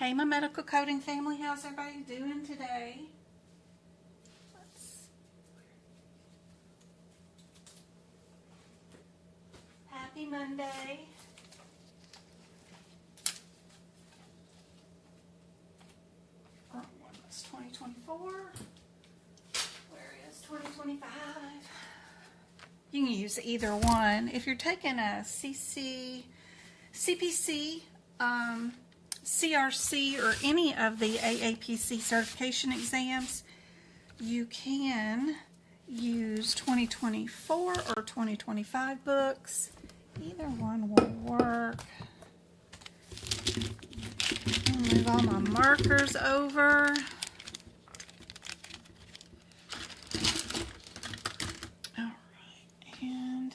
Hey, my medical coding family, how's everybody doing today? Happy Monday. It's 2024. Where is 2025? You can use either one. If you're taking a CPC, CRC, or any of the aapc certification exams, you can use 2024 or 2025 books. Either one will work. I'll move all my markers over. All right, and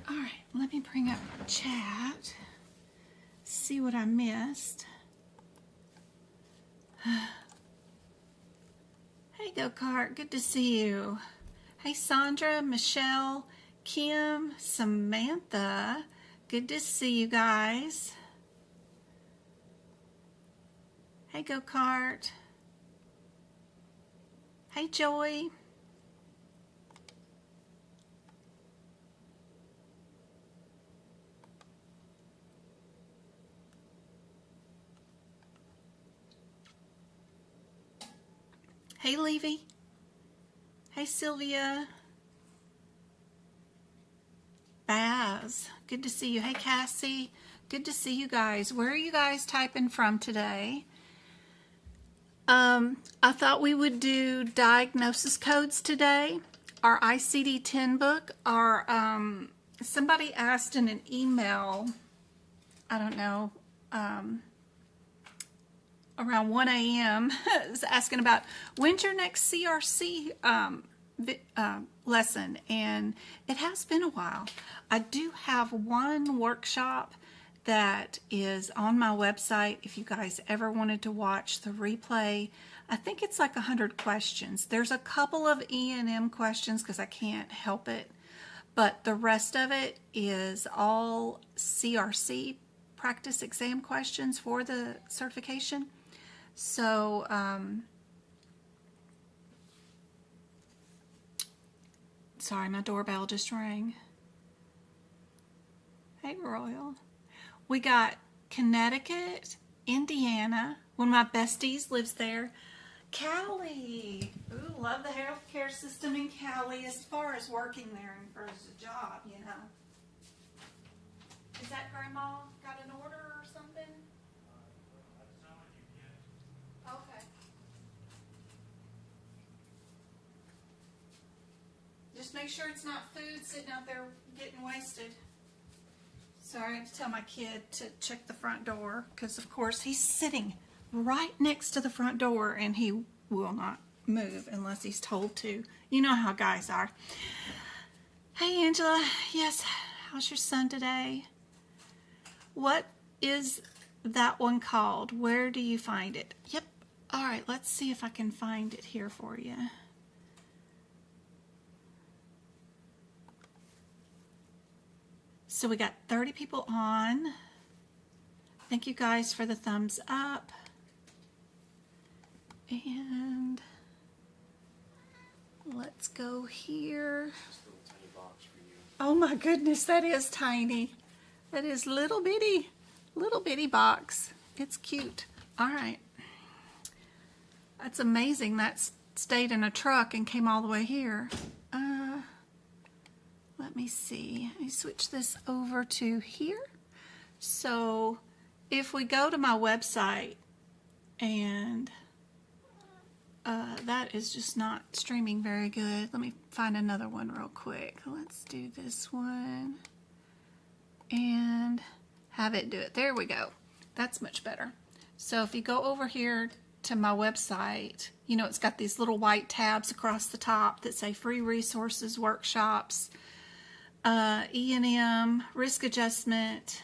all right, let me bring up chat, see what I missed. Hey, Go-Kart, good to see you. Hey, Sandra, Michelle, Kim, Samantha, good to see you guys. Hey, Go-Kart. Hey, Joy. Hey, Levy. Hey, Sylvia. Baz, good to see you. Hey, Cassie, good to see you guys. Where are you guys typing from today? I thought we would do diagnosis codes today. Our ICD-10 book. Somebody asked in an email, I don't know, around 1 a.m. is asking about when's your next CRC lesson, and it has been a while. I do have one workshop that is on my website if you guys ever wanted to watch the replay. I think it's like 100 questions. There's a couple of E&M questions because I can't help it, but the rest of it is all CRC practice exam questions for the certification. So, sorry, my doorbell just rang. Hey, Royal. We got Connecticut, Indiana. One of my besties lives there. Cali. Ooh, love the healthcare system in Cali as far as working there and for as a job, you know. Is that Grandma got an order or something? Okay. Just make sure it's not food sitting out there getting wasted. Sorry, I have to tell my kid to check the front door because, of course, he's sitting right next to the front door and he will not move unless he's told to. You know how guys are. Hey, Angela. Yes, how's your son today? What is that one called? Where do you find it? Yep. All right, let's see if I can find it here for you. So we got 30 people on. Thank you guys for the thumbs up. And let's go here. Oh my goodness, that is tiny. That is little bitty box. It's cute. All right. That's amazing. That stayed in a truck and came all the way here. Let me see. Let me switch this over to here. So if we go to my website and that is just not streaming very good. Let me find another one real quick. Let's do this one and have it do it. There we go. That's much better. So if you go over here to my website, you know, it's got these little white tabs across the top that say free resources, workshops, E&M, risk adjustment,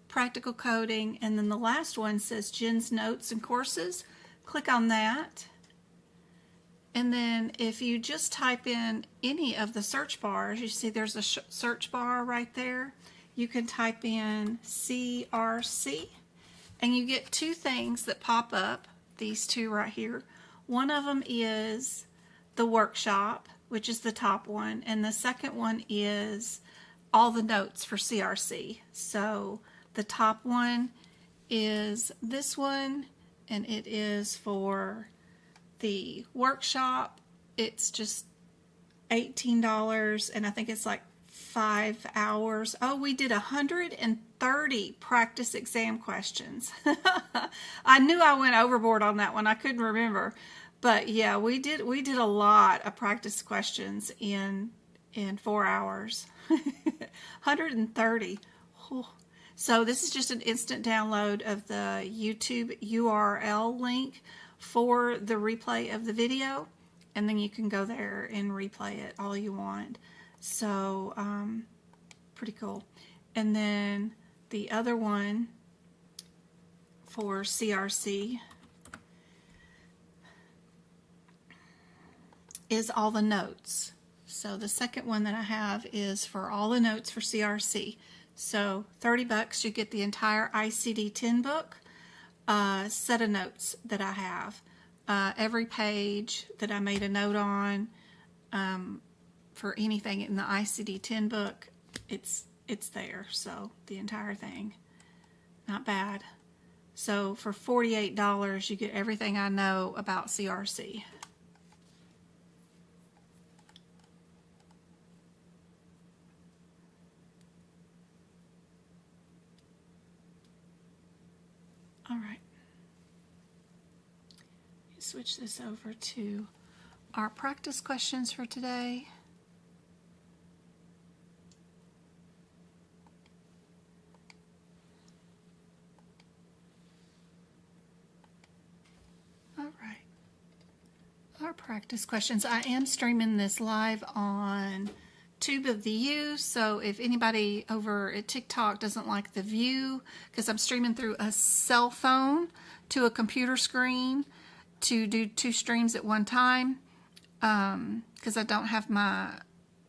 practical coding, and then the last one says Jen's notes and courses. Click on that, and then if you just type in any of the search bars, you see there's a search bar right there. You can type in CRC, and you get two things that pop up, these two right here. One of them is the workshop, which is the top one, and the second one is all the notes for CRC. So the top one is this one, and it is for the workshop. It's just $18, and I think it's like 5 hours. Oh, we did 130 practice exam questions. I knew I went overboard on that one. I couldn't remember. But yeah, we did a lot of practice questions in 4 hours. 130. Oh. So this is just an instant download of the YouTube URL link for the replay of the video, and then you can go there and replay it all you want. So pretty cool. And then the other one for CRC is all the notes. So the second one that I have is for all the notes for CRC. So $30, you get the entire ICD-10 book, set of notes that I have. Every page that I made a note on for anything in the ICD-10 book, it's there. So the entire thing, not bad. So for $48, you get everything I know about CRC. All right, switch this over to our practice questions for today. All right, our practice questions. I am streaming this live on Tube of the U, so if anybody over at TikTok doesn't like the view, because I'm streaming through a cell phone to a computer screen to do 2 streams at one time, because I don't have my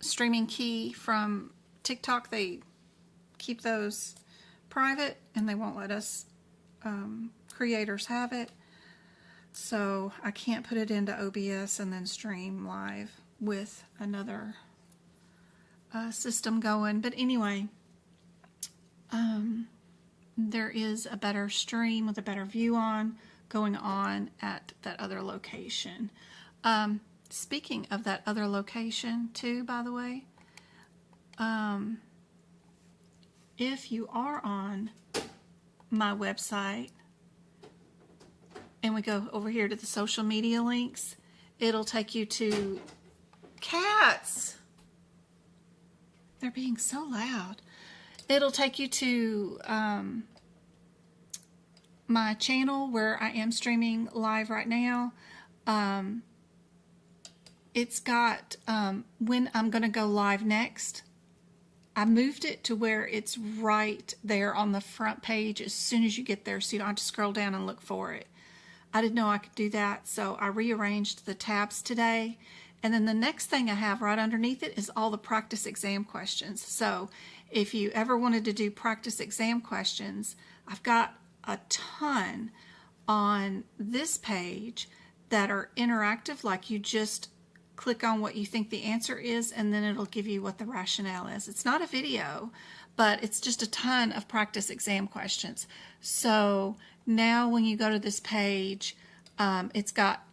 streaming key from TikTok. They keep those private and they won't let us creators have it, so I can't put it into OBS and then stream live with another system going. But anyway, there is a better stream with a better view going on at that other location. Speaking of that other location too, by the way, if you are on my website and we go over here to the social media links, it'll take you to cats. They're being so loud. It'll take you to my channel where I am streaming live right now. It's got when I'm going to go live next. I moved it to where it's right there on the front page as soon as you get there, so you don't have to scroll down and look for it. I didn't know I could do that, so I rearranged the tabs today. And then the next thing I have right underneath it is all the practice exam questions. So if you ever wanted to do practice exam questions, I've got a ton on this page that are interactive, like you just click on what you think the answer is and then it'll give you what the rationale is. It's not a video, but it's just a ton of practice exam questions. So now when you go to this page, it's got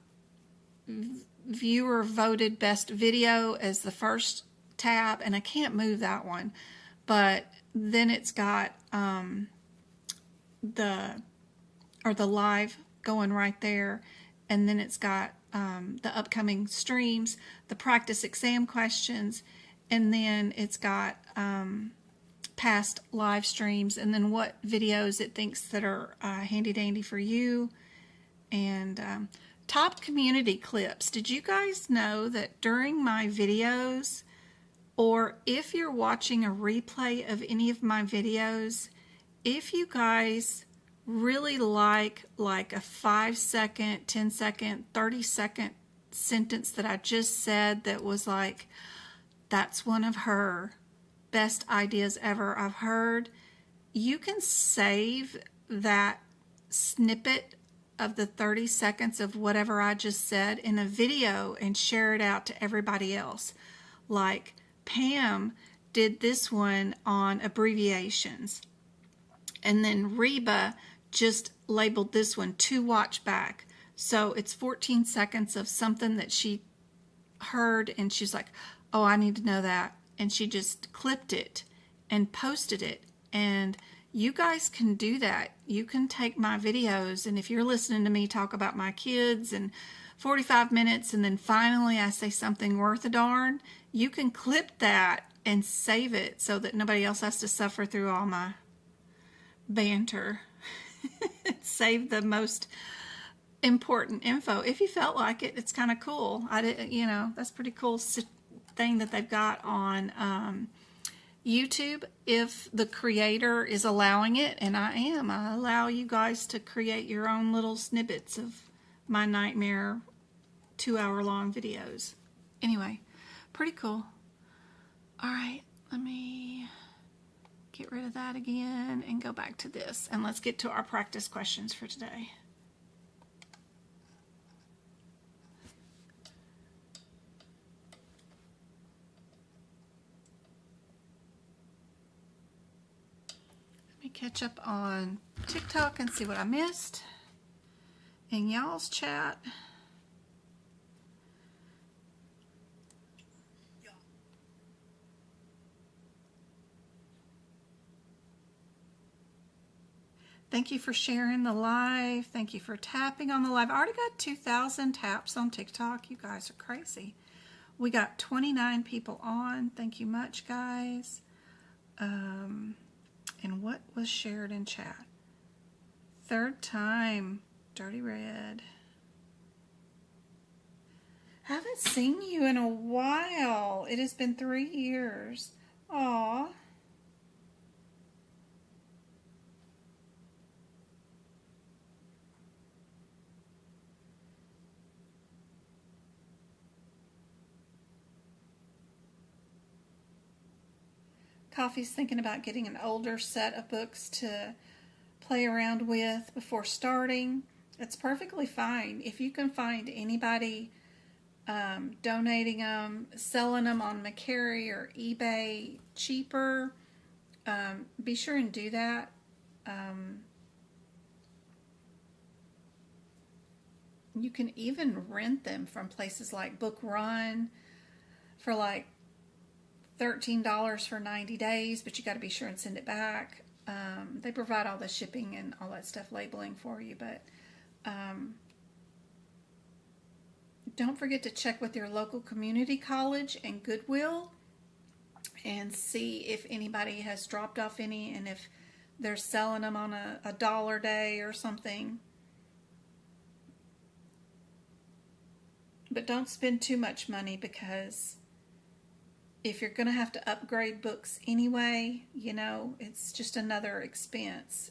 viewer voted best video as the first tab, and I can't move that one, but then it's got the live going right there, and then it's got the upcoming streams, the practice exam questions, and then it's got past live streams, and then what videos it thinks that are handy dandy for you, and top community clips. Did you guys know that during my videos, or if you're watching a replay of any of my videos, if you guys really like a 5-second, 10-second, 30-second sentence that I just said that was like, that's one of her best ideas ever I've heard, you can save that snippet of the 30 seconds of whatever I just said in a video and share it out to everybody else. Like Pam did this one on abbreviations, and then Reba just labeled this one to watch back. So it's 14 seconds of something that she heard, and she's like, oh, I need to know that. And she just clipped it and posted it. And you guys can do that. You can take my videos, and if you're listening to me talk about my kids and 45 minutes, and then finally I say something worth a darn, you can clip that and save it so that nobody else has to suffer through all my banter. Save the most important info. If you felt like it, it's kind of cool. That's pretty cool thing that they've got on YouTube, if the creator is allowing it, and I allow you guys to create your own little snippets of my nightmare 2-hour-long videos. Anyway, pretty cool. All right, let me get rid of that again and go back to this, and let's get to our practice questions for today. Let me catch up on TikTok and see what I missed in y'all's chat. Thank you for sharing the live. Thank you for tapping on the live. I already got 2,000 taps on TikTok. You guys are crazy. We got 29 people on. Thank you much, guys. And what was shared in chat? Third time, Dirty Red. Haven't seen you in a while. It has been 3 years. Aw. Coffee's thinking about getting an older set of books to play around with before starting. It's perfectly fine. If you can find anybody donating them, selling them on Macari or eBay cheaper, be sure and do that. You can even rent them from places like Book Run for like $13 for 90 days, but you got to be sure and send it back. They provide all the shipping and all that stuff, labeling for you, but don't forget to check with your local community college and Goodwill and see if anybody has dropped off any, and if they're selling them on a $1 day or something. But don't spend too much money, because if you're going to have to upgrade books anyway, it's just another expense.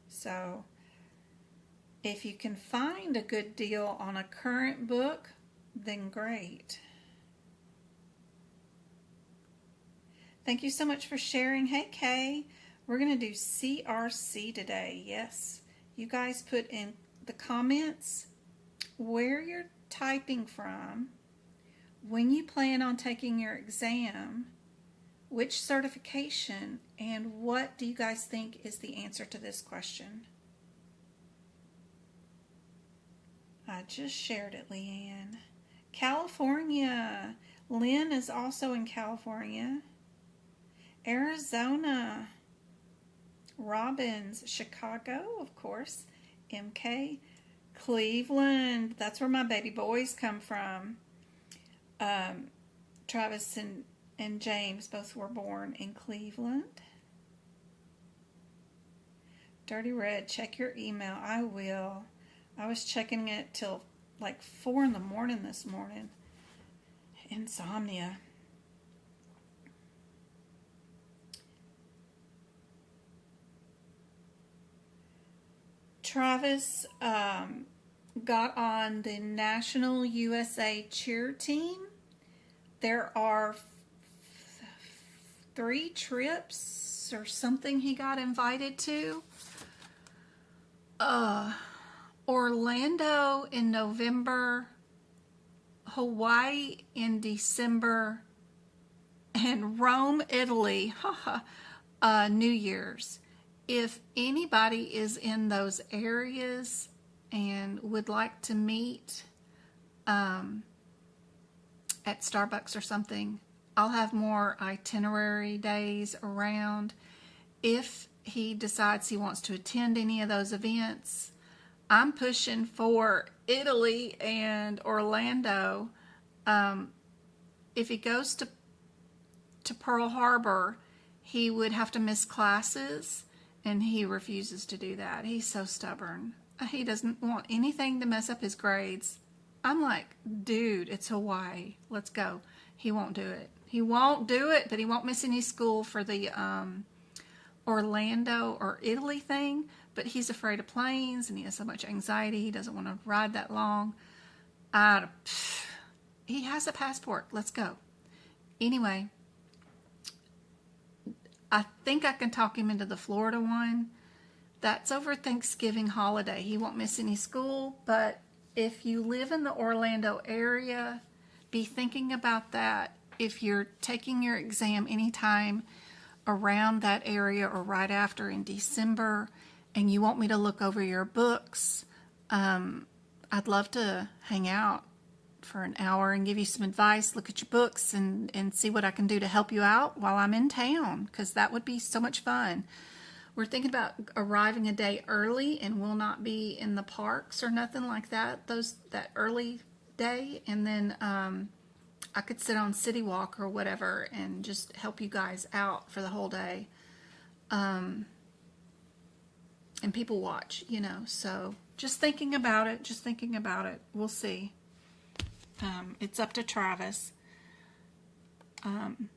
So if you can find a good deal on a current book, then great. Thank you so much for sharing. Hey, Kay, we're going to do CRC today. Yes, you guys put in the comments where you're typing from, when you plan on taking your exam, which certification, and what do you guys think is the answer to this question? I just shared it, Leanne. California. Lynn is also in California. Arizona. Robbins. Chicago, of course. MK. Cleveland. That's where my baby boys come from. Travis and James both were born in Cleveland. Dirty Red, check your email. I will. I was checking it till like 4 in the morning this morning. Insomnia. Travis got on the National USA cheer team. There are 3 trips or something he got invited to. Orlando in November, Hawaii in December, and Rome, Italy, New Year's. If anybody is in those areas and would like to meet at Starbucks or something, I'll have more itinerary days around. If he decides he wants to attend any of those events, I'm pushing for Italy and Orlando. If he goes to Pearl Harbor, he would have to miss classes, and he refuses to do that. He's so stubborn. He doesn't want anything to mess up his grades. I'm like, dude, it's Hawaii. Let's go. He won't do it. He won't do it, but he won't miss any school for the Orlando or Italy thing. But he's afraid of planes, and he has so much anxiety. He doesn't want to ride that long. He has a passport. Let's go. Anyway, I think I can talk him into the Florida one. That's over Thanksgiving holiday. He won't miss any school, but if you live in the Orlando area, be thinking about that. If you're taking your exam anytime around that area or right after in December, and you want me to look over your books, I'd love to hang out for an hour and give you some advice, look at your books, and see what I can do to help you out while I'm in town, because that would be so much fun. We're thinking about arriving a day early, and we'll not be in the parks or nothing like that that early day, and then I could sit on City Walk or whatever and just help you guys out for the whole day. And people watch, so just thinking about it. We'll see. It's up to Travis. Then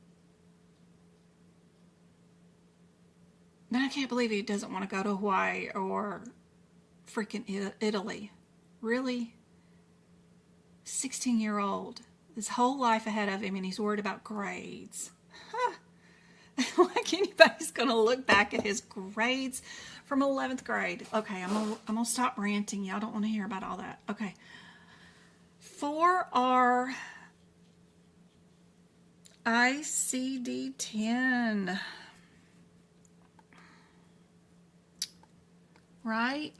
I can't believe he doesn't want to go to Hawaii or freaking Italy. Really? 16-year-old. His whole life ahead of him, and he's worried about grades. Like anybody's going to look back at his grades from 11th grade. Okay, I'm gonna stop ranting. Y'all don't want to hear about all that. Okay. For our ICD-10, right?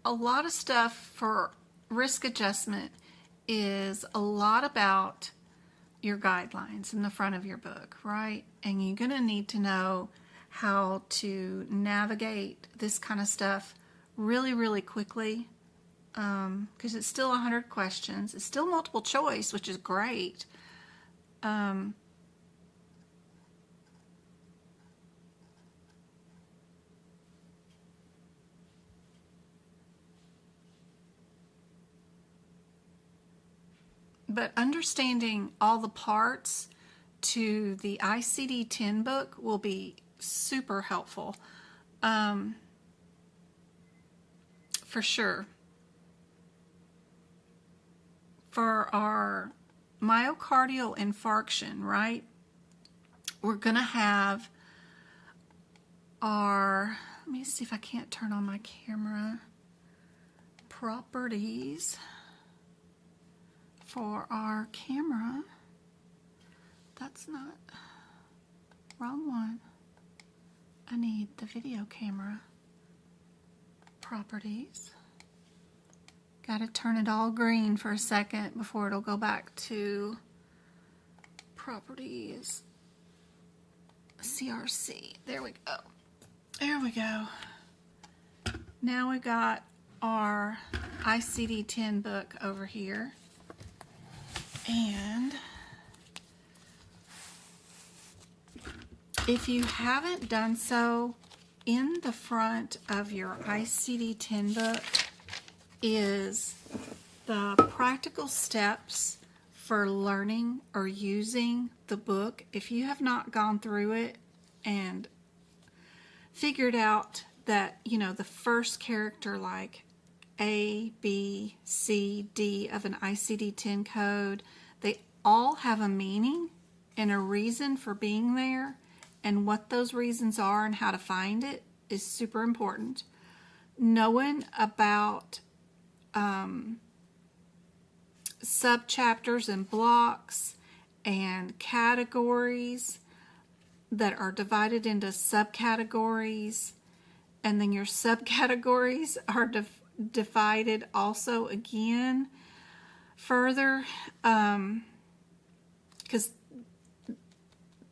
A lot of stuff for risk adjustment is a lot about your guidelines in the front of your book, right? And you're going to need to know how to navigate this kind of stuff really, really quickly, because it's still 100 questions. It's still multiple choice, which is great. But understanding all the parts to the ICD-10 book will be super helpful, for sure. For our myocardial infarction, right, we're going to have our, let me see if I can't turn on my camera, properties. For our camera, that's not, wrong one. I need the video camera. Properties. Got to turn it all green for a second before it'll go back to properties, CRC. There we go. There we go. Now we got our ICD-10 book over here. And if you haven't done so, in the front of your ICD-10 book is the practical steps for learning or using the book. If you have not gone through it and figured out that, you know, the first character like A, B, C, D of an ICD-10 code, they all have a meaning and a reason for being there, and what those reasons are and how to find it is super important. Knowing about subchapters and blocks and categories that are divided into subcategories, and then your subcategories are divided also again further, because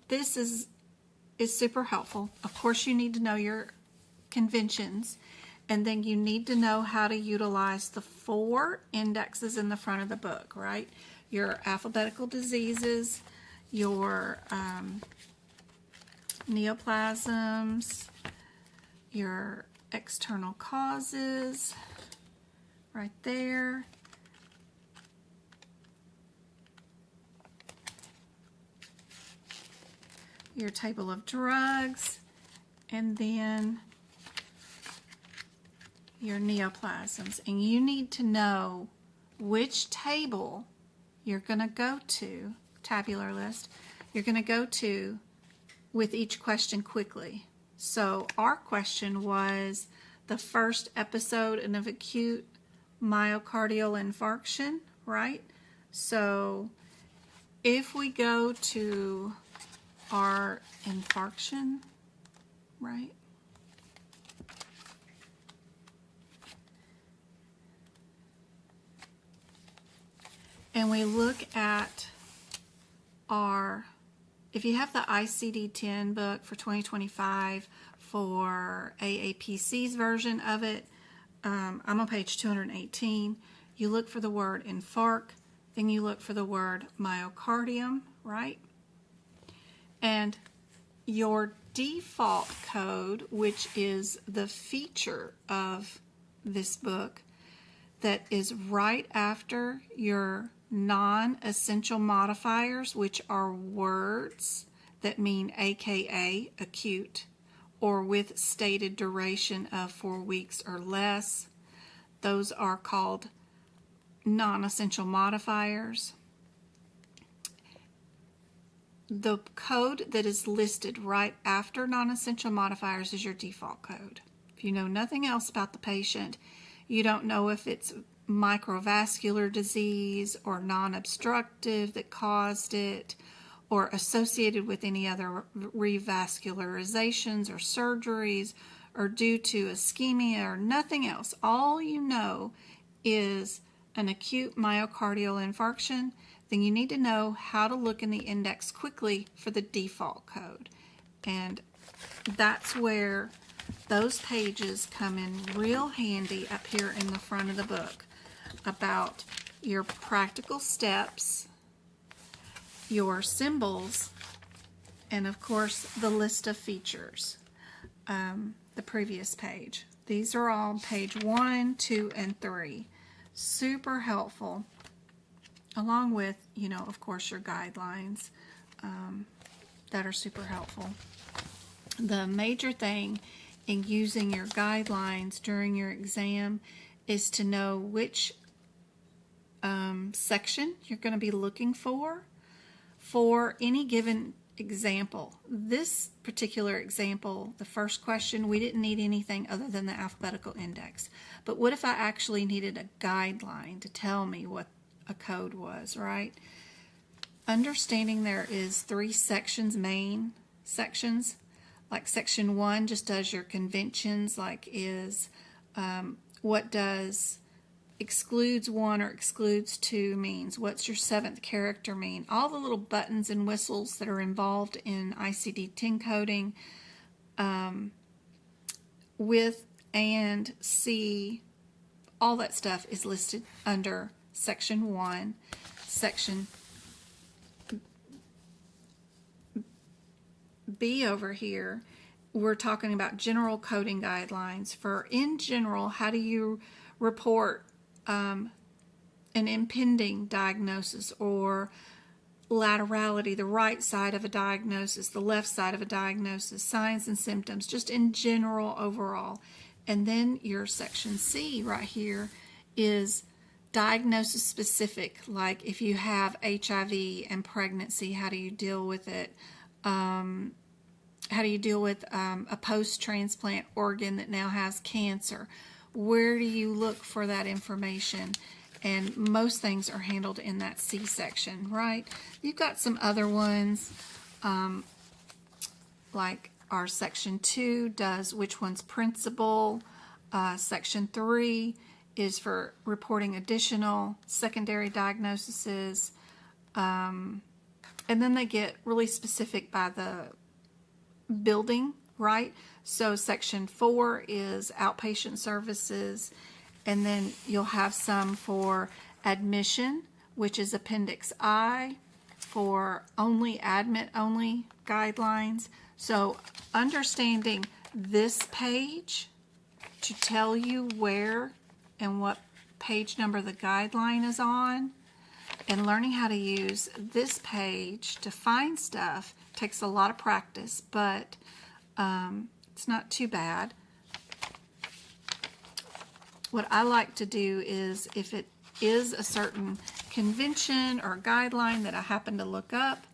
this is super helpful. Of course, you need to know your conventions, and then you need to know how to utilize the 4 indexes in the front of the book, right? Your alphabetical diseases, your neoplasms, your external causes, right there. Your table of drugs, and then your neoplasms. And you need to know which table you're going to go to, tabular list, you're going to go to with each question quickly. So our question was the first episode of acute myocardial infarction, right? So if we go to our infarction, right? And we look at our, if you have the ICD-10 book for 2025 for AAPC's version of it, I'm on page 218. You look for the word infarct, then you look for the word myocardium, right? And your default code, which is the feature of this book that is right after your non-essential modifiers, which are words that mean AKA, acute, or with stated duration of 4 weeks or less. Those are called non-essential modifiers. The code that is listed right after non-essential modifiers is your default code. If you know nothing else about the patient, you don't know if it's microvascular disease or non-obstructive that caused it, or associated with any other revascularizations or surgeries, or due to ischemia or nothing else. All you know is an acute myocardial infarction, then you need to know how to look in the index quickly for the default code. And that's where those pages come in real handy up here in the front of the book about your practical steps, your symbols, and of course the list of features, the previous page. These are all on page 1, 2, and 3. Super helpful, along with, you know, of course, your guidelines that are super helpful. The major thing in using your guidelines during your exam is to know which section you're going to be looking for any given example. This particular example, the first question, we didn't need anything other than the alphabetical index. But what if I actually needed a guideline to tell me what a code was, right? Understanding there is 3 sections, main sections. Like section 1 just does your conventions, like is what does excludes 1 or excludes 2 means? What's your 7th character mean? All the little buttons and whistles that are involved in ICD-10 coding, with, and, see, all that stuff is listed under Section 1. Section B over here, we're talking about general coding guidelines. For in general, how do you report an impending diagnosis or laterality, the right side of a diagnosis, the left side of a diagnosis, signs and symptoms, just in general overall. And then your Section C right here is diagnosis specific, like if you have HIV and pregnancy, how do you deal with it? How do you deal with a post-transplant organ that now has cancer? Where do you look for that information? And most things are handled in that C section, right? You've got some other ones, like our Section 2 does which one's principal. Section 3 is for reporting additional secondary diagnoses. And then they get really specific by the building, right? So Section 4 is outpatient services, and then you'll have some for admission, which is Appendix I, for only admit-only guidelines. So understanding this page to tell you where and what page number the guideline is on, and learning how to use this page to find stuff takes a lot of practice, but it's not too bad. What I like to do is, if it is a certain convention or guideline that I happen to look up,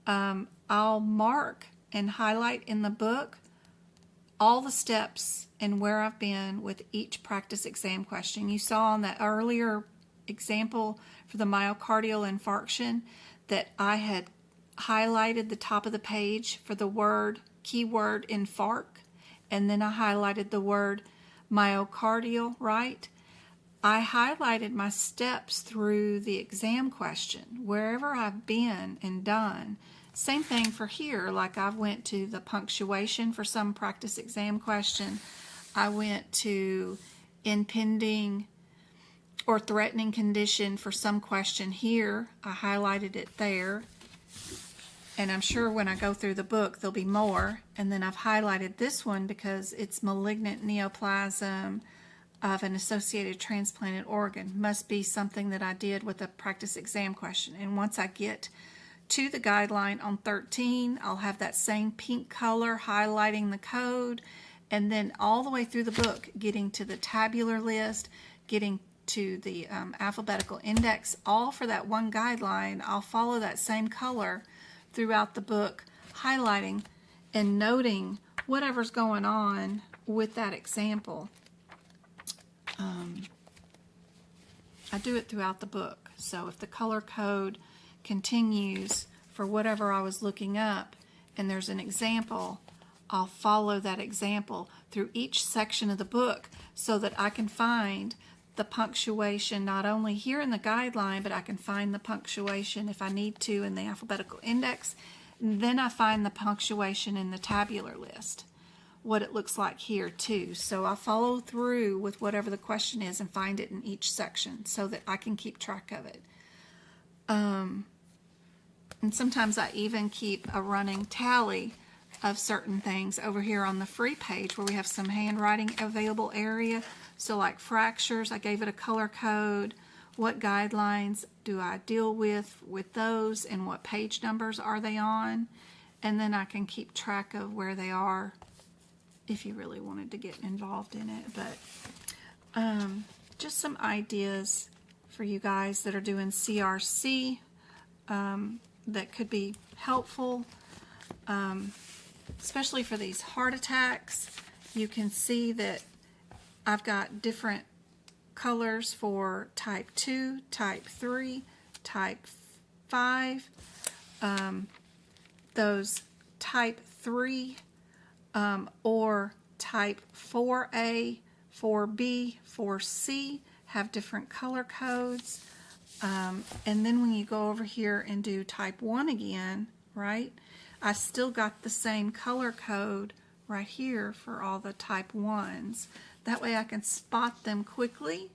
I'll mark and highlight in the book all the steps and where I've been with each practice exam question. You saw on that earlier example for the myocardial infarction that I had highlighted the top of the page for the keyword infarct, and then I highlighted the word myocardial, right? I highlighted my steps through the exam question, wherever I've been and done. Same thing for here, like I went to the punctuation for some practice exam question. I went to impending or threatening condition for some question here. I highlighted it there. And I'm sure when I go through the book, there'll be more. And then I've highlighted this one because it's malignant neoplasm of an associated transplanted organ. Must be something that I did with a practice exam question. And once I get to the guideline on 13, I'll have that same pink color highlighting the code. And then all the way through the book, getting to the tabular list, getting to the alphabetical index, all for that one guideline. I'll follow that same color throughout the book, highlighting and noting whatever's going on with that example. I do it throughout the book. So if the color code continues for whatever I was looking up and there's an example, I'll follow that example through each section of the book so that I can find the punctuation not only here in the guideline, but I can find the punctuation if I need to in the alphabetical index. And then I find the punctuation in the tabular list, what it looks like here too. So I follow through with whatever the question is and find it in each section so that I can keep track of it. And sometimes I even keep a running tally of certain things over here on the free page where we have some handwriting available area. So like fractures, I gave it a color code. What guidelines do I deal with those, and what page numbers are they on? And then I can keep track of where they are if you really wanted to get involved in it. But just some ideas for you guys that are doing CRC that could be helpful, especially for these heart attacks. You can see that I've got different colors for type 2, type 3, type 5. Those type 3 or type 4A, 4B, 4C have different color codes. And then when you go over here and do type 1 again, right, I still got the same color code right here for all the type 1s. That way I can spot them quickly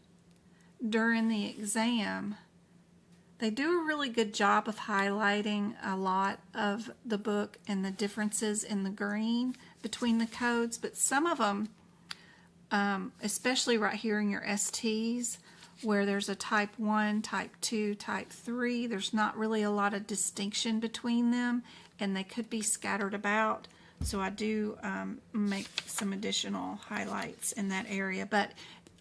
during the exam. They do a really good job of highlighting a lot of the book and the differences in the green between the codes, but some of them, especially right here in your STs, where there's a type 1, type 2, type 3, there's not really a lot of distinction between them, and they could be scattered about. So I do make some additional highlights in that area. But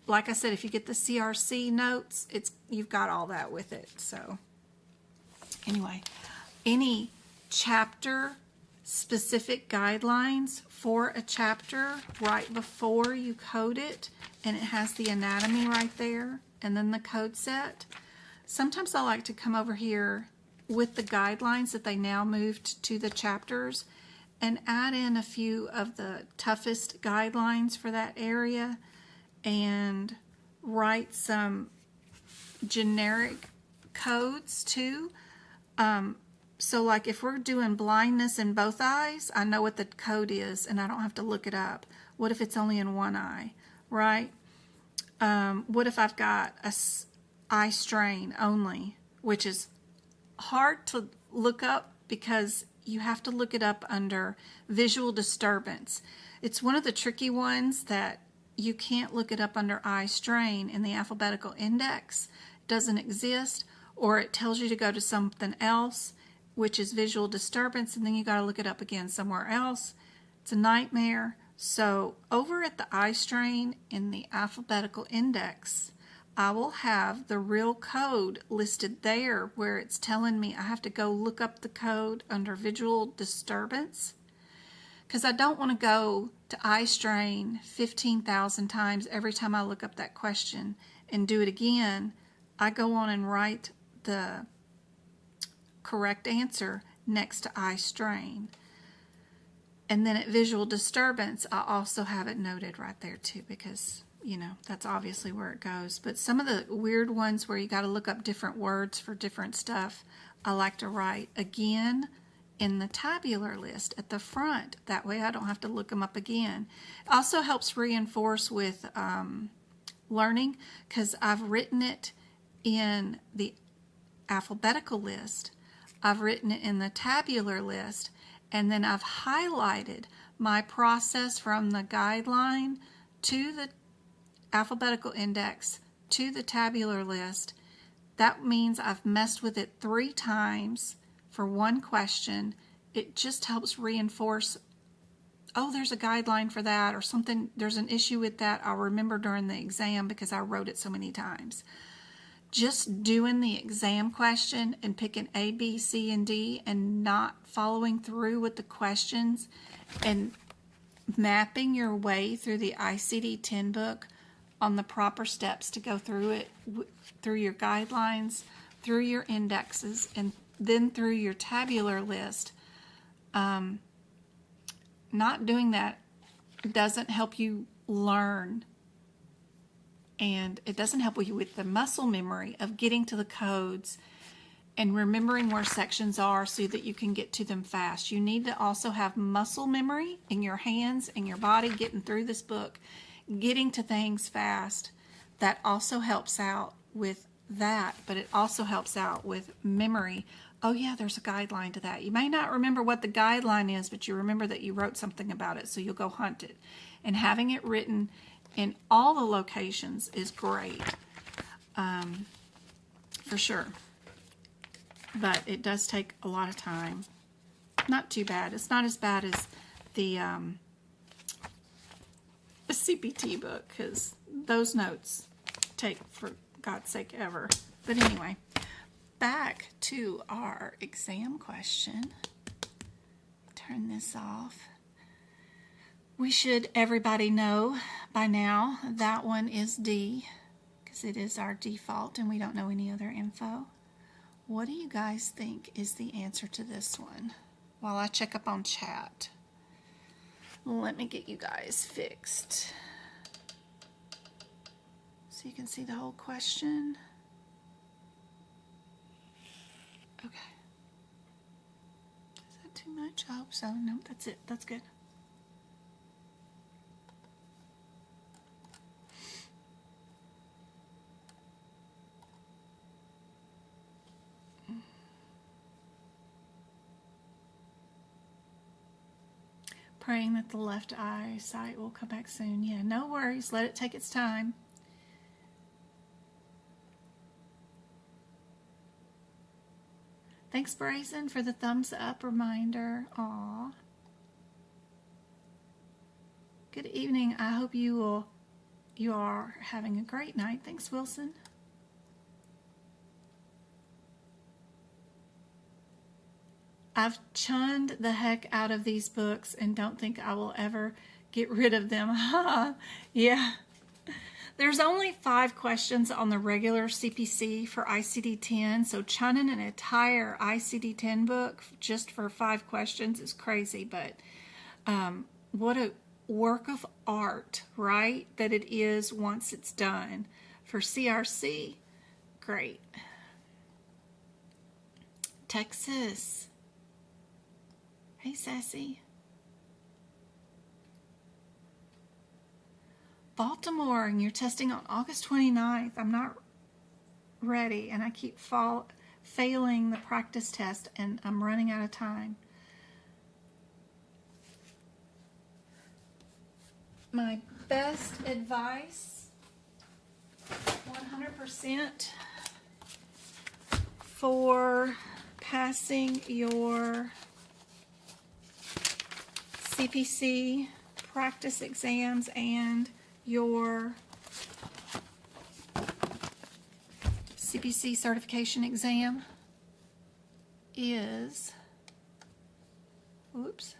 like I said, if you get the CRC notes, you've got all that with it. So anyway, any chapter specific guidelines for a chapter right before you code it, and it has the anatomy right there and then the code set. Sometimes I like to come over here with the guidelines that they now moved to the chapters and add in a few of the toughest guidelines for that area and write some generic codes too. So like if we're doing blindness in both eyes, I know what the code is and I don't have to look it up. What if it's only in one eye, right? What if I've got a eye strain only, which is hard to look up because you have to look it up under visual disturbance. It's one of the tricky ones that you can't look it up under eye strain in the alphabetical index. It doesn't exist, or it tells you to go to something else, which is visual disturbance, and then you got to look it up again somewhere else. It's a nightmare. So over at the eye strain in the alphabetical index, I will have the real code listed there where it's telling me I have to go look up the code under visual disturbance, because I don't want to go to eye strain 15,000 times every time I look up that question and do it again. I go on and write the correct answer next to eye strain. And then at visual disturbance, I also have it noted right there too, because, you know, that's obviously where it goes. But some of the weird ones where you got to look up different words for different stuff, I like to write again in the tabular list at the front. That way I don't have to look them up again. It also helps reinforce with learning, because I've written it in the alphabetical list, I've written it in the tabular list, and then I've highlighted my process from the guideline to the alphabetical index to the tabular list. That means I've messed with it 3 times for one question. It just helps reinforce, oh, there's a guideline for that, or something, there's an issue with that. I'll remember during the exam because I wrote it so many times. Just doing the exam question and picking A, B, C, and D and not following through with the questions and mapping your way through the ICD-10 book on the proper steps to go through it, through your guidelines, through your indexes, and then through your tabular list. Not doing that doesn't help you learn. And it doesn't help you with the muscle memory of getting to the codes and remembering where sections are so that you can get to them fast. You need to also have muscle memory in your hands and your body getting through this book, getting to things fast. That also helps out with that, but it also helps out with memory. Oh yeah, there's a guideline to that. You may not remember what the guideline is, but you remember that you wrote something about it, so you'll go hunt it. And having it written in all the locations is great, for sure. But it does take a lot of time. Not too bad. It's not as bad as the CPT book, because those notes take, for God's sake, ever. But anyway, back to our exam question. Turn this off. We should, everybody know by now, that one is D, because it is our default and we don't know any other info. What do you guys think is the answer to this one? While I check up on chat. Let me get you guys fixed. so you can see the whole question. Okay. Is that too much? I hope so. No, that's it. That's good. Praying that the left eyesight will come back soon. Yeah, no worries. Let it take its time. Thanks, Brazen, for the thumbs up reminder. Aw. Good evening. I hope you are having a great night. Thanks, Wilson. I've chunned the heck out of these books and don't think I will ever get rid of them. Yeah. There's only 5 questions on the regular CPC for ICD-10, so chunning an entire ICD-10 book just for 5 questions is crazy, but what a work of art, right, that it is once it's done. For CRC, great. Texas. Hey, Sassy. Baltimore, and you're testing on August 29th. I'm not ready, and I keep failing the practice test, and I'm running out of time. My best advice, 100% for passing your CPC practice exams and your CPC certification exam is, oops,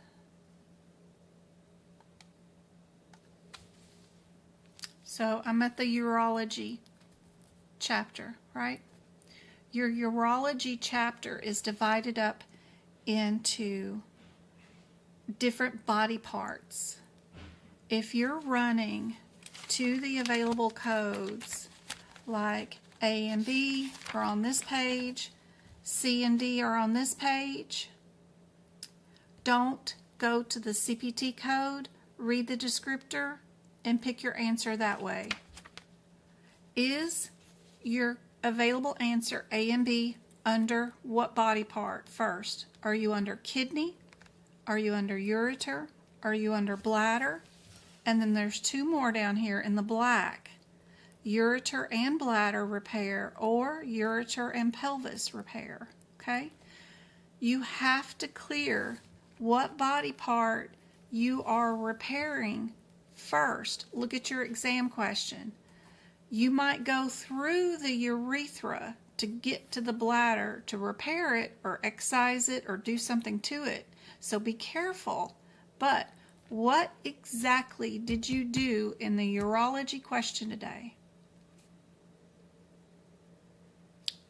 so I'm at the urology chapter, right? Your urology chapter is divided up into different body parts. If you're running to the available codes, like A and B are on this page, C and D are on this page, don't go to the CPT code, read the descriptor, and pick your answer that way. Is your available answer A and B under what body part first? Are you under kidney? Are you under ureter? Are you under bladder? And then there's 2 more down here in the black. Ureter and bladder repair, or ureter and pelvis repair. Okay? You have to clear what body part you are repairing first. Look at your exam question. You might go through the urethra to get to the bladder to repair it or excise it or do something to it. So be careful. But what exactly did you do in the urology question today?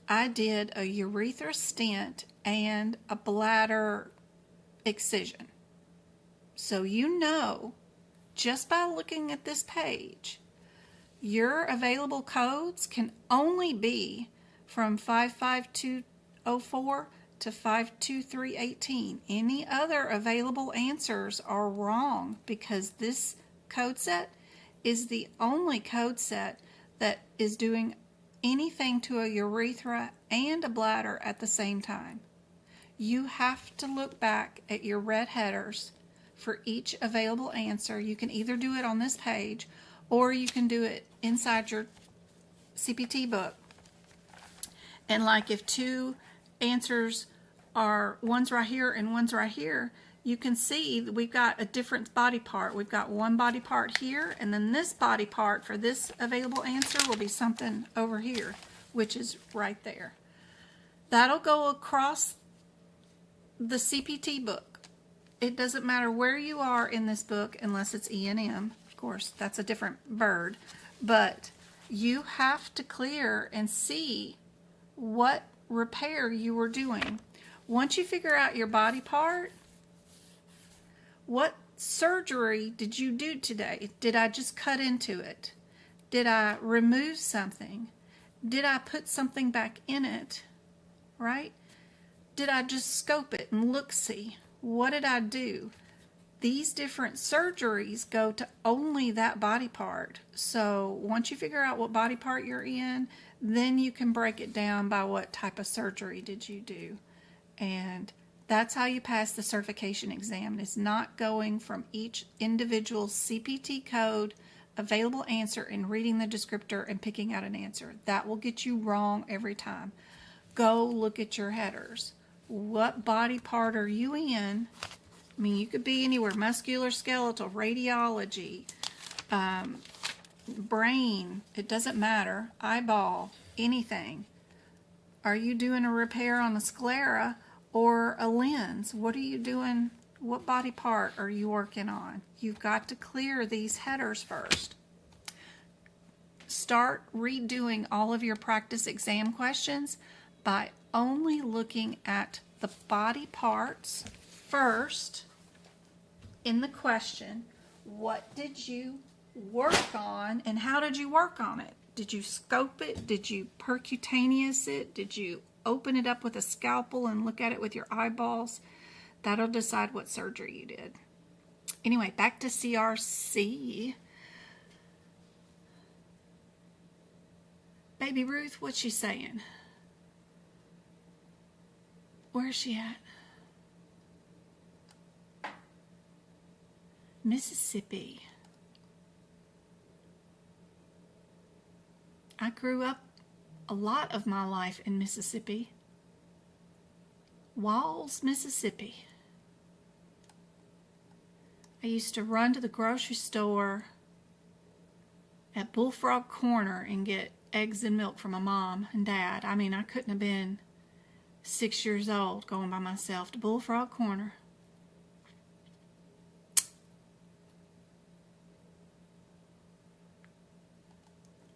I did a urethra stent and a bladder excision. So you know, just by looking at this page, your available codes can only be from 55204 to 52318. Any other available answers are wrong because this code set is the only code set that is doing anything to a urethra and a bladder at the same time. You have to look back at your red headers for each available answer. You can either do it on this page or you can do it inside your CPT book. And like if 2 answers are, one's right here and one's right here, you can see that we've got a different body part. We've got one body part here, and then this body part for this available answer will be something over here, which is right there. That'll go across the CPT book. It doesn't matter where you are in this book unless it's E&M. Of course, that's a different bird. But you have to clear and see what repair you were doing. Once you figure out your body part, what surgery did you do today? Did I just cut into it? Did I remove something? Did I put something back in it? Right? Did I just scope it and look-see? What did I do? These different surgeries go to only that body part. So once you figure out what body part you're in, then you can break it down by what type of surgery did you do. And that's how you pass the certification exam. It's not going from each individual CPT code, available answer, and reading the descriptor and picking out an answer. That will get you wrong every time. Go look at your headers. What body part are you in? I mean, you could be anywhere: musculoskeletal, radiology, brain, it doesn't matter, eyeball, anything. Are you doing a repair on a sclera or a lens? What are you doing? What body part are you working on? You've got to clear these headers first. Start redoing all of your practice exam questions by only looking at the body parts first in the question. What did you work on and how did you work on it? Did you scope it? Did you percutaneous it? Did you open it up with a scalpel and look at it with your eyeballs? That'll decide what surgery you did. Anyway, back to CRC. Baby Ruth, what's she saying? Where's she at? Mississippi. I grew up a lot of my life in Mississippi. Walls, Mississippi. I used to run to the grocery store at Bullfrog Corner and get eggs and milk from my mom and dad. I mean, I couldn't have been 6 years old going by myself to Bullfrog Corner.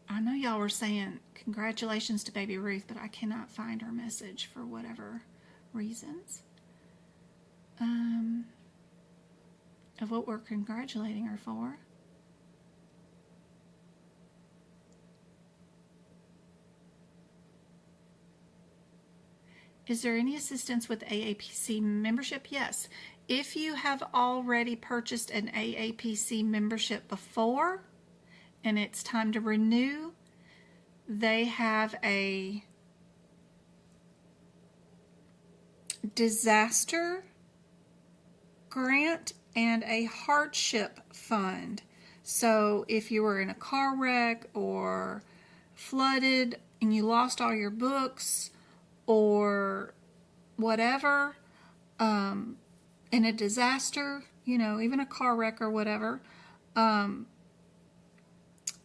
I know y'all were saying congratulations to Baby Ruth, but I cannot find her message for whatever reasons. Of what we're congratulating her for. Is there any assistance with AAPC membership? Yes. If you have already purchased an AAPC membership before and it's time to renew, they have a disaster grant and a hardship fund. So if you were in a car wreck or flooded and you lost all your books or whatever, in a disaster, you know, even a car wreck or whatever, and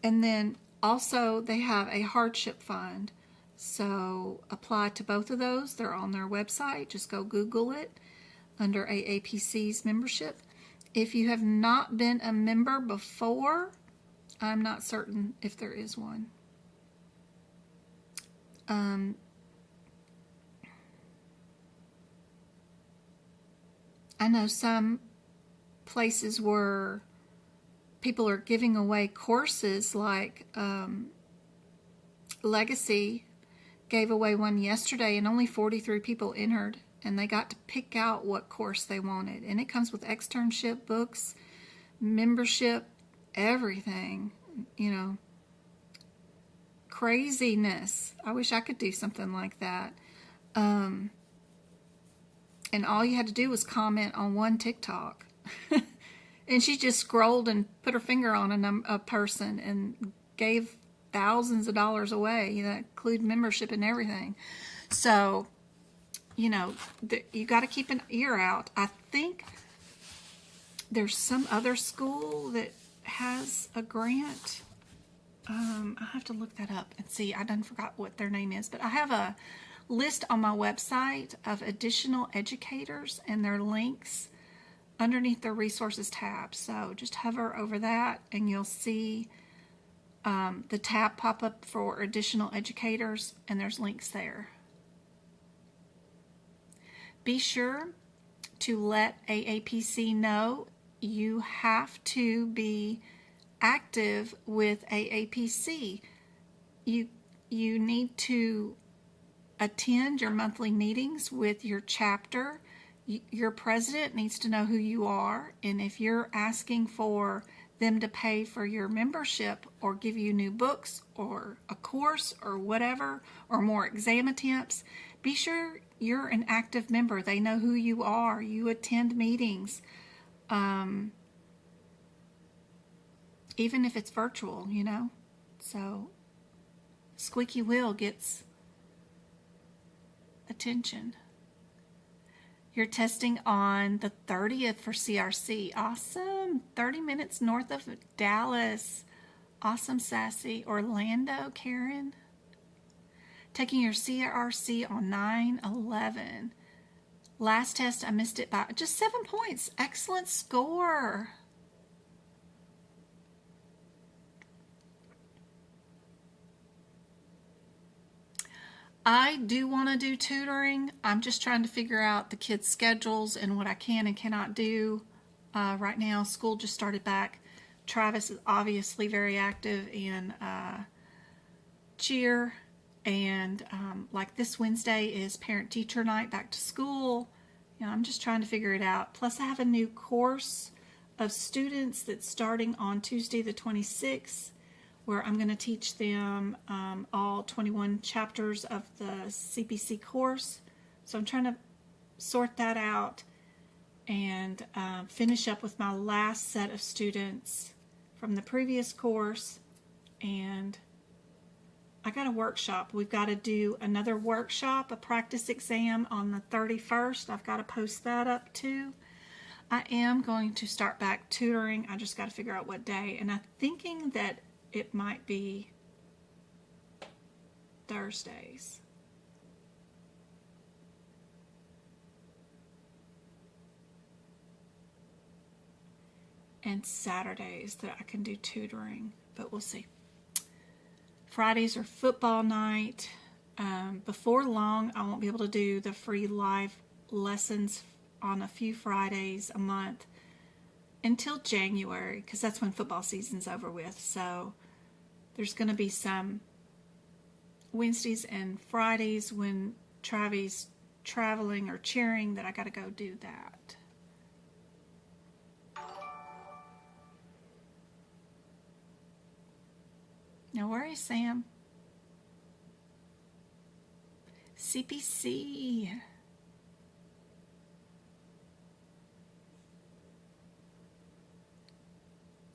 then also they have a hardship fund. So apply to both of those. They're on their website. Just go Google it under AAPC's membership. If you have not been a member before, I'm not certain if there is one. I know some places where people are giving away courses, like Legacy gave away one yesterday and only 43 people entered, and they got to pick out what course they wanted. And it comes with externship, books, membership, everything, you know. Craziness. I wish I could do something like that. And all you had to do was comment on one TikTok. And she just scrolled and put her finger on a person and gave thousands of dollars away, that include membership and everything. So, you know, you got to keep an ear out. I think there's some other school that has a grant. I have to look that up and see. I done forgot what their name is, but I have a list on my website of additional educators and their links underneath the resources tab. So just hover over that and you'll see the tab pop up for additional educators, and there's links there. Be sure to let AAPC know you have to be active with AAPC. You need to attend your monthly meetings with your chapter. Your president needs to know who you are, and if you're asking for them to pay for your membership or give you new books or a course or whatever, or more exam attempts, be sure you're an active member. They know who you are. You attend meetings, even if it's virtual, you know. So squeaky wheel gets attention. You're testing on the 30th for CRC. Awesome. 30 minutes north of Dallas. Awesome, Sassy. Orlando, Karen. Taking your CRC on 9/11. Last test, I missed it by just 7 points. Excellent score. I do want to do tutoring. I'm just trying to figure out the kids' schedules and what I can and cannot do. Right now, school just started back. Travis is obviously very active in cheer. And like this Wednesday is parent-teacher night, back to school. You know, I'm just trying to figure it out. Plus, I have a new course of students that's starting on Tuesday the 26th. Where I'm going to teach them all 21 chapters of the CPC course. So I'm trying to sort that out and finish up with my last set of students from the previous course. And I got a workshop. We've got to do another workshop, a practice exam on the 31st. I've got to post that up too. I am going to start back tutoring. I just got to figure out what day. And I'm thinking that it might be Thursdays. And Saturdays that I can do tutoring, but we'll see. Fridays are football night. Before long, I won't be able to do the free live lessons on a few Fridays a month until January, because that's when football season's over with. So there's going to be some Wednesdays and Fridays when Travi's traveling or cheering that I got to go do that. No worries, Sam. CPC.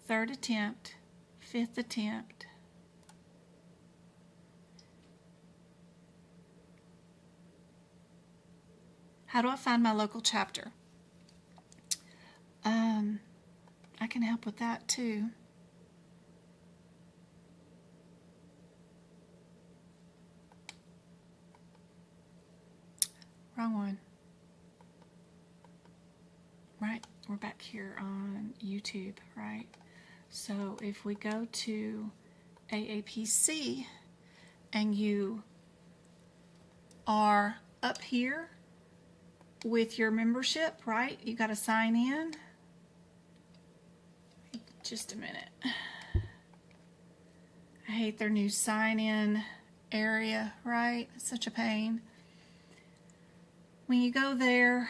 Third attempt, fifth attempt. How do I find my local chapter? I can help with that too. Wrong one. Right, we're back here on YouTube, right? So if we go to AAPC and you are up here with your membership, right? You got to sign in. Just a minute. I hate their new sign-in area, right? It's such a pain. When you go there,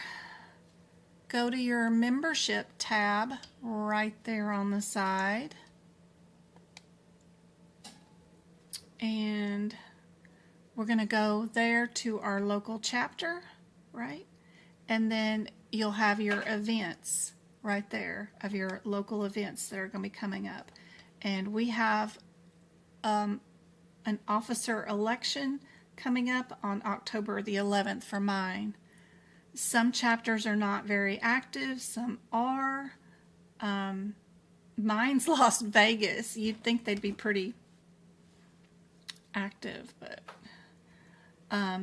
go to your membership tab right there on the side. And we're going to go there to our local chapter, right? And then you'll have your events right there of your local events that are going to be coming up. And we have an officer election coming up on October the 11th for mine. Some chapters are not very active, some are. Mine's Las Vegas. You'd think they'd be pretty active, but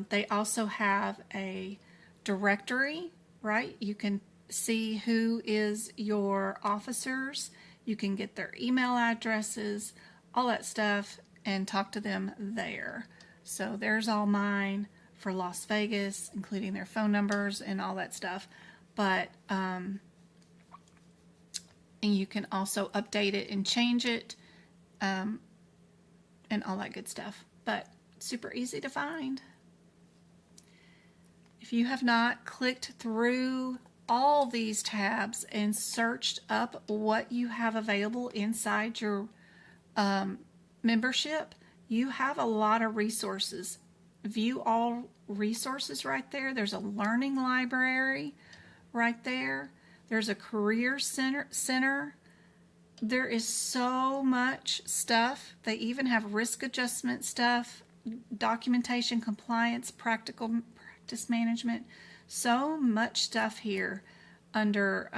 they also have a directory, right? You can see who is your officers. You can get their email addresses, all that stuff, and talk to them there. So there's all mine for Las Vegas, including their phone numbers and all that stuff. But and you can also update it and change it, and all that good stuff. But super easy to find. If you have not clicked through all these tabs and searched up what you have available inside your membership, you have a lot of resources. View all resources right there. There's a learning library right there. There's a career center. There is so much stuff. They even have risk adjustment stuff, documentation, compliance, practice management. So much stuff here under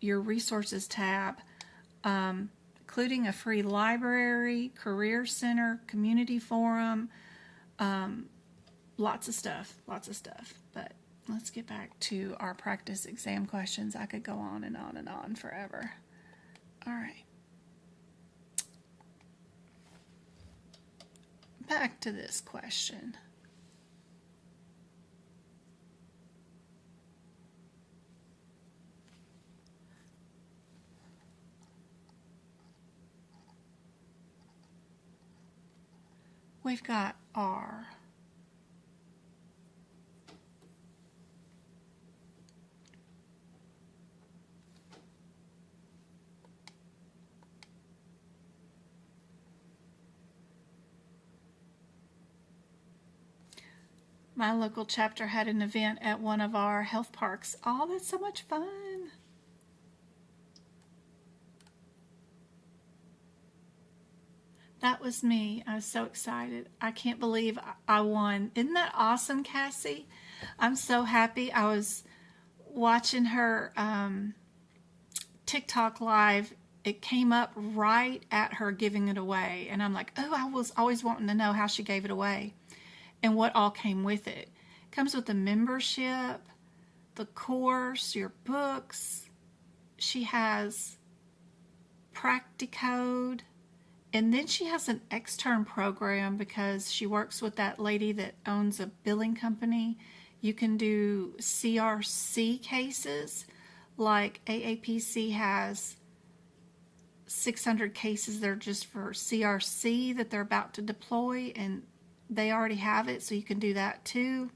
your resources tab, including a free library, career center, community forum, lots of stuff. But let's get back to our practice exam questions. I could go on and on and on forever. All right. Back to this question. We've got R. My local chapter had an event at one of our health parks. Oh, that's so much fun. That was me. I was so excited. I can't believe I won. Isn't that awesome, Cassie? I'm so happy. I was watching her TikTok live. It came up right at her giving it away. And I'm like, oh, I was always wanting to know how she gave it away and what all came with it. It comes with the membership, the course, your books. She has Practicode. And then she has an extern program because she works with that lady that owns a billing company. You can do CRC cases, like AAPC has 600 cases that are just for CRC that they're about to deploy, and they already have it, so you can do that too.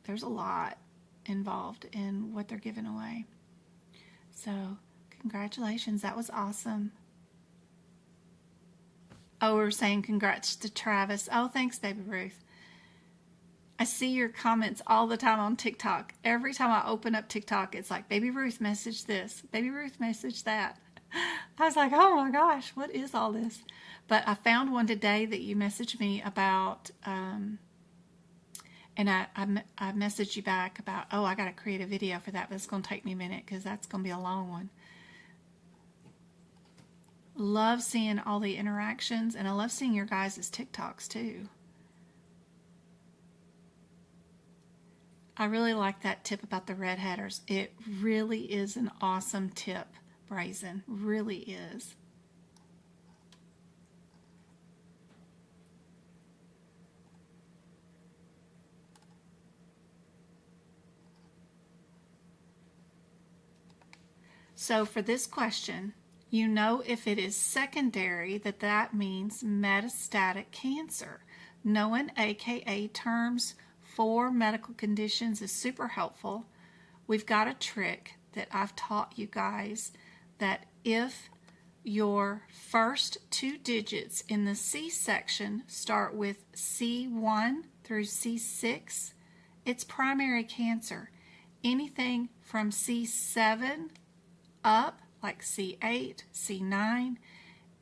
There's a lot involved in what they're giving away. So congratulations, that was awesome. Oh, we're saying congrats to Travis. Oh, thanks, Baby Ruth. I see your comments all the time on TikTok. Every time I open up TikTok, it's like, Baby Ruth messaged this. Baby Ruth messaged that. I was like, oh my gosh, what is all this? But I found one today that you messaged me about, and I messaged you back about, oh, I got to create a video for that, but it's going to take me a minute because that's going to be a long one. Love seeing all the interactions, and I love seeing your guys' TikToks too. I really like that tip about the red headers. It really is an awesome tip, Brazen. Really is. So for this question, you know if it is secondary that means metastatic cancer. Knowing AKA terms for medical conditions is super helpful. We've got a trick that I've taught you guys that if your first two digits in the C section start with C1 through C6, it's primary cancer. Anything from C7 up, like C8, C9,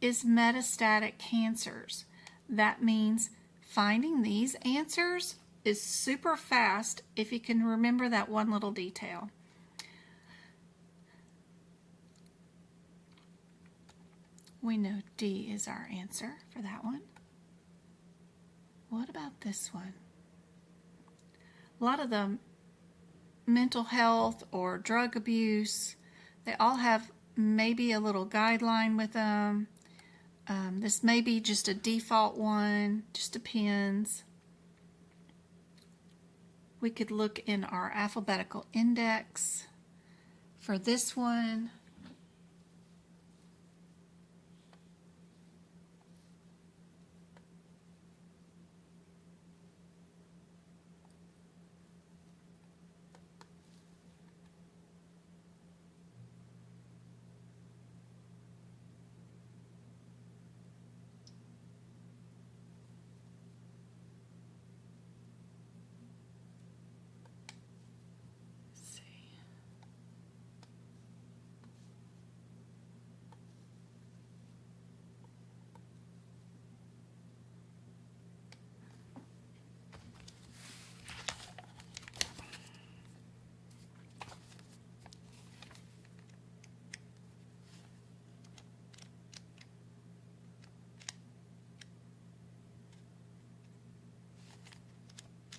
is metastatic cancers. That means finding these answers is super fast if you can remember that one little detail. We know D is our answer for that one. What about this one? A lot of the mental health or drug abuse, they all have maybe a little guideline with them. This may be just a default one, just depends. We could look in our alphabetical index for this one.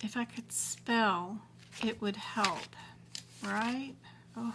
If I could spell, it would help, right? Oh.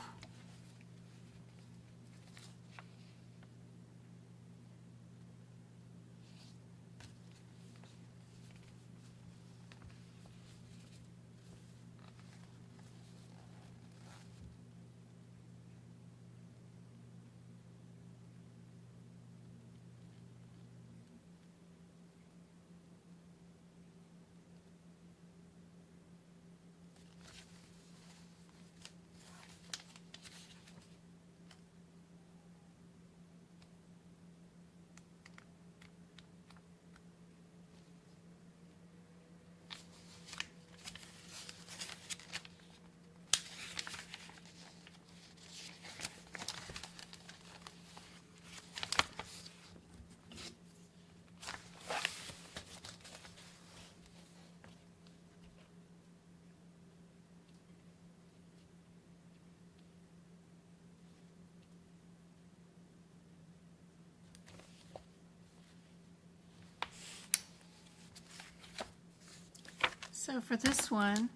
So for this one,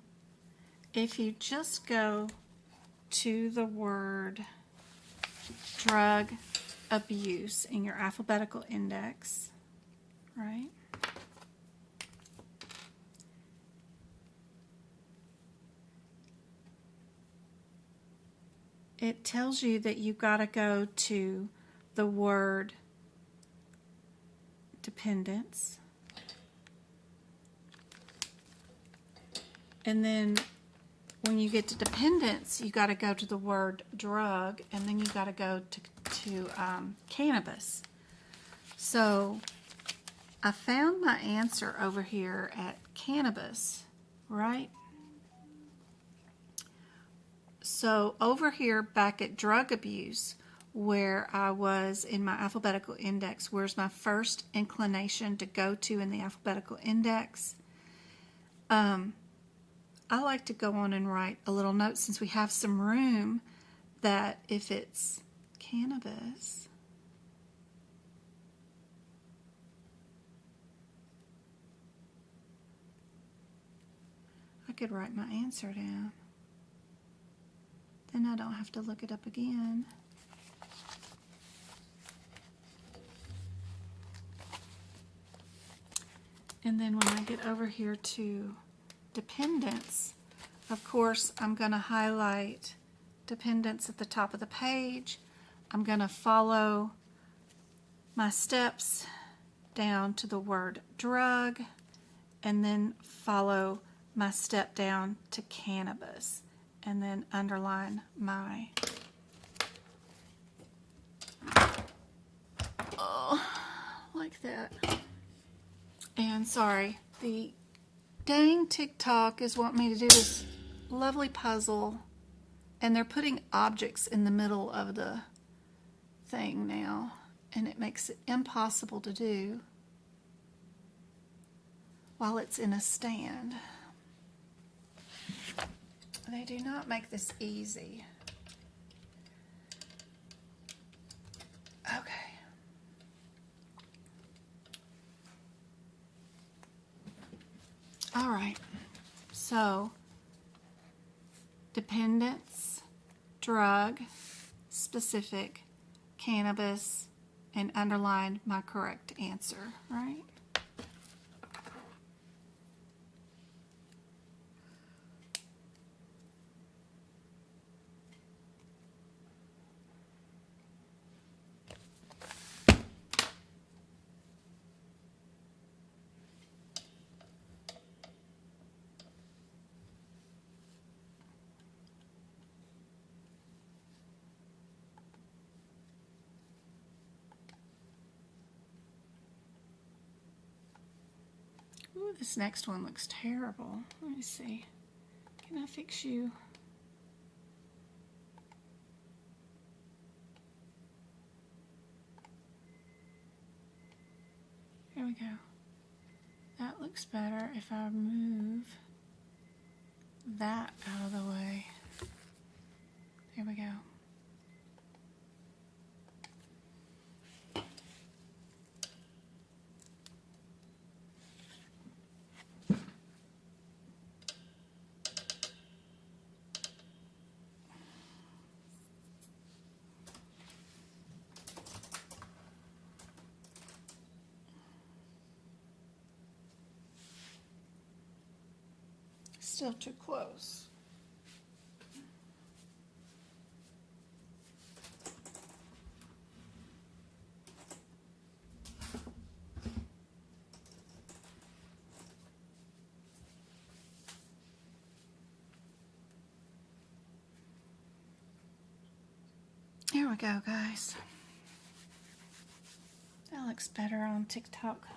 if you just go to the word drug abuse in your alphabetical index, right? It tells you that you've got to go to the word dependence. And then when you get to dependence, you got to go to the word drug, and then you got to go to cannabis. So I found my answer over here at cannabis, right? So over here back at drug abuse, where I was in my alphabetical index, where's my first inclination to go to in the alphabetical index? I like to go on and write a little note, since we have some room, that if it's cannabis, I could write my answer down. Then I don't have to look it up again. And then when I get over here to dependence, of course, I'm going to highlight dependence at the top of the page. I'm going to follow my steps down to the word drug, and then follow my step down to cannabis, and then underline my like that. And sorry, the dang TikTok is wanting me to do this lovely puzzle, and they're putting objects in the middle of the thing now, and it makes it impossible to do while it's in a stand. They do not make this easy. Okay. All right, so dependence, drug, specific, cannabis, and underline my correct answer, right? Ooh, this next one looks terrible. Let me see. Can I fix you? Here we go. That looks better if I move that out of the way. There we go. still too close. There we go, guys. That looks better on TikTok.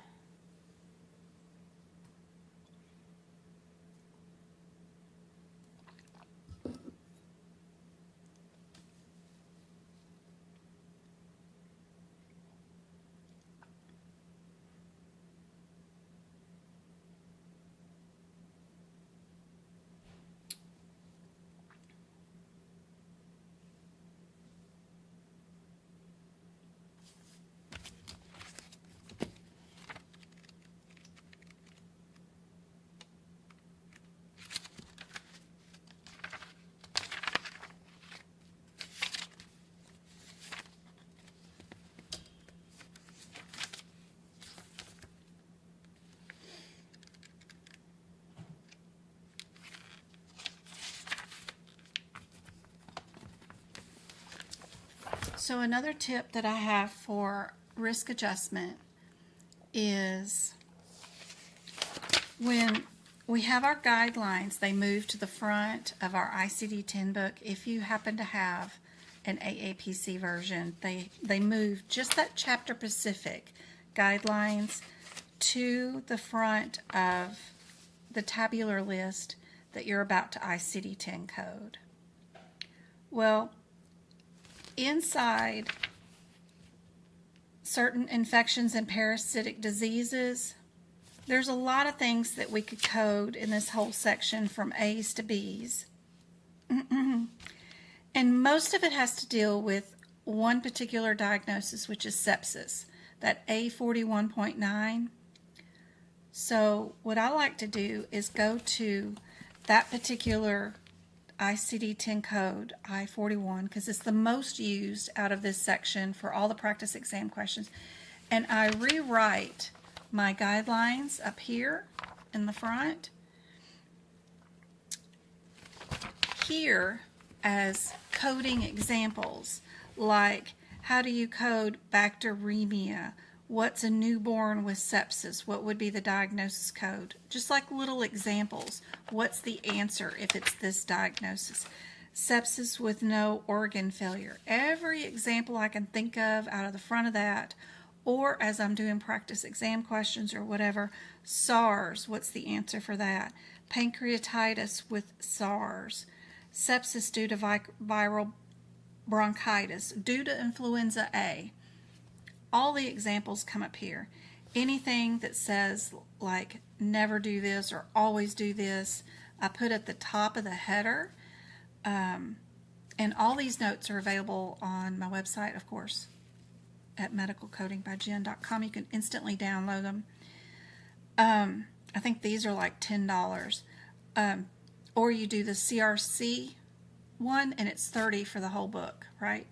So another tip that I have for risk adjustment is when we have our guidelines, they move to the front of our ICD-10 book. If you happen to have an AAPC version, they move just that chapter specific guidelines to the front of the tabular list that you're about to ICD-10 code. Well, inside certain infections and parasitic diseases, there's a lot of things that we could code in this whole section from A's to B's. And most of it has to deal with one particular diagnosis, which is sepsis, that A41.9. So what I like to do is go to that particular ICD-10 code, I-41, because it's the most used out of this section for all the practice exam questions. And I rewrite my guidelines up here in the front here as coding examples, like how do you code bacteremia? What's a newborn with sepsis? What would be the diagnosis code? Just like little examples. What's the answer if it's this diagnosis? Sepsis with no organ failure. Every example I can think of out of the front of that, or as I'm doing practice exam questions or whatever, SARS, what's the answer for that? Pancreatitis with SARS. Sepsis due to viral bronchitis, due to influenza A. All the examples come up here. Anything that says like never do this or always do this, I put at the top of the header. And all these notes are available on my website, of course, at medicalcodingbyjen.com. You can instantly download them. I think these are like $10. Or you do the CRC one and it's $30 for the whole book, right?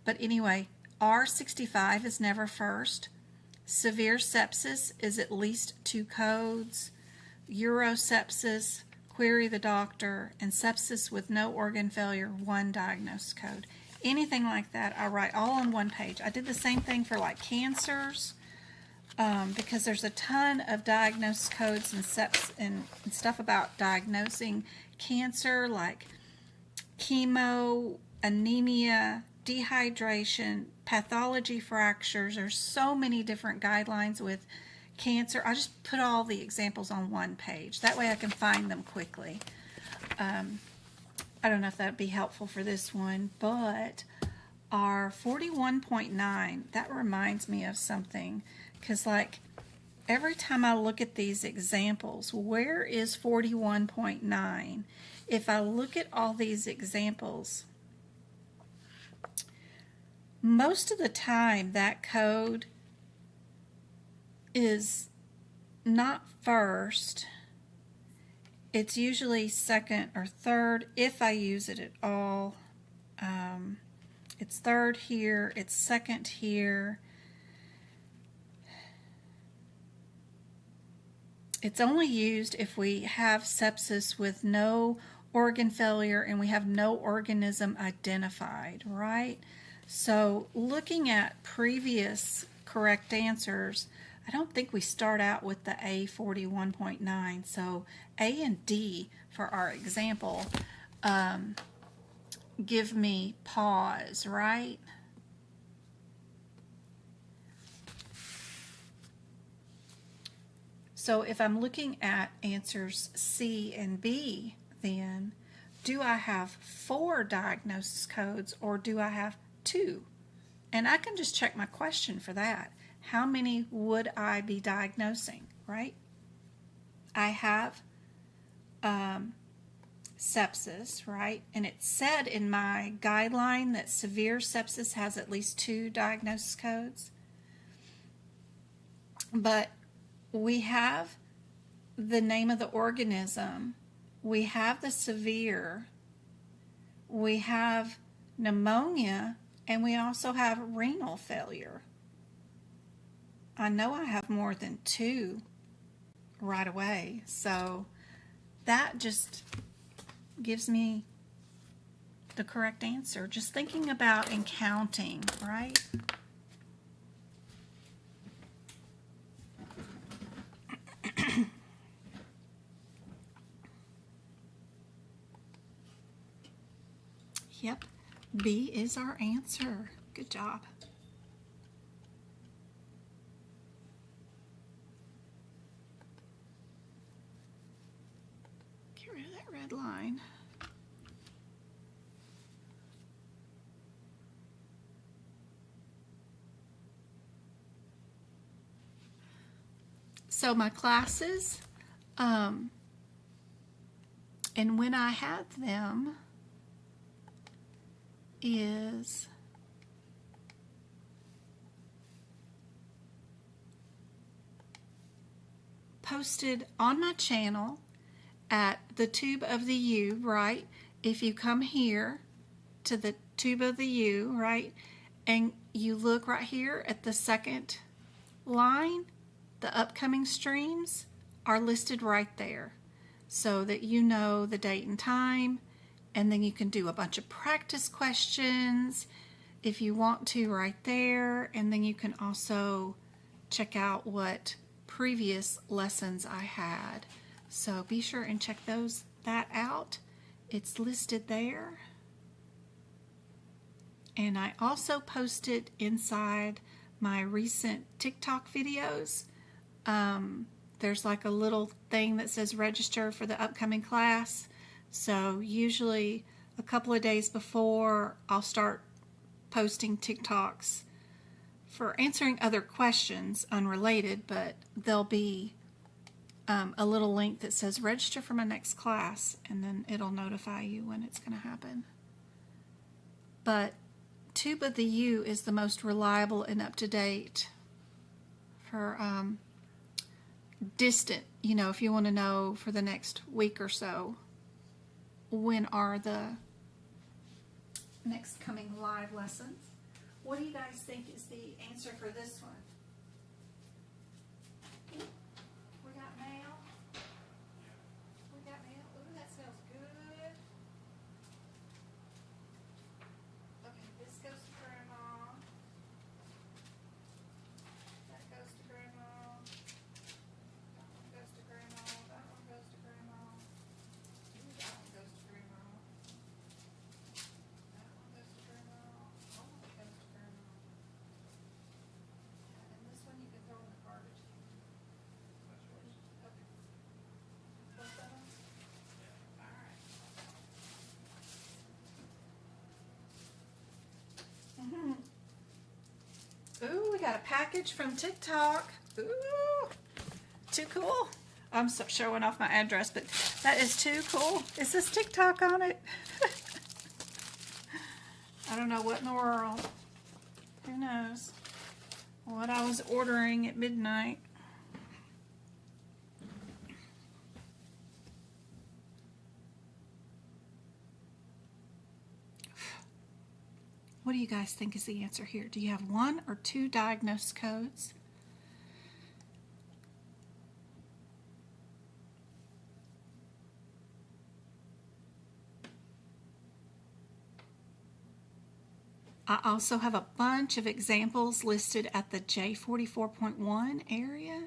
But anyway, R65 is never first. Severe sepsis is at least 2 codes. Urosepsis, query the doctor, and sepsis with no organ failure, 1 diagnosis code. Anything like that, I write all on one page. I did the same thing for like cancers, because there's a ton of diagnosis codes and stuff about diagnosing cancer, like chemo, anemia, dehydration, pathology fractures. There's so many different guidelines with cancer. I just put all the examples on one page. That way I can find them quickly. I don't know if that would be helpful for this one, but our 41.9, that reminds me of something, because like every time I look at these examples, where is 41.9? If I look at all these examples, most of the time that code is not first. It's usually second or third if I use it at all. It's third here, it's second here. It's only used if we have sepsis with no organ failure and we have no organism identified, right? So looking at previous correct answers, I don't think we start out with the A41.9. So A and D for our example give me pause, right? So if I'm looking at answers C and B, then do I have 4 diagnosis codes or do I have 2? And I can just check my question for that. How many would I be diagnosing, right? I have sepsis, right? And it said in my guideline that severe sepsis has at least 2 diagnosis codes. But we have the name of the organism, we have the severe, we have pneumonia, and we also have renal failure. I know I have more than 2 right away, so that just gives me the correct answer. Just thinking about and counting, right? Yep, B is our answer. Good job. Get rid of that red line. So my classes, and when I had them, is posted on my channel at the tube of the U, right? If you come here to the tube of the U, right, and you look right here at the second line, the upcoming streams are listed right there so that you know the date and time. And then you can do a bunch of practice questions if you want to right there. And then you can also check out what previous lessons I had. So be sure and check that out. It's listed there. And I also posted inside my recent TikTok videos. There's like a little thing that says register for the upcoming class. So usually a couple of days before, I'll start posting TikToks for answering other questions unrelated, but there'll be a little link that says register for my next class, and then it'll notify you when it's going to happen. But Tube of the U is the most reliable and up-to-date for distant, if you want to know for the next week or so. When are the next coming live lessons? What do you guys think is the answer for this one? We got mail. We got mail. Ooh, that smells good. Okay, this goes to Grandma. That goes to Grandma. That one goes to Grandma. That one goes to Grandma. That one goes to Grandma. That one goes to Grandma. That one goes to Grandma. And this one you can throw in the garbage can. Okay. Both of them? Alright. Ooh, we got a package from TikTok. Ooh, too cool. I'm showing off my address, but that is too cool. It says TikTok on it. I don't know what in the world. Who knows what I was ordering at midnight. What do you guys think is the answer here? Do you have 1 or 2 diagnosis codes? I also have a bunch of examples listed at the J44.1 area.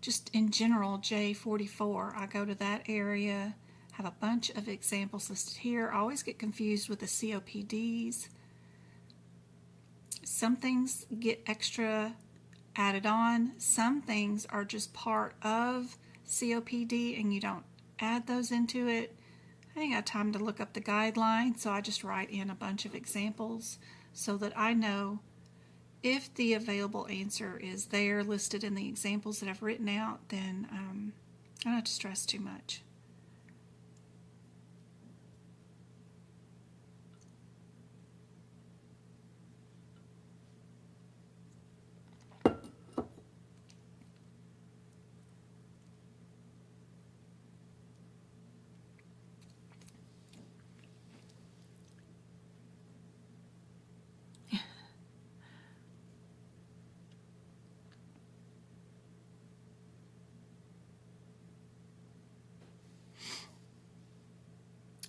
Just in general, J44, I go to that area, have a bunch of examples listed here. I always get confused with the COPDs. Some things get extra added on. Some things are just part of COPD and you don't add those into it. I ain't got time to look up the guidelines, so I just write in a bunch of examples so that I know if the available answer is there listed in the examples that I've written out, then I don't have to stress too much.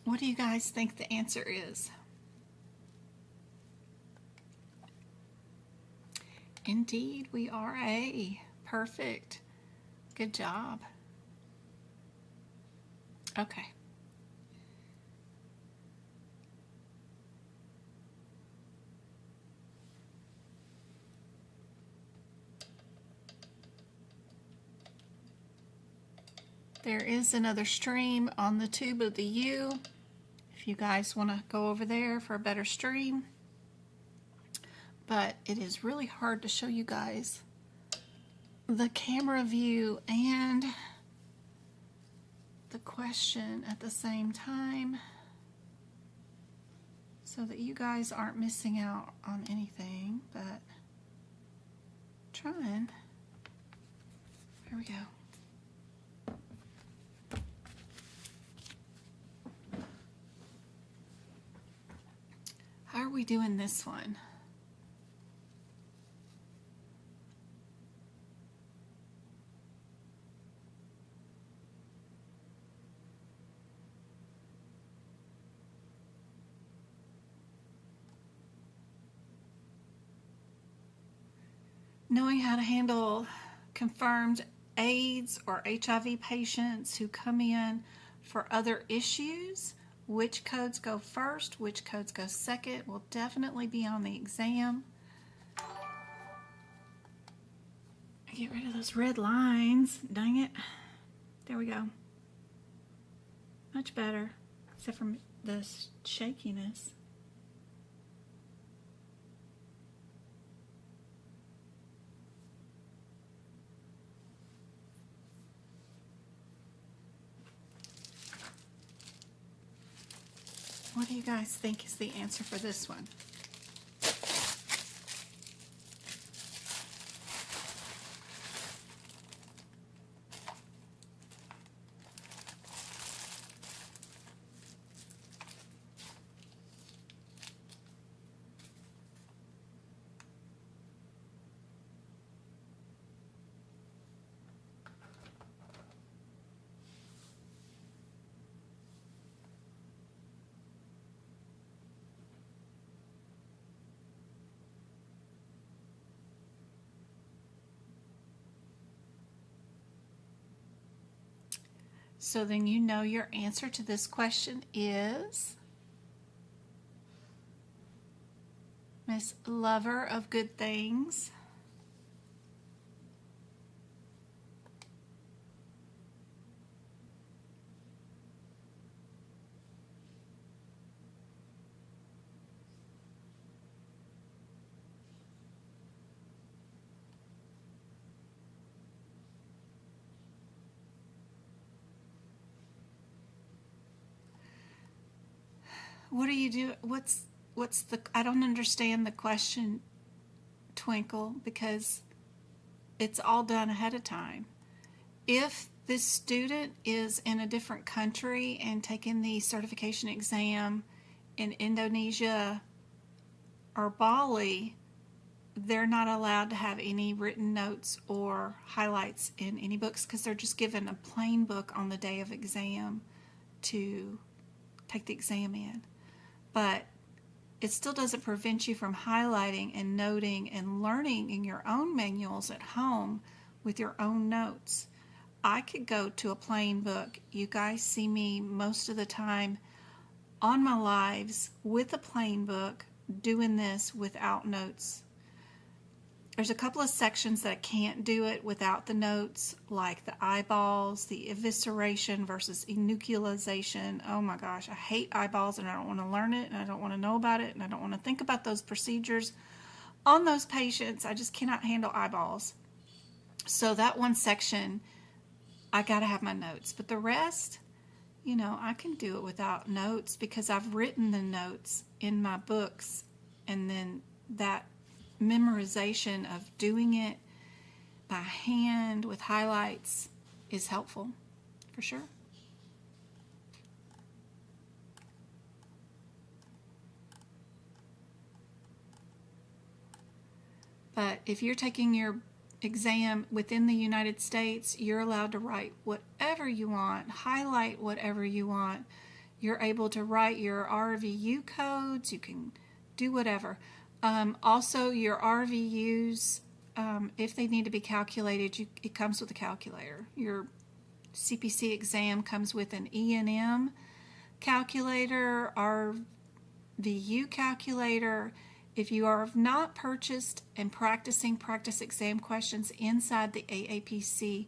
What do you guys think the answer is? Indeed, we are A. Perfect. Good job. Okay. There is another stream on the tube of the U if you guys want to go over there for a better stream. But it is really hard to show you guys the camera view and the question at the same time so that you guys aren't missing out on anything, but trying. Here we go. How are we doing this one? Knowing how to handle confirmed AIDS or HIV patients who come in for other issues. Which codes go first, which codes go second will definitely be on the exam. Get rid of those red lines. Dang it. There we go. Much better, except for the shakiness. What do you guys think is the answer for this one? So then you know your answer to this question is Miss Lover of Good Things. What do you do? What's the, I don't understand the question, Twinkle, because it's all done ahead of time. If this student is in a different country and taking the certification exam in Indonesia or Bali, they're not allowed to have any written notes or highlights in any books because they're just given a plain book on the day of exam to take the exam in. But it still doesn't prevent you from highlighting and noting and learning in your own manuals at home with your own notes. I could go to a plain book. You guys see me most of the time on my lives with a plain book doing this without notes. There's a couple of sections that I can't do it without the notes, like the eyeballs, the evisceration versus enucleation. Oh my gosh, I hate eyeballs and I don't want to learn it and I don't want to know about it and I don't want to think about those procedures on those patients. I just cannot handle eyeballs. So that one section, I got to have my notes. But the rest, you know, I can do it without notes because I've written the notes in my books, and then that memorization of doing it by hand with highlights is helpful for sure. But if you're taking your exam within the United States, you're allowed to write whatever you want, highlight whatever you want. You're able to write your RVU codes. You can do whatever. Also, your RVUs, if they need to be calculated, it comes with a calculator. Your CPC exam comes with an E&M calculator, RVU calculator. If you are not purchased and practicing practice exam questions inside the AAPC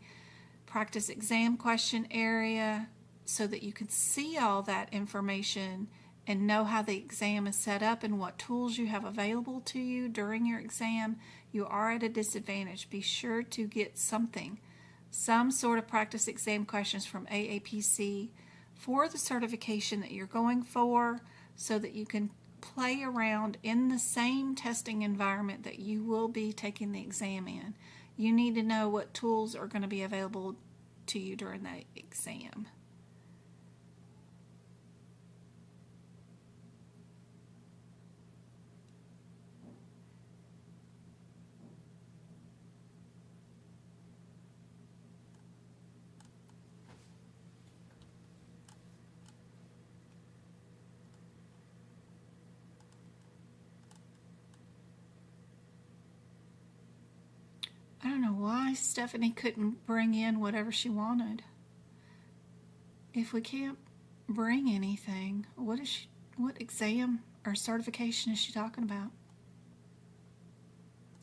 practice exam question area so that you can see all that information and know how the exam is set up and what tools you have available to you during your exam, you are at a disadvantage. Be sure to get some sort of practice exam questions from AAPC for the certification that you're going for so that you can play around in the same testing environment that you will be taking the exam in. You need to know what tools are going to be available to you during that exam. I don't know why Stephanie couldn't bring in whatever she wanted. If we can't bring anything, what exam or certification is she talking about?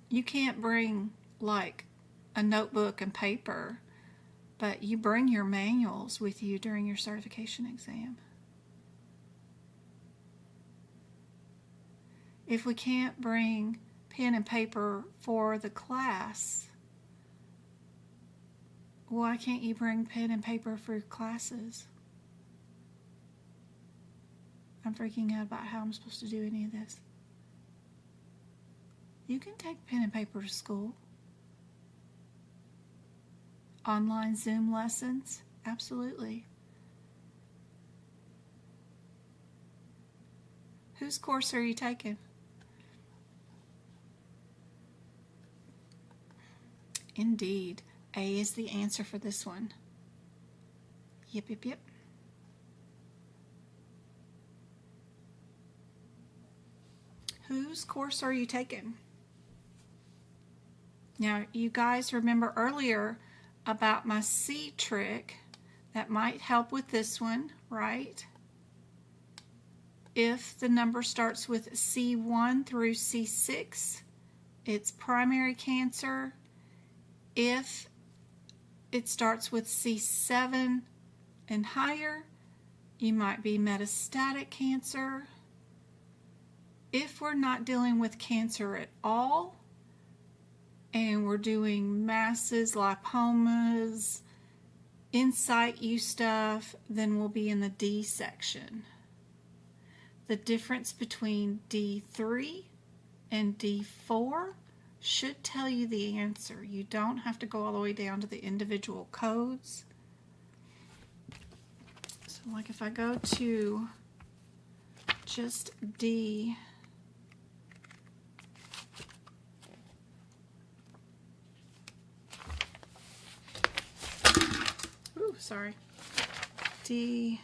You can't bring like a notebook and paper, but you bring your manuals with you during your certification exam. If we can't bring pen and paper for the class, why can't you bring pen and paper for your classes? I'm freaking out about how I'm supposed to do any of this. You can take pen and paper to school. Online Zoom lessons, absolutely. Whose course are you taking? Indeed. A is the answer for this one. Yep. Whose course are you taking? Now, you guys remember earlier about my C trick that might help with this one, right? If the number starts with C1 through C6, it's primary cancer. If it starts with C7 and higher, you might be metastatic cancer. If we're not dealing with cancer at all, and we're doing masses, lipomas, in situ stuff, then we'll be in the D section. The difference between D3 and D4 should tell you the answer. You don't have to go all the way down to the individual codes. So like if I go to just D, sorry, D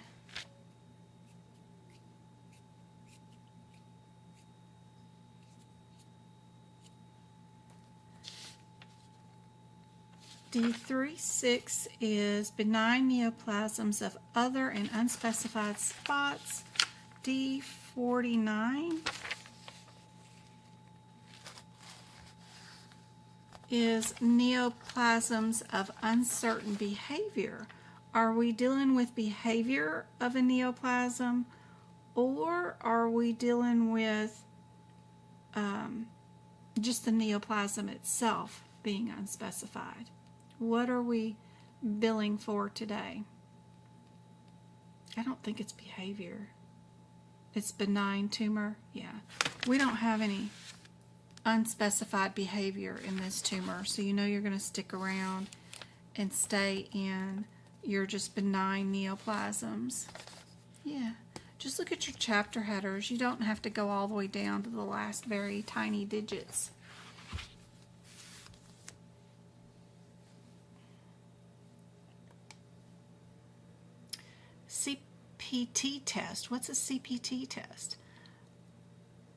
D36 is benign neoplasms of other and unspecified spots. D49 is neoplasms of uncertain behavior. Are we dealing with behavior of a neoplasm, or are we dealing with just the neoplasm itself being unspecified? What are we billing for today? I don't think it's behavior. It's benign tumor. Yeah. We don't have any unspecified behavior in this tumor, so you know you're going to stick around and stay in your just benign neoplasms. Yeah. Just look at your chapter headers. You don't have to go all the way down to the last very tiny digits. CPT test. What's a CPT test?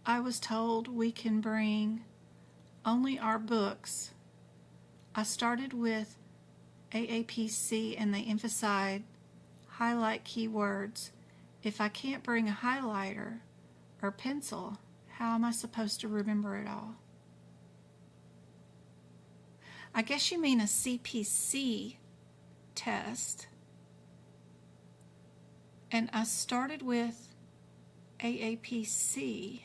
I was told we can bring only our books. I started with AAPC and they emphasized highlight keywords. If I can't bring a highlighter or pencil, how am I supposed to remember it all? I guess you mean a CPC test. And I started with AAPC.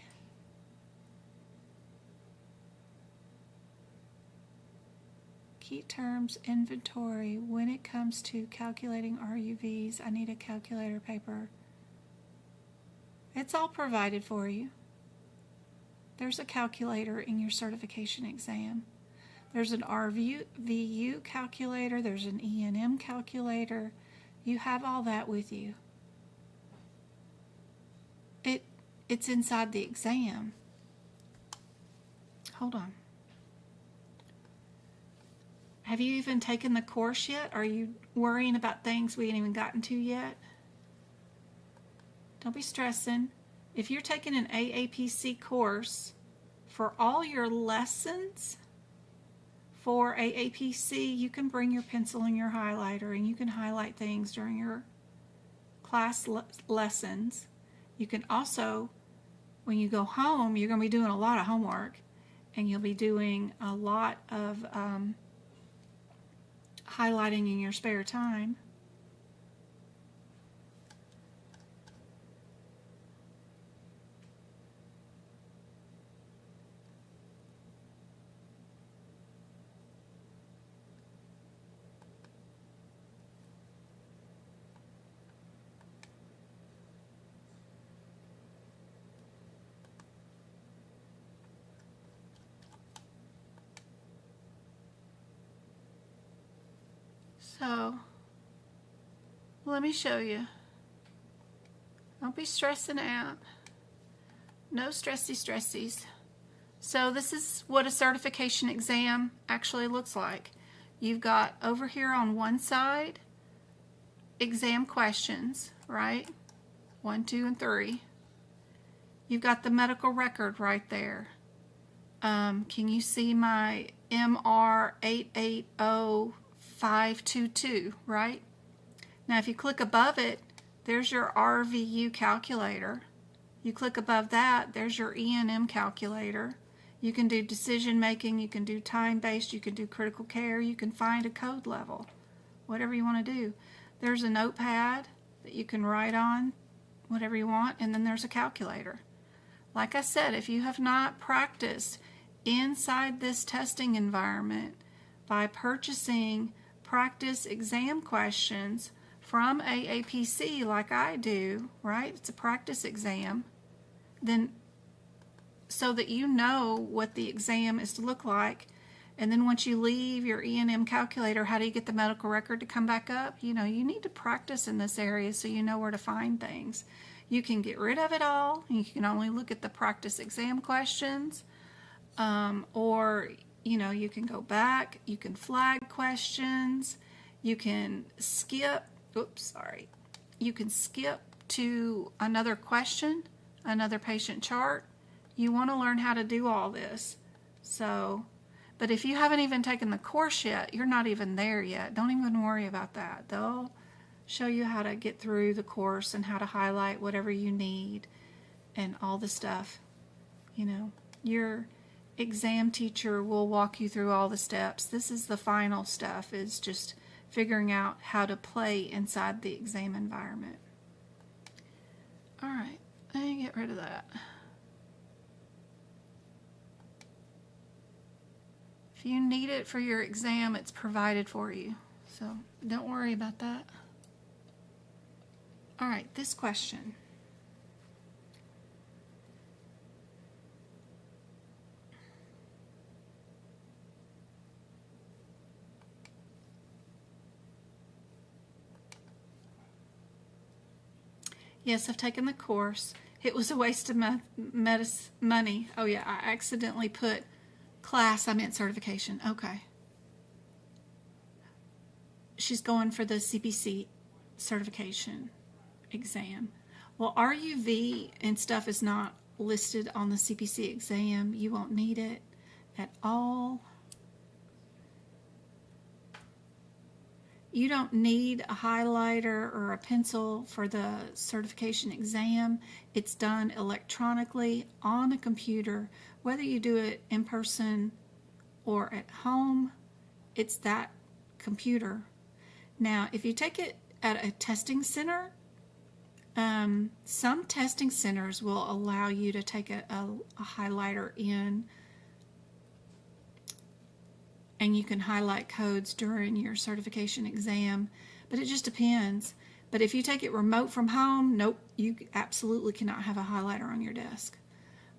Key terms, inventory. When it comes to calculating RUVs, I need a calculator paper. It's all provided for you. There's a calculator in your certification exam. There's an RVU calculator. There's an E&M calculator. You have all that with you. It's inside the exam. Hold on. Have you even taken the course yet? Are you worrying about things we ain't even gotten to yet? Don't be stressing. If you're taking an AAPC course for all your lessons for AAPC, you can bring your pencil and your highlighter and you can highlight things during your class lessons. You can also, when you go home, you're going to be doing a lot of homework and you'll be doing a lot of highlighting in your spare time. So, let me show you. Don't be stressing out. No stressies. So this is what a certification exam actually looks like. You've got over here on one side, exam questions, right? 1, 2, and 3. You've got the medical record right there. Can you see my MR 880522, right? Now if you click above it, there's your RVU calculator. You click above that, there's your E&M calculator. You can do decision making, you can do time-based, you can do critical care, you can find a code level, whatever you want to do. There's a notepad that you can write on, whatever you want, and then there's a calculator. Like I said, if you have not practiced inside this testing environment by purchasing practice exam questions from AAPC like I do, right? It's a practice exam. Then so that you know what the exam is to look like, and then once you leave your E&M calculator, how do you get the medical record to come back up? You know, you need to practice in this area so you know where to find things. You can get rid of it all. You can only look at the practice exam questions, or you know, you can go back, you can flag questions, you can skip, you can skip to another question, another patient chart. You want to learn how to do all this. So But if you haven't even taken the course yet, you're not even there yet. Don't even worry about that. They'll show you how to get through the course and how to highlight whatever you need and all the stuff. You know, your exam teacher will walk you through all the steps. This is the final stuff, is just figuring out how to play inside the exam environment. All right, let me get rid of that. If you need it for your exam, it's provided for you. So don't worry about that. All right, this question. Yes, I've taken the course. It was a waste of money. Oh yeah, I accidentally put class, I meant certification. Okay. She's going for the CPC certification exam. Well, RUV and stuff is not listed on the CPC exam. You won't need it at all. You don't need a highlighter or a pencil for the certification exam. It's done electronically on a computer. Whether you do it in person or at home, it's that computer. Now, if you take it at a testing center, some testing centers will allow you to take a highlighter in, and you can highlight codes during your certification exam, but it just depends. But if you take it remote from home, nope, you absolutely cannot have a highlighter on your desk.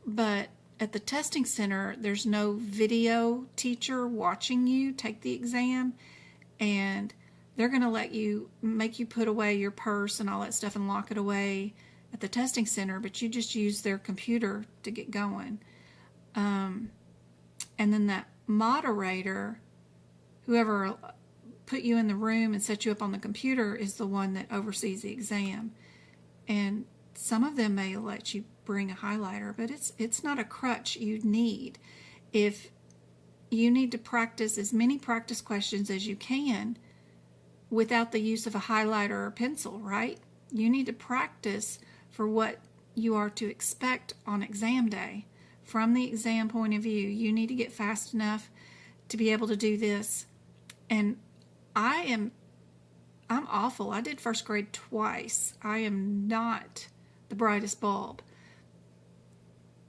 But at the testing center, there's no video teacher watching you take the exam, and they're going to make you put away your purse and all that stuff and lock it away at the testing center, but you just use their computer to get going. And then that moderator, whoever put you in the room and set you up on the computer, is the one that oversees the exam. And some of them may let you bring a highlighter, but it's not a crutch you need. If you need to practice as many practice questions as you can without the use of a highlighter or pencil, right? You need to practice for what you are to expect on exam day. From the exam point of view, you need to get fast enough to be able to do this. And I'm awful. I did first grade twice. I am not the brightest bulb.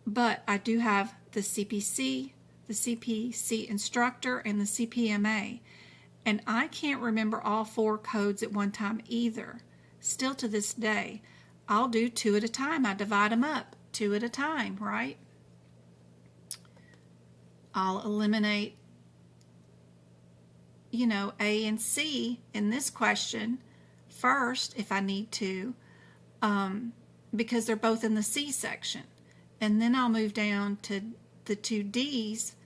But I do have the CPC, the CPC instructor, and the CPMA. And I can't remember all 4 codes at one time either. Still to this day, I'll do 2 at a time. I divide them up 2 at a time, right? I'll eliminate, A and C in this question first if I need to, because they're both in the C section. And then I'll move down to the 2 D's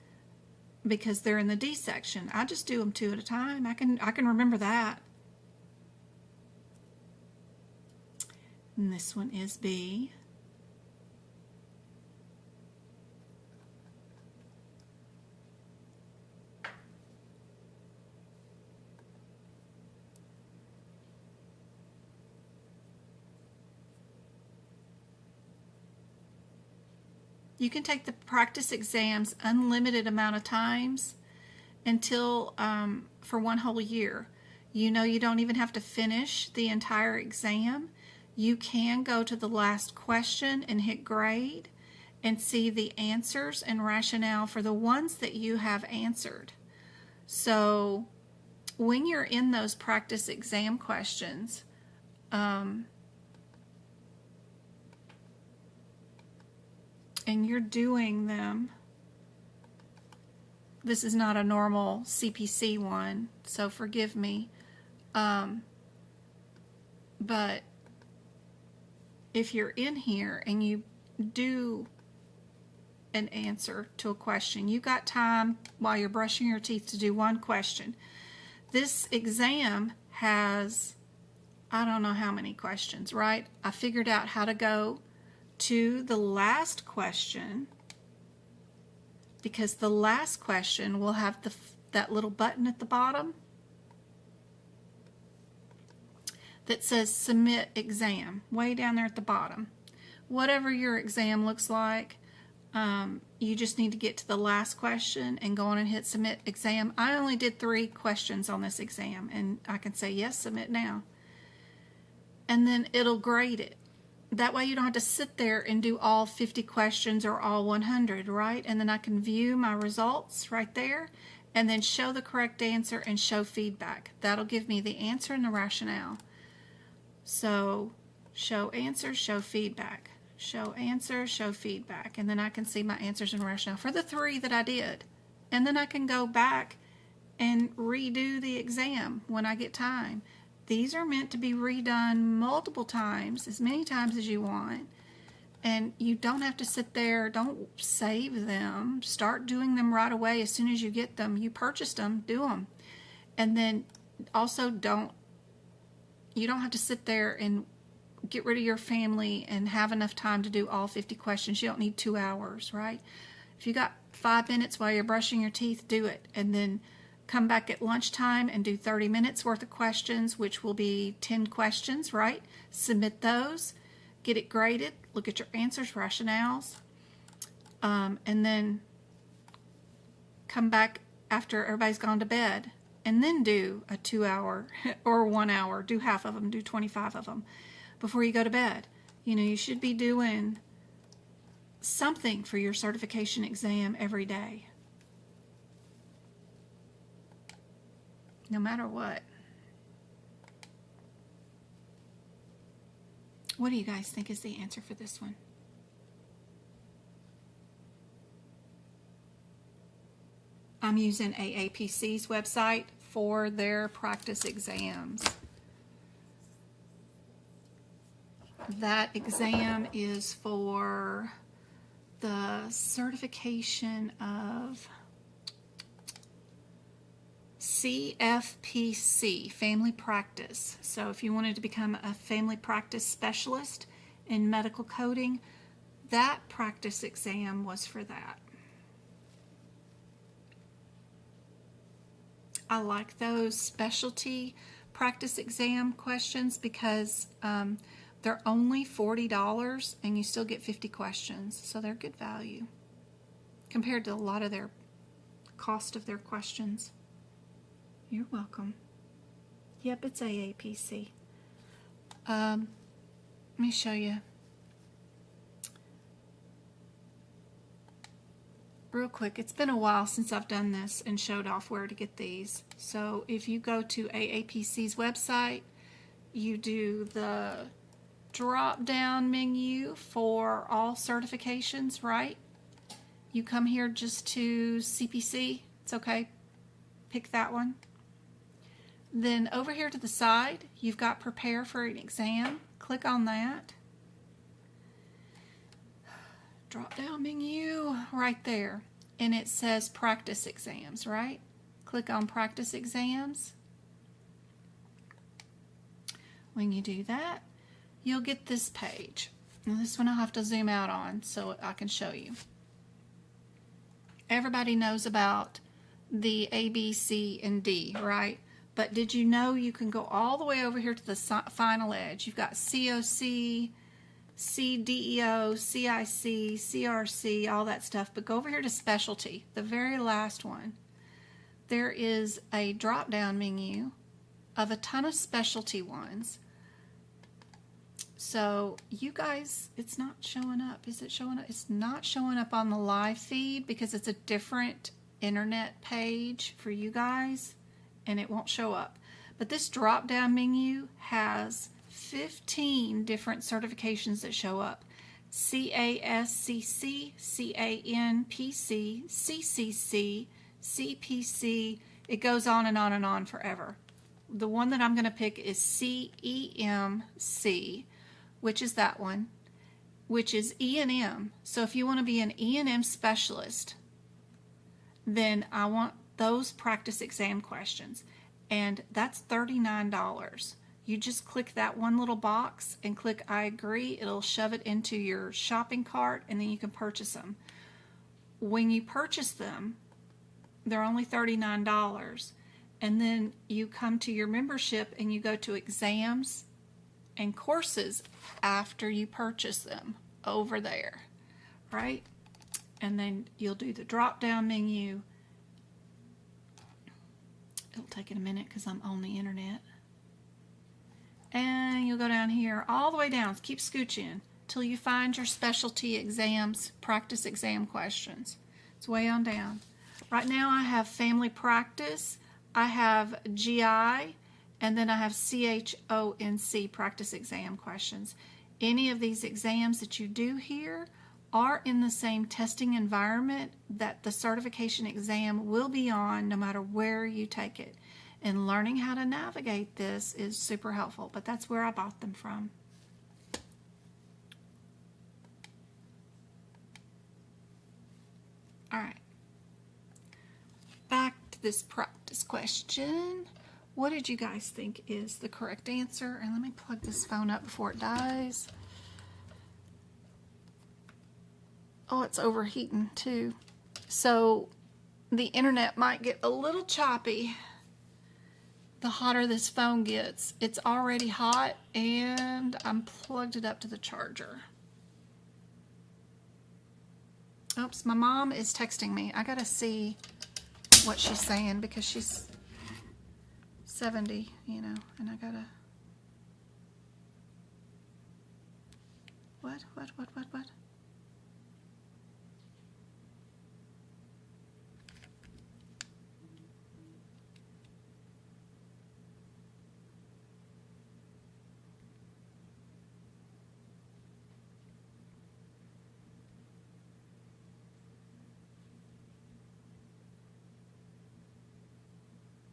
because they're in the D section. I just do them 2 at a time. I can remember that. And this one is B. You can take the practice exams unlimited amount of times until for one whole year. You don't even have to finish the entire exam. You can go to the last question and hit grade and see the answers and rationale for the ones that you have answered. So when you're in those practice exam questions, and you're doing them, this is not a normal CPC one, so forgive me, but if you're in here and you do an answer to a question, you got time while you're brushing your teeth to do one question. This exam has, I don't know how many questions, right? I figured out how to go to the last question because the last question will have that little button at the bottom that says submit exam, way down there at the bottom. Whatever your exam looks like, you just need to get to the last question and go on and hit submit exam. I only did 3 questions on this exam, and I can say yes, submit now. And then it'll grade it. That way you don't have to sit there and do all 50 questions or all 100, right? And then I can view my results right there and then show the correct answer and show feedback. That'll give me the answer and the rationale. So show answer, show feedback. Show answer, show feedback. And then I can see my answers and rationale for the 3 that I did. And then I can go back and redo the exam when I get time. These are meant to be redone multiple times, as many times as you want. And you don't have to sit there, don't save them. Start doing them right away as soon as you get them. You purchased them, do them. And then also you don't have to sit there and get rid of your family and have enough time to do all 50 questions. You don't need 2 hours, right? If you got 5 minutes while you're brushing your teeth, do it. And then come back at lunchtime and do 30 minutes worth of questions, which will be 10 questions, right? Submit those, get it graded, look at your answers, rationales, and then come back after everybody's gone to bed and then do a 2 hour or 1 hour, do half of them, do 25 of them before you go to bed. You know, you should be doing something for your certification exam every day. No matter what. What do you guys think is the answer for this one? I'm using AAPC's website for their practice exams. That exam is for the certification of CFPC, family practice. So if you wanted to become a family practice specialist in medical coding, that practice exam was for that. I like those specialty practice exam questions because they're only $40 and you still get 50 questions. So they're good value compared to a lot of their cost of their questions. You're welcome. Yep, it's AAPC. Let me show you real quick. It's been a while since I've done this and showed off where to get these. So if you go to AAPC's website, you do the drop-down menu for all certifications, right? You come here just to CPC. It's okay. Pick that one. Then over here to the side, you've got prepare for an exam. Click on that. Drop down menu right there. And it says practice exams, right? Click on practice exams. When you do that, you'll get this page. Now this one I'll have to zoom out on so I can show you. Everybody knows about the A, B, C, and D, right? But did you know you can go all the way over here to the final edge? You've got COC, CDEO, CIC, CRC, all that stuff. But go over here to specialty, the very last one. There is a drop-down menu of a ton of specialty ones. So you guys, it's not showing up. Is it showing up? It's not showing up on the live feed because it's a different internet page for you guys and it won't show up. But this drop down menu has 15 different certifications that show up. CASCC, CANPC, CCC, CPC. It goes on and on and on forever. The one that I'm going to pick is CEMC, which is that one, which is E&M. So if you want to be an E&M specialist, then I want those practice exam questions. And that's $39. You just click that one little box and click I agree. It'll shove it into your shopping cart and then you can purchase them. when you purchase them, they're only $39. And then you come to your membership and you go to exams and courses after you purchase them over there, right? And then you'll do the drop-down menu. It'll take it a minute because I'm on the internet. And you'll go down here all the way down. Keep scooching till you find your specialty exams, practice exam questions. It's way on down. Right now I have family practice, I have GI, and then I have CHONC practice exam questions. Any of these exams that you do here are in the same testing environment that the certification exam will be on no matter where you take it. And learning how to navigate this is super helpful, but that's where I bought them from. All right. Back to this practice question. What did you guys think is the correct answer? And let me plug this phone up before it dies. Oh, it's overheating too. So the internet might get a little choppy the hotter this phone gets. It's already hot and I'm plugged it up to the charger. Oops, my mom is texting me. I gotta see what she's saying because she's 70, you know, and I gotta... What?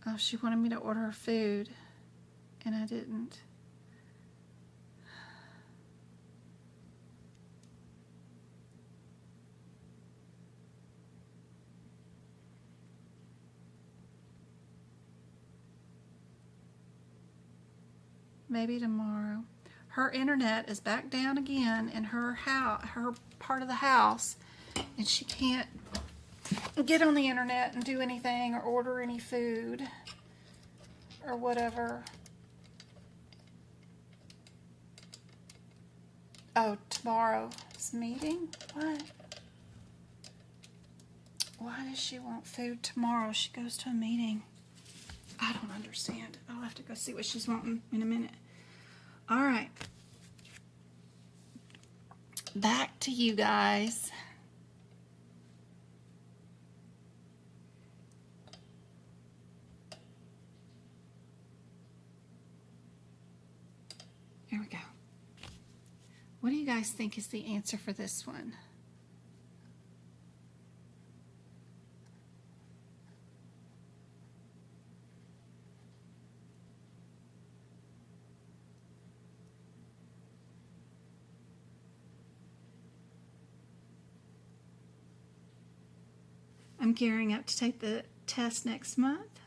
Oh, she wanted me to order her food, and I didn't. Maybe tomorrow. Her internet is back down again in her house, her part of the house, and she can't get on the internet and do anything or order any food or whatever. Oh, tomorrow's meeting? What? Why does she want food tomorrow? She goes to a meeting. I don't understand. I'll have to go see what she's wanting in a minute. All right. Back to you guys. Here we go. What do you guys think is the answer for this one? I'm gearing up to take the test next month.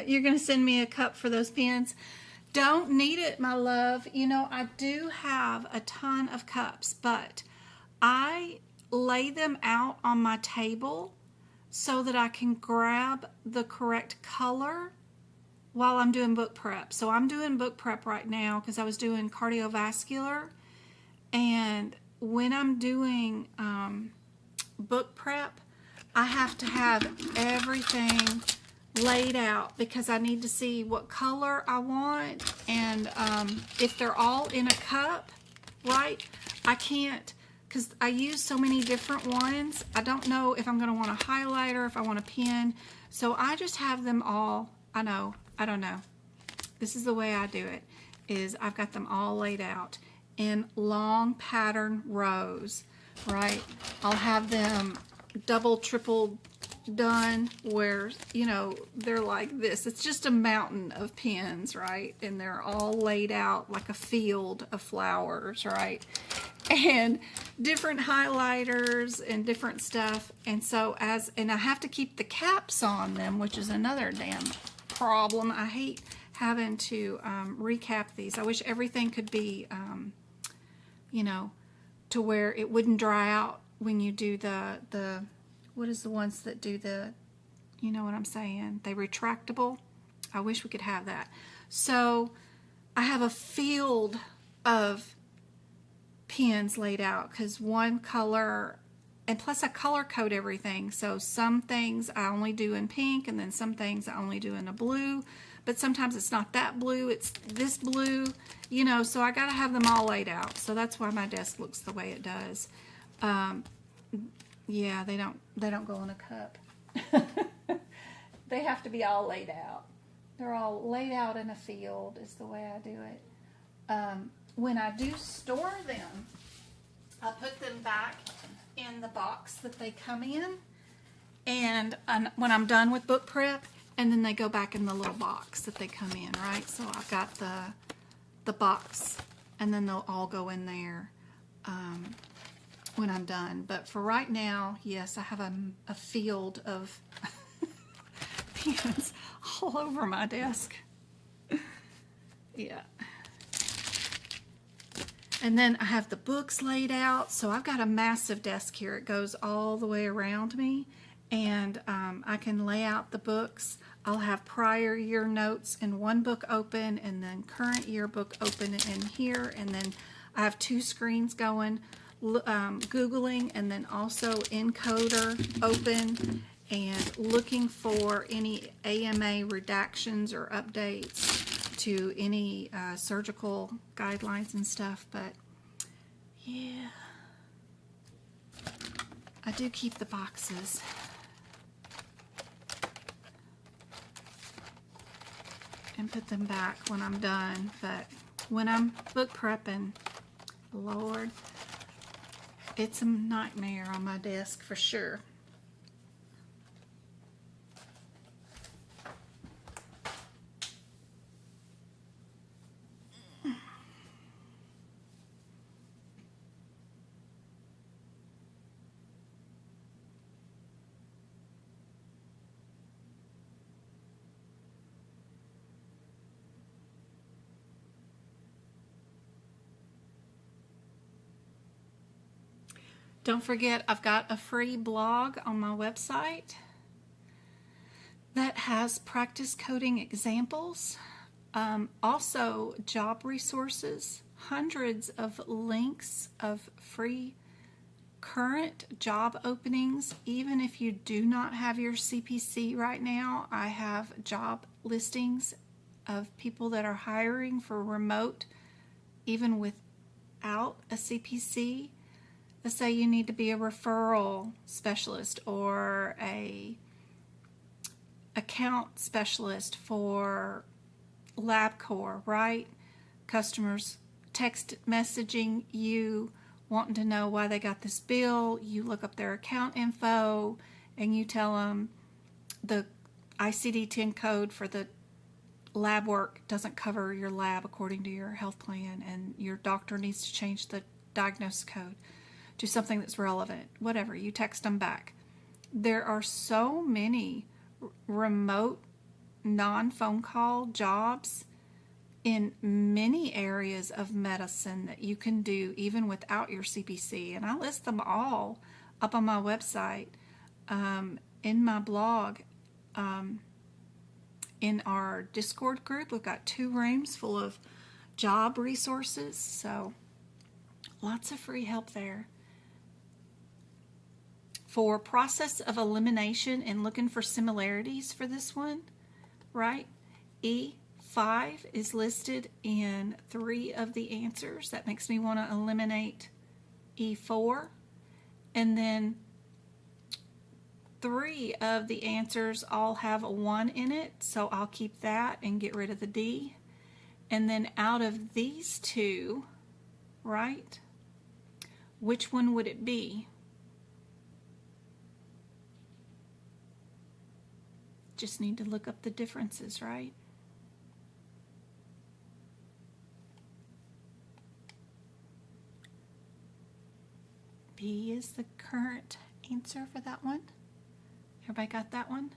You're going to send me a cup for those pens. Don't need it, my love. You know, I do have a ton of cups, but I lay them out on my table so that I can grab the correct color while I'm doing book prep. So I'm doing book prep right now because I was doing cardiovascular. And when I'm doing book prep, I have to have everything laid out because I need to see what color I want, and if they're all in a cup, right? I can't, because I use so many different ones. I don't know if I'm going to want a highlighter, if I want a pen. So I just have them all. I don't know. This is the way I do it, is I've got them all laid out in long pattern rows, right? I'll have them double, triple done where, you know, they're like this. It's just a mountain of pens, right? And they're all laid out like a field of flowers, right? And different highlighters and different stuff. And so and I have to keep the caps on them, which is another damn problem. I hate having to recap these. I wish everything could be, you know, to where it wouldn't dry out when you do the what is the ones that do the, you know what I'm saying, they retractable. I wish we could have that. So I have a field of pens laid out because one color, and plus I color code everything. So some things I only do in pink, and then some things I only do in a blue. But sometimes it's not that blue, it's this blue, you know, so I got to have them all laid out. So that's why my desk looks the way it does. Yeah, they don't go in a cup. They have to be all laid out. They're all laid out in a field is the way I do it. When I do store them, I put them back in the box that they come in, and when I'm done with book prep, and then they go back in the little box that they come in, right? So I've got the box, and then they'll all go in there when I'm done. But for right now, yes, I have a field of pens all over my desk. Yeah. And then I have the books laid out. So I've got a massive desk here. It goes all the way around me. And I can lay out the books. I'll have prior year notes in one book open, and then current year book open in here. And then I have two screens going, Googling, and then also Encoder open, and looking for any AMA redactions or updates to any surgical guidelines and stuff. But yeah, I do keep the boxes. And put them back when I'm done. But when I'm book prepping, Lord, it's a nightmare on my desk for sure. Don't forget, I've got a free blog on my website that has practice coding examples, also job resources, hundreds of links of free current job openings. Even if you do not have your CPC right now, I have job listings of people that are hiring for remote, even without a CPC. Let's say you need to be a referral specialist or a account specialist for LabCorp, right? Customers text messaging you, wanting to know why they got this bill. You look up their account info and you tell them the ICD-10 code for the lab work doesn't cover your lab according to your health plan, and your doctor needs to change the diagnosis code to something that's relevant. Whatever, you text them back. There are so many remote non-phone call jobs in many areas of medicine that you can do even without your CPC, and I list them all up on my website, in my blog, in our Discord group. We've got 2 rooms full of job resources, so lots of free help there. For process of elimination and looking for similarities for this one, right? E5 is listed in 3 of the answers. That makes me want to eliminate E4. And then 3 of the answers all have a 1 in it, so I'll keep that and get rid of the D. And then out of these 2, right, which one would it be? Just need to look up the differences, right? B is the current answer for that one. Everybody got that one?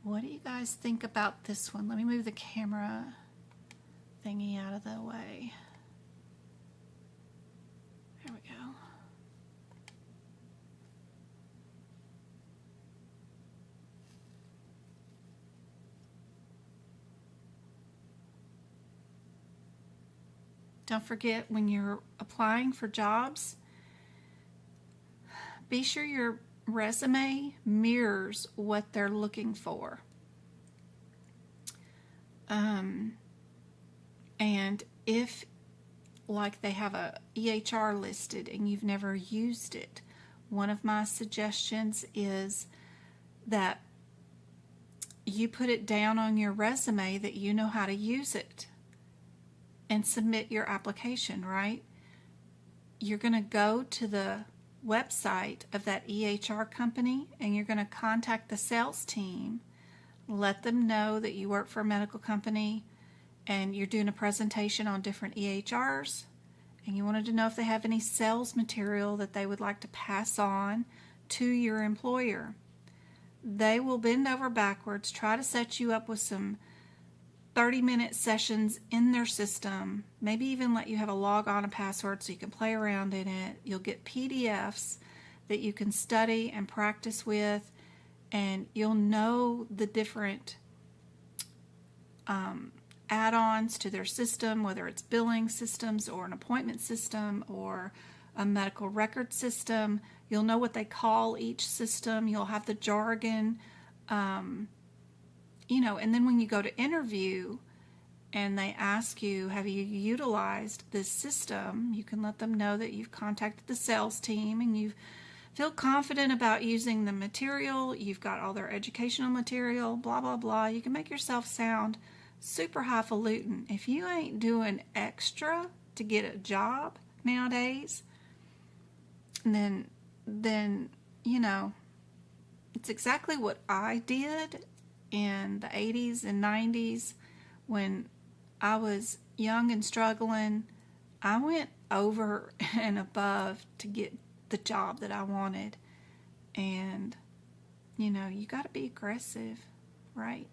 What do you guys think about this one? Let me move the camera thingy out of the way. There we go. Don't forget, when you're applying for jobs, be sure your resume mirrors what they're looking for. And if, like, they have a EHR listed and you've never used it, one of my suggestions is that you put it down on your resume that you know how to use it and submit your application, right? You're going to go to the website of that EHR company and you're going to contact the sales team, let them know that you work for a medical company and you're doing a presentation on different EHRs, and you wanted to know if they have any sales material that they would like to pass on to your employer. They will bend over backwards, try to set you up with some 30-minute sessions in their system, maybe even let you have a log on and password so you can play around in it. You'll get PDFs that you can study and practice with, and you'll know the different add-ons to their system, whether it's billing systems or an appointment system or a medical record system. You'll know what they call each system. You'll have the jargon. And then when you go to interview and they ask you, have you utilized this system, you can let them know that you've contacted the sales team and you feel confident about using the material. You've got all their educational material, blah, blah, blah. You can make yourself sound super highfalutin. If you ain't doing extra to get a job nowadays, then it's exactly what I did in the 80s and 90s when I was young and struggling. I went over and above to get the job that I wanted. And, you got to be aggressive, right?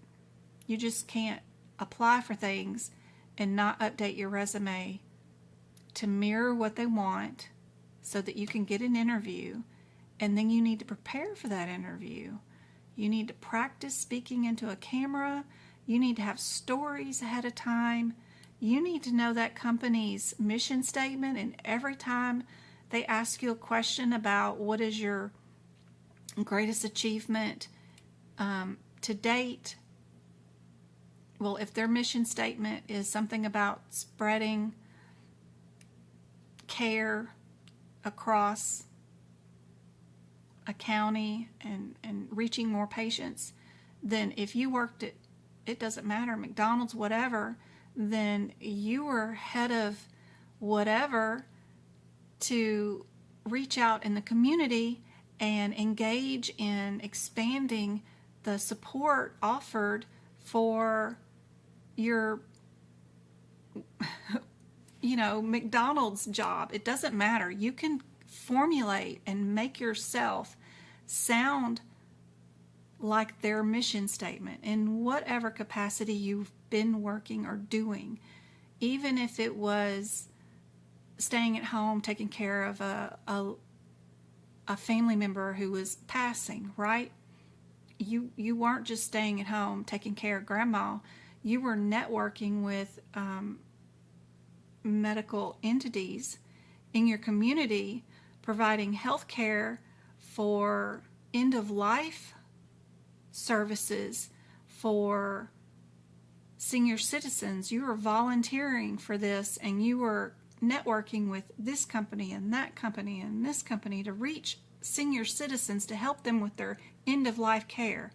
You just can't apply for things and not update your resume to mirror what they want so that you can get an interview. And then you need to prepare for that interview. You need to practice speaking into a camera. You need to have stories ahead of time. You need to know that company's mission statement, and every time they ask you a question about what is your greatest achievement to date, well, if their mission statement is something about spreading care across a county and reaching more patients, then if you worked at, it doesn't matter, McDonald's, whatever, then you were head of whatever to reach out in the community and engage in expanding the support offered for your McDonald's job. It doesn't matter. You can formulate and make yourself sound like their mission statement in whatever capacity you've been working or doing. Even if it was staying at home taking care of a family member who was passing, right? You weren't just staying at home taking care of grandma. You were networking with medical entities in your community, providing health care for end-of-life services for senior citizens. You were volunteering for this, and you were networking with this company and that company and this company to reach senior citizens to help them with their end-of-life care.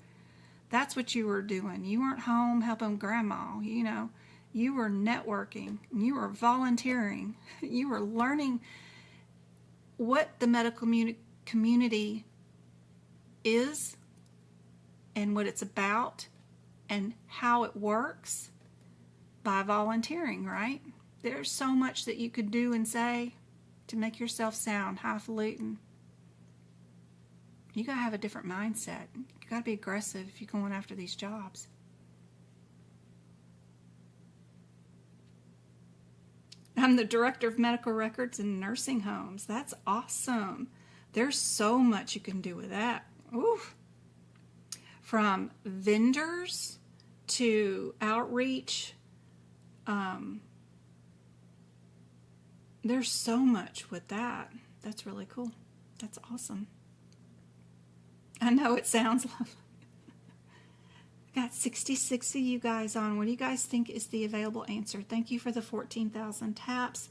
That's what you were doing. You weren't home helping grandma, You were networking. You were volunteering. You were learning what the medical community is and what it's about and how it works by volunteering, right? There's so much that you could do and say to make yourself sound highfalutin. You got to have a different mindset. You got to be aggressive if you're going after these jobs. I'm the director of medical records in nursing homes. That's awesome. There's so much you can do with that. Oof. From vendors to outreach. There's so much with that. That's really cool. That's awesome. I know it sounds lovely. I got 66 of you guys on. What do you guys think is the available answer? Thank you for the 14,000 taps.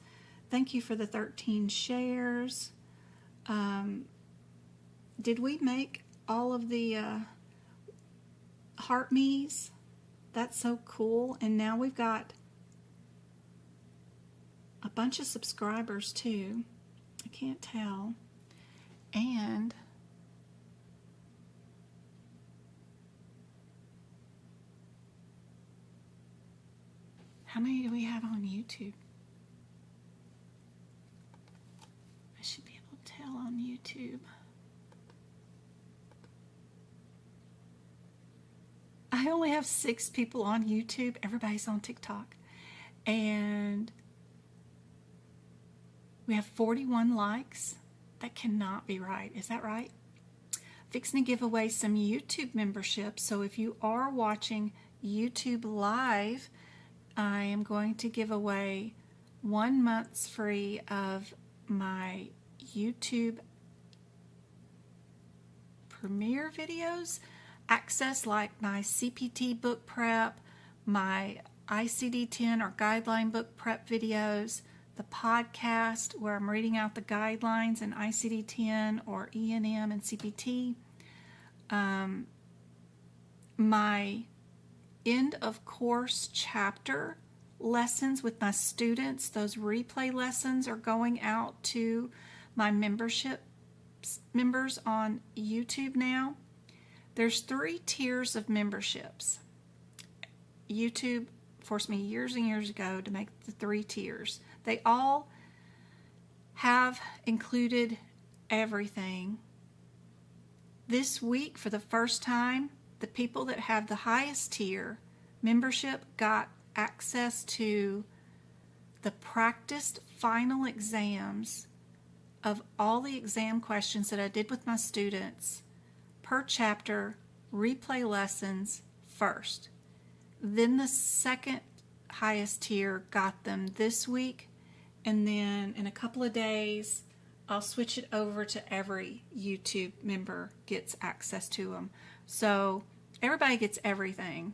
Thank you for the 13 shares. Did we make all of the heart me's? That's so cool. And now we've got a bunch of subscribers too. I can't tell. And how many do we have on YouTube? I should be able to tell on YouTube. I only have 6 people on YouTube. Everybody's on TikTok. And we have 41 likes. That cannot be right. Is that right? Fixing to give away some YouTube memberships. So if you are watching YouTube live, I am going to give away 1 month's free of my YouTube premiere videos. Access like my CPT book prep, my ICD-10 or guideline book prep videos, the podcast where I'm reading out the guidelines in ICD-10 or E&M and CPT, my end of course chapter lessons with my students. Those replay lessons are going out to my members on YouTube now. There's 3 tiers of memberships. YouTube forced me years and years ago to make the 3 tiers. They all have included everything. This week, for the first time, the people that have the highest tier membership got access to the practiced final exams of all the exam questions that I did with my students per chapter, replay lessons first. Then the second highest tier got them this week, and then in a couple of days I'll switch it over to every YouTube member gets access to them. So everybody gets everything.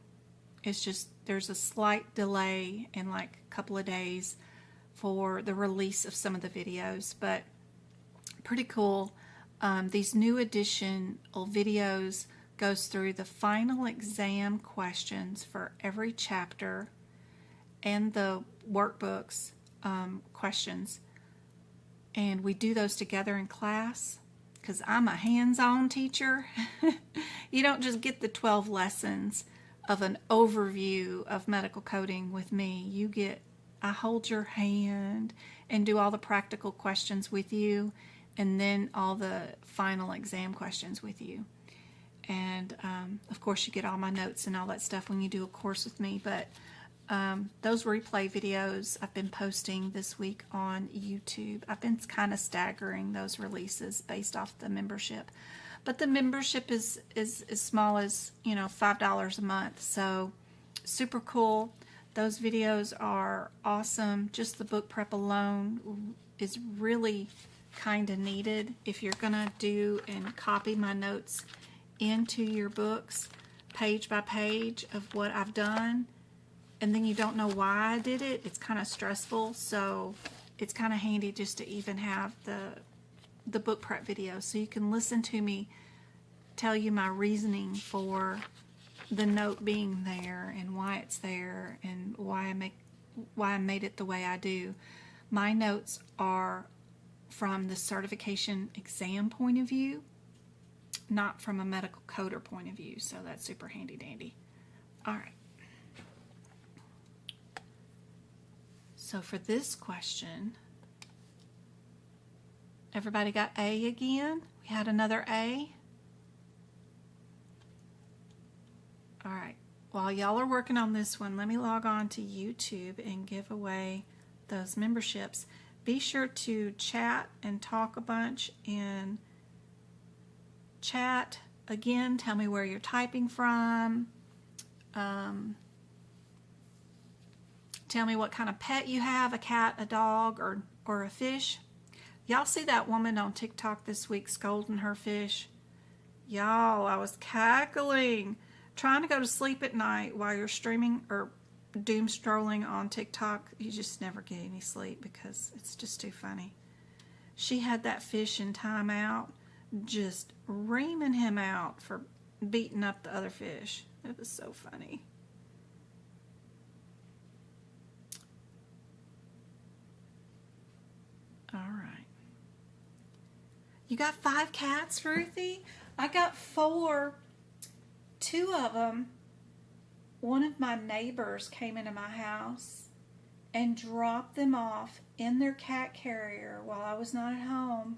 It's just there's a slight delay in like a couple of days for the release of some of the videos, but pretty cool. These new edition videos goes through the final exam questions for every chapter and the workbooks questions, and we do those together in class because I'm a hands-on teacher. You don't just get the 12 lessons of an overview of medical coding with me. I hold your hand and do all the practical questions with you, and then all the final exam questions with you. And of course you get all my notes and all that stuff when you do a course with me. But those replay videos I've been posting this week on YouTube. I've been kind of staggering those releases based off the membership. But the membership is as small as, $5 a month. So super cool. Those videos are awesome. Just the book prep alone is really kind of needed if you're going to do and copy my notes into your books page by page of what I've done, and then you don't know why I did it. It's kind of stressful, so it's kind of handy just to even have the book prep video so you can listen to me tell you my reasoning for the note being there and why it's there and why I made it the way I do. My notes are from the certification exam point of view, not from a medical coder point of view, so that's super handy dandy. All right. So for this question, everybody got A again? We had another A. while y'all are working on this one, let me log on to YouTube and give away those memberships. Be sure to chat and talk a bunch in chat. Again, tell me where you're typing from. Tell me what kind of pet you have, a cat, a dog, or a fish. Y'all see that woman on TikTok this week scolding her fish? Y'all, I was cackling, trying to go to sleep at night while you're streaming or doom scrolling on TikTok. You just never get any sleep because it's just too funny. She had that fish in timeout, just reaming him out for beating up the other fish. It was so funny. All right. You got 5 cats, Ruthie? I got 4. 2 of them, one of my neighbors came into my house and dropped them off in their cat carrier while I was not at home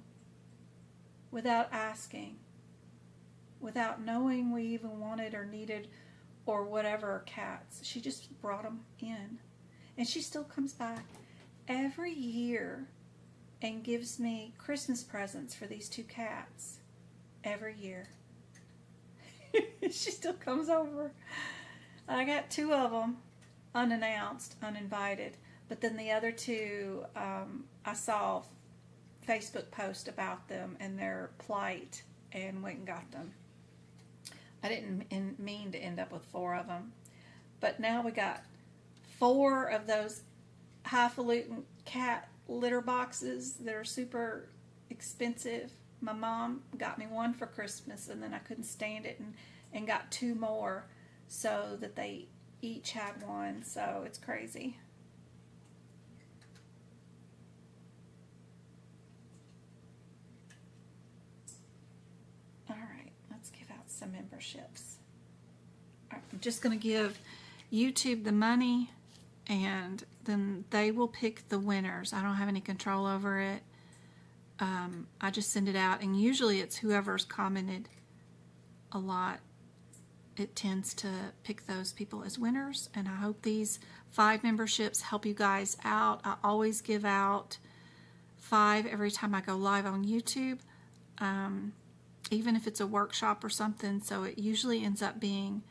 without asking, without knowing we even wanted or needed or whatever cats. She just brought them in. And she still comes back every year and gives me Christmas presents for these 2 cats every year. She still comes over. I got 2 of them unannounced, uninvited, but then the other 2, I saw Facebook post about them and their plight and went and got them. I didn't mean to end up with 4 of them, but now we got 4 of those highfalutin cat litter boxes that are super expensive. My mom got me one for Christmas, and then I couldn't stand it and got 2 more so that they each had one. So it's crazy. All right, let's give out some memberships. I'm just going to give YouTube the money, and then they will pick the winners. I don't have any control over it. I just send it out, and usually it's whoever's commented a lot. It tends to pick those people as winners, and I hope these 5 memberships help you guys out. I always give out 5 every time I go live on YouTube, even if it's a workshop or something, so it usually ends up being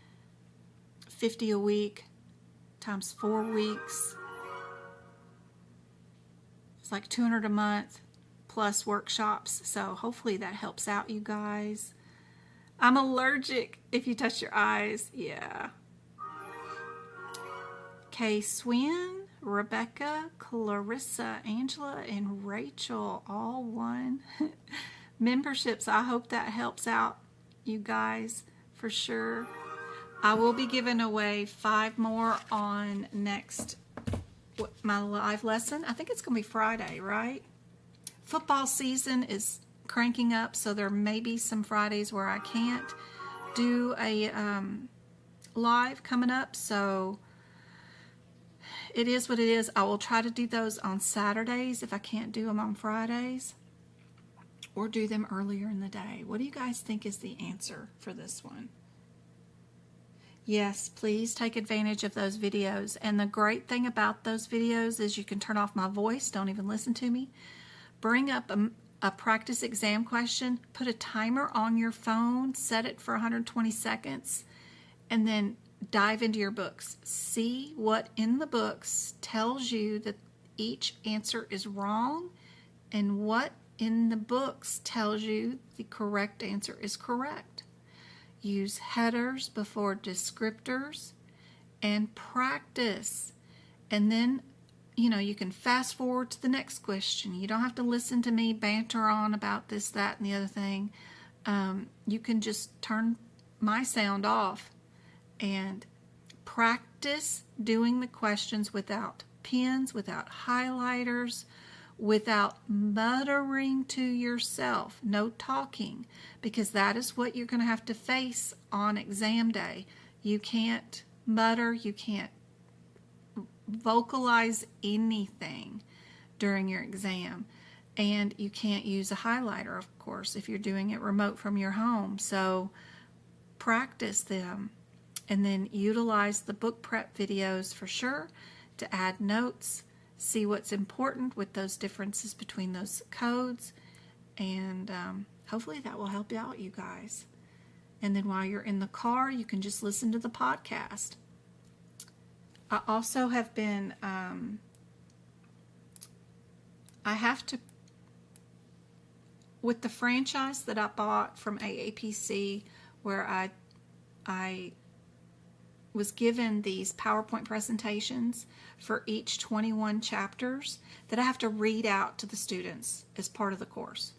50 a week times 4 weeks. It's like 200 a month plus workshops, so hopefully that helps out you guys. I'm allergic if you touch your eyes. Yeah. Kay Swin, Rebecca, Clarissa, Angela, and Rachel all won memberships. I hope that helps out you guys for sure. I will be giving away 5 more on my live lesson. I think it's going to be Friday, right? Football season is cranking up, so there may be some Fridays where I can't do a live coming up, so it is what it is. I will try to do those on Saturdays if I can't do them on Fridays, or do them earlier in the day. What do you guys think is the answer for this one? Yes, please take advantage of those videos. And the great thing about those videos is you can turn off my voice. Don't even listen to me. Bring up a practice exam question. Put a timer on your phone. Set it for 120 seconds. And then dive into your books. See what in the books tells you that each answer is wrong, and what in the books tells you the correct answer is correct. Use headers before descriptors and practice. And then, you can fast forward to the next question. You don't have to listen to me banter on about this, that, and the other thing. You can just turn my sound off and practice doing the questions without pens, without highlighters, without muttering to yourself. No talking, because that is what you're going to have to face on exam day. You can't mutter, you can't vocalize anything during your exam, and you can't use a highlighter, of course, if you're doing it remote from your home. So practice them. And then utilize the book prep videos for sure to add notes, see what's important with those differences between those codes, and hopefully that will help out you guys. And then while you're in the car, you can just listen to the podcast. I also have been, with the franchise that I bought from AAPC, where I was given these PowerPoint presentations for each 21 chapters that I have to read out to the students as part of the course.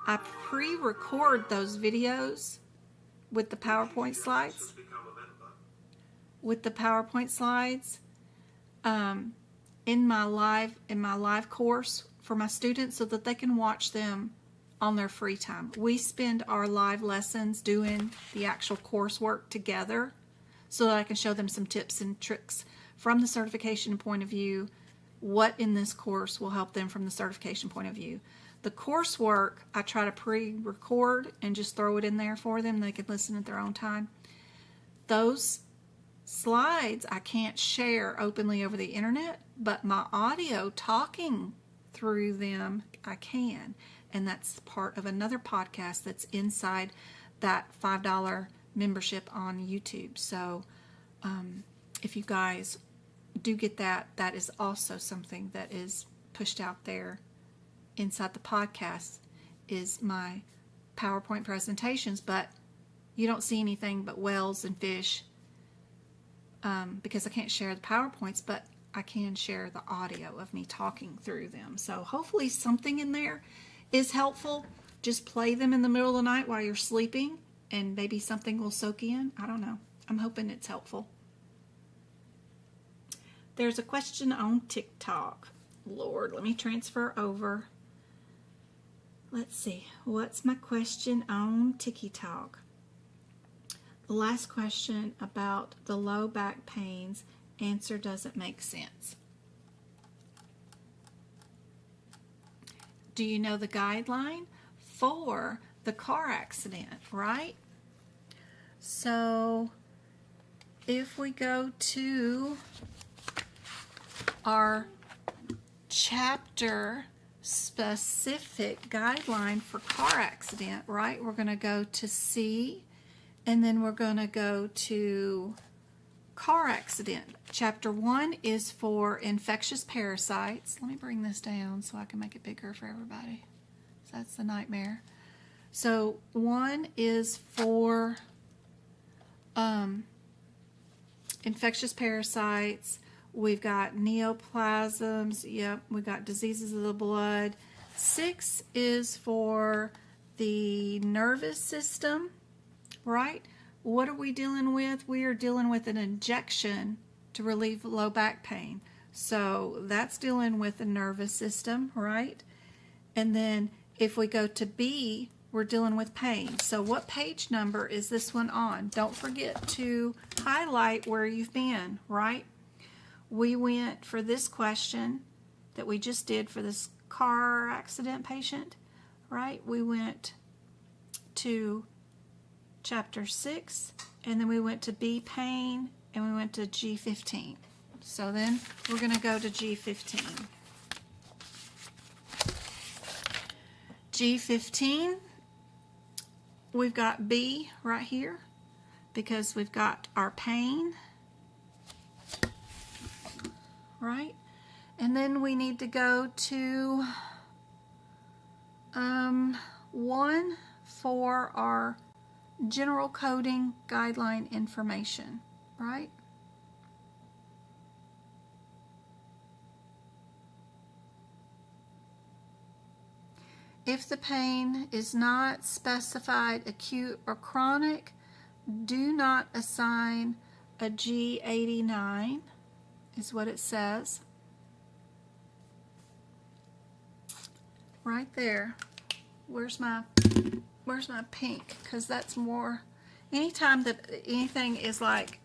I pre-record those videos with the PowerPoint slides. In my live course for my students so that they can watch them on their free time. We spend our live lessons doing the actual coursework together so that I can show them some tips and tricks from the certification point of view, what in this course will help them from the certification point of view. The coursework, I try to pre-record and just throw it in there for them. They can listen at their own time. Those slides I can't share openly over the internet, but my audio talking through them I can. And that's part of another podcast that's inside that $5 membership on YouTube. So if you guys do get that, that is also something that is pushed out there inside the podcast, is my PowerPoint presentations. But you don't see anything but whales and fish because I can't share the PowerPoints, but I can share the audio of me talking through them. So hopefully something in there is helpful. Just play them in the middle of the night while you're sleeping and maybe something will soak in. I don't know. I'm hoping it's helpful. There's a question on TikTok. Lord, let me transfer over. Let's see. What's my question on TikTok? The last question about the low back pains. Answer doesn't make sense. Do you know the guideline for the car accident, right? So if we go to our chapter specific guideline for car accident, right? We're going to go to C, and then we're going to go to car accident. Chapter 1 is for infectious parasites. Let me bring this down so I can make it bigger for everybody. So that's the nightmare. So 1 is for infectious parasites. We've got neoplasms. Yep, we've got diseases of the blood. 6 is for the nervous system, right? What are we dealing with? We are dealing with an injection to relieve low back pain. So that's dealing with the nervous system, right? And then if we go to B, we're dealing with pain. So what page number is this one on? Don't forget to highlight where you've been, right? We went for this question that we just did for this car accident patient, right? We went to chapter 6, and then we went to B, pain, and we went to G15. So then we're going to go to G15. G15, we've got B right here because we've got our pain, right? And then we need to go to 1 for our general coding guideline information, right? If the pain is not specified acute or chronic, do not assign a G89, is what it says. Right there. Where's my pink? Because that's more, anytime that anything is like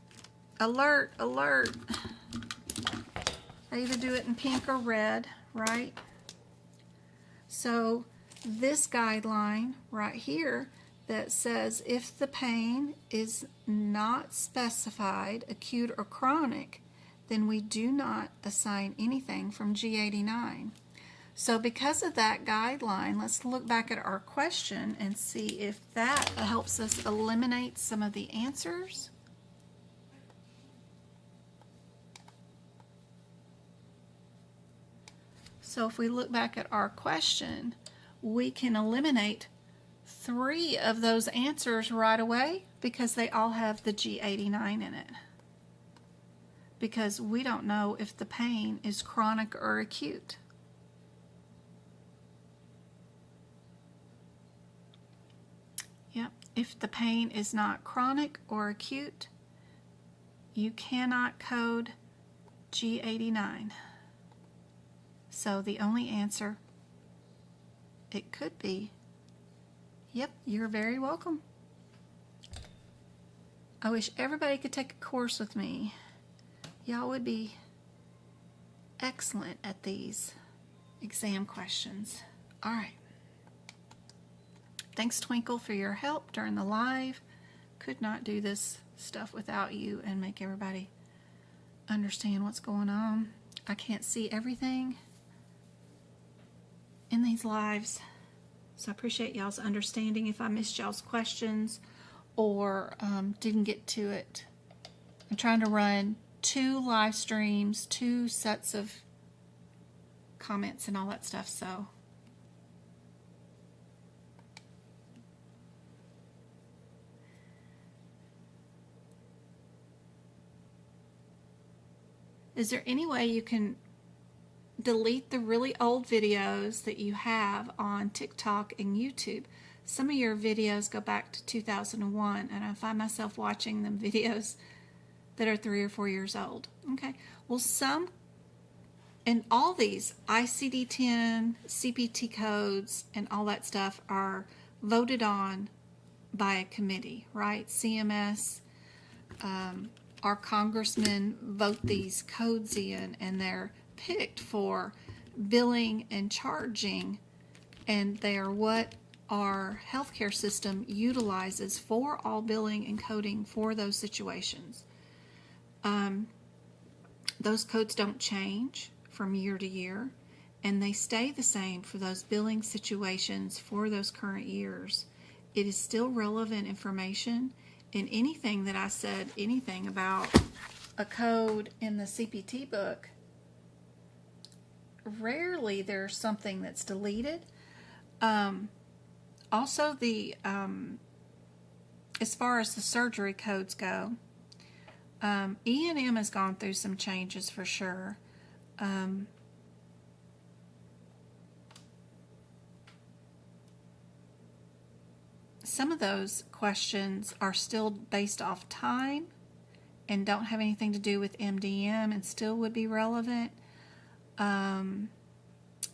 alert, alert, I either do it in pink or red, right? So this guideline right here that says if the pain is not specified, acute or chronic, then we do not assign anything from G89. So because of that guideline, let's look back at our question and see if that helps us eliminate some of the answers. So if we look back at our question, we can eliminate 3 of those answers right away because they all have the G89 in it. Because we don't know if the pain is chronic or acute. Yep, if the pain is not chronic or acute, you cannot code G89. So the only answer it could be, yep, you're very welcome. I wish everybody could take a course with me. Y'all would be excellent at these exam questions. All right. Thanks, Twinkle, for your help during the live. Could not do this stuff without you and make everybody understand what's going on. I can't see everything in these lives, so I appreciate y'all's understanding if I missed y'all's questions or didn't get to it. I'm trying to run 2 live streams, 2 sets of comments and all that stuff, so is there any way you can delete the really old videos that you have on TikTok and YouTube? Some of your videos go back to 2001, and I find myself watching them videos that are 3 or 4 years old. Okay, well, some and all these ICD-10, CPT codes, and all that stuff are voted on by a committee, right? CMS. Our congressmen vote these codes in, and they're picked for billing and charging, and they are what our healthcare system utilizes for all billing and coding for those situations. Those codes don't change from year to year, and they stay the same for those billing situations for those current years. It is still relevant information. And anything that I said, anything about a code in the CPT book, rarely there's something that's deleted. Also, the as far as the surgery codes go, E&M has gone through some changes for sure. Some of those questions are still based off time and don't have anything to do with MDM and still would be relevant. Trying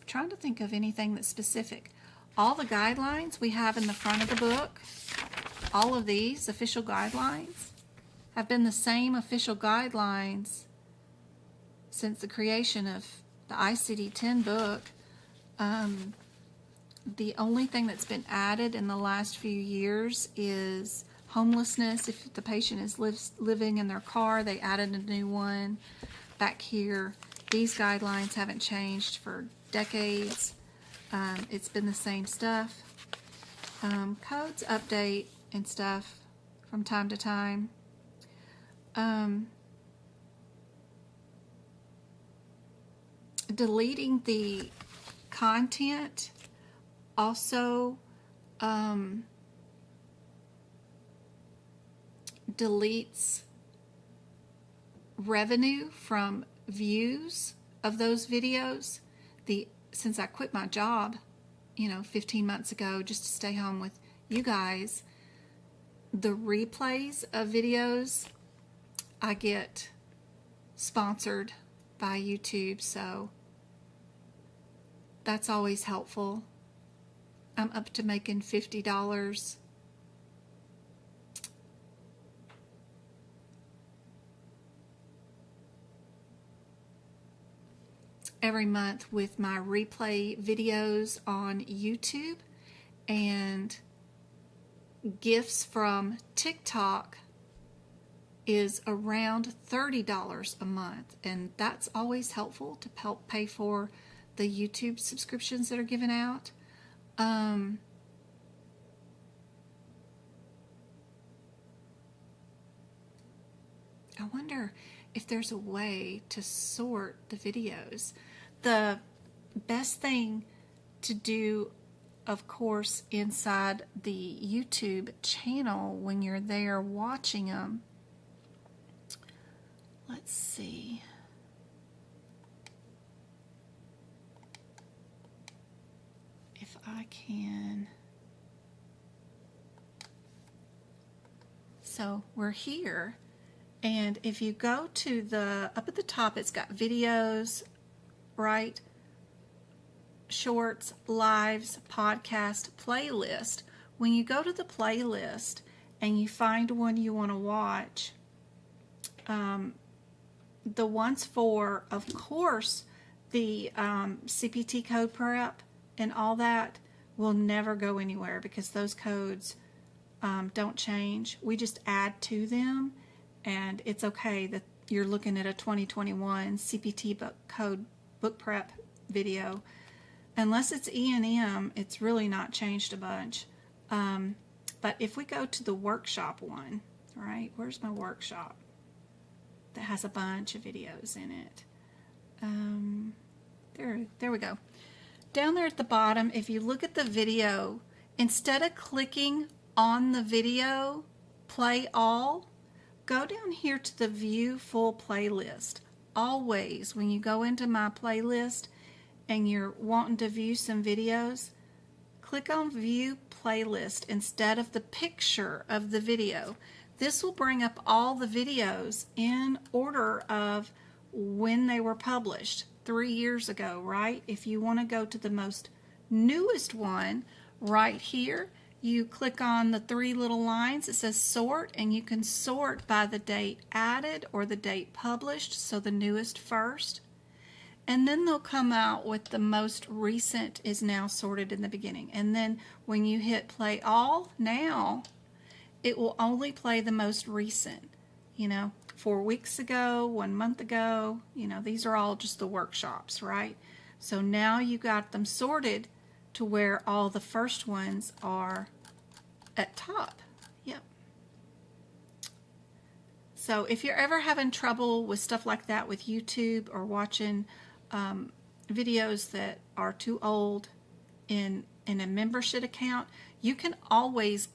to think of anything that's specific. All the guidelines we have in the front of the book, all of these official guidelines, have been the same official guidelines since the creation of the ICD-10 book. The only thing that's been added in the last few years is homelessness. If the patient is living in their car, they added a new one back here. These guidelines haven't changed for decades. It's been the same stuff. Codes update and stuff from time to time. Deleting the content also deletes revenue from views of those videos. Since I quit my job, 15 months ago just to stay home with you guys, the replays of videos I get sponsored by YouTube, so that's always helpful. I'm up to making $50 every month with my replay videos on YouTube, and gifts from TikTok is around $30 a month, and that's always helpful to help pay for the YouTube subscriptions that are given out. I wonder if there's a way to sort the videos. The best thing to do, of course, inside the YouTube channel when you're there watching them, let's see. If I can. So we're here, and if you go to the, up at the top, it's got videos, right? Shorts, lives, podcast, playlist. When you go to the playlist and you find one you want to watch, the ones for, of course, the CPT code prep and all that will never go anywhere because those codes don't change. We just add to them, and it's okay that you're looking at a 2021 CPT book prep video. Unless it's E&M, it's really not changed a bunch. But if we go to the workshop one, right, where's my workshop that has a bunch of videos in it? There we go. Down there at the bottom, if you look at the video, instead of clicking on the video, play all, go down here to the view full playlist. Always, when you go into my playlist and you're wanting to view some videos, click on view playlist instead of the picture of the video. This will bring up all the videos in order of when they were published 3 years ago, right? If you want to go to the most newest one, right here, you click on the 3 little lines. It says sort, and you can sort by the date added or the date published, so the newest first. And then they'll come out with the most recent is now sorted in the beginning. And then when you hit play all now, it will only play the most recent. 4 weeks ago, 1 month ago, these are all just the workshops, right? So now you got them sorted to where all the first ones are at top. Yep. So if you're ever having trouble with stuff like that with YouTube or watching videos that are too old in a membership account, you can always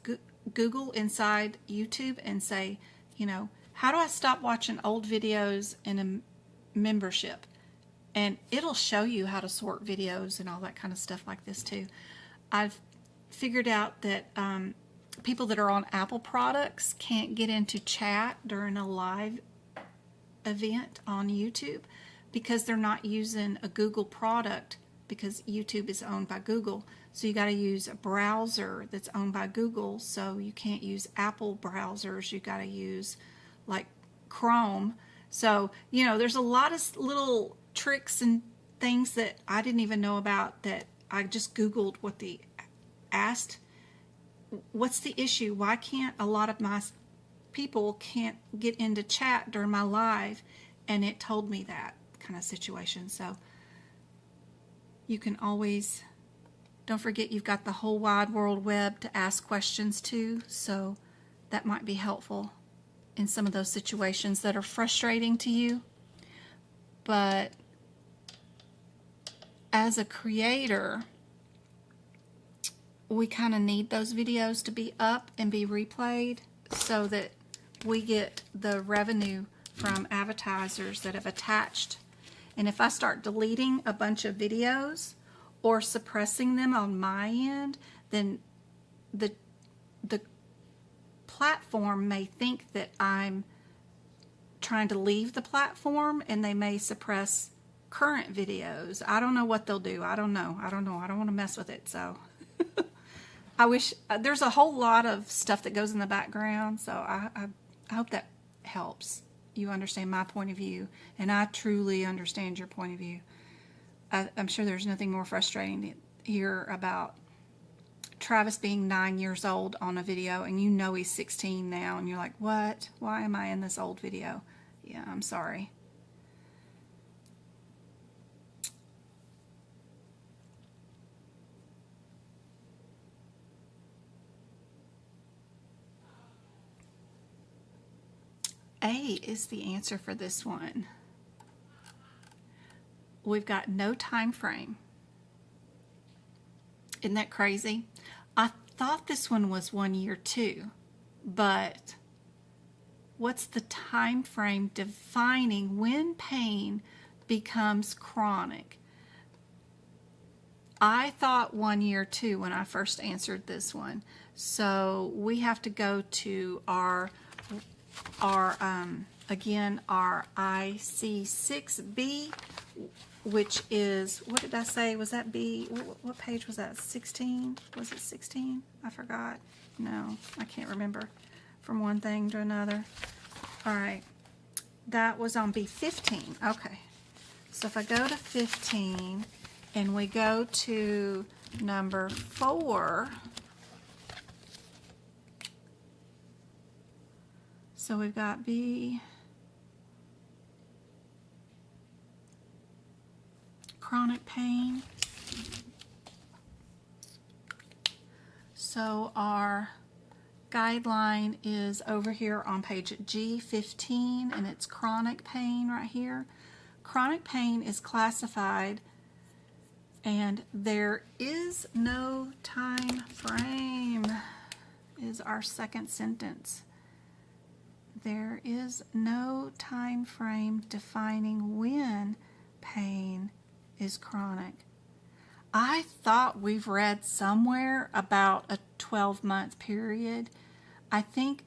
Google inside YouTube and say, how do I stop watching old videos in a membership? And it'll show you how to sort videos and all that kind of stuff like this too. I've figured out that people that are on Apple products can't get into chat during a live event on YouTube because they're not using a Google product, because YouTube is owned by Google. So you got to use a browser that's owned by Google. So you can't use Apple browsers. You got to use like Chrome. So, there's a lot of little tricks and things that I didn't even know about that I just Googled asked, what's the issue? Why can't a lot of my people can't get into chat during my live? And it told me that kind of situation. So you can always, don't forget you've got the whole wide world web to ask questions to. So that might be helpful in some of those situations that are frustrating to you. But as a creator, we kind of need those videos to be up and be replayed so that we get the revenue from advertisers that have attached. And if I start deleting a bunch of videos or suppressing them on my end, then the platform may think that I'm trying to leave the platform, and they may suppress current videos. I don't know what they'll do. I don't know. I don't want to mess with it. So I wish there's a whole lot of stuff that goes in the background. So I hope that helps you understand my point of view, and I truly understand your point of view. I'm sure there's nothing more frustrating to hear about Travis being 9 years old on a video, and you know he's 16 now, and you're like, what? Why am I in this old video? Yeah, I'm sorry. A is the answer for this one. We've got no time frame. Isn't that crazy? I thought this one was 1 year too, but what's the time frame defining when pain becomes chronic? I thought 1 year too when I first answered this one. So we have to go to our again, our IC6B, which is, what did I say? Was that B? What page was that? 16? Was it 16? I forgot. No, I can't remember from one thing to another. All right. That was on B15. Okay. So if I go to 15 and we go to number 4, so we've got B, chronic pain. So our guideline is over here on page G15, and it's chronic pain right here. Chronic pain is classified, and there is no time frame, is our second sentence. There is no time frame defining when pain is chronic. I thought we've read somewhere about a 12-month period. I think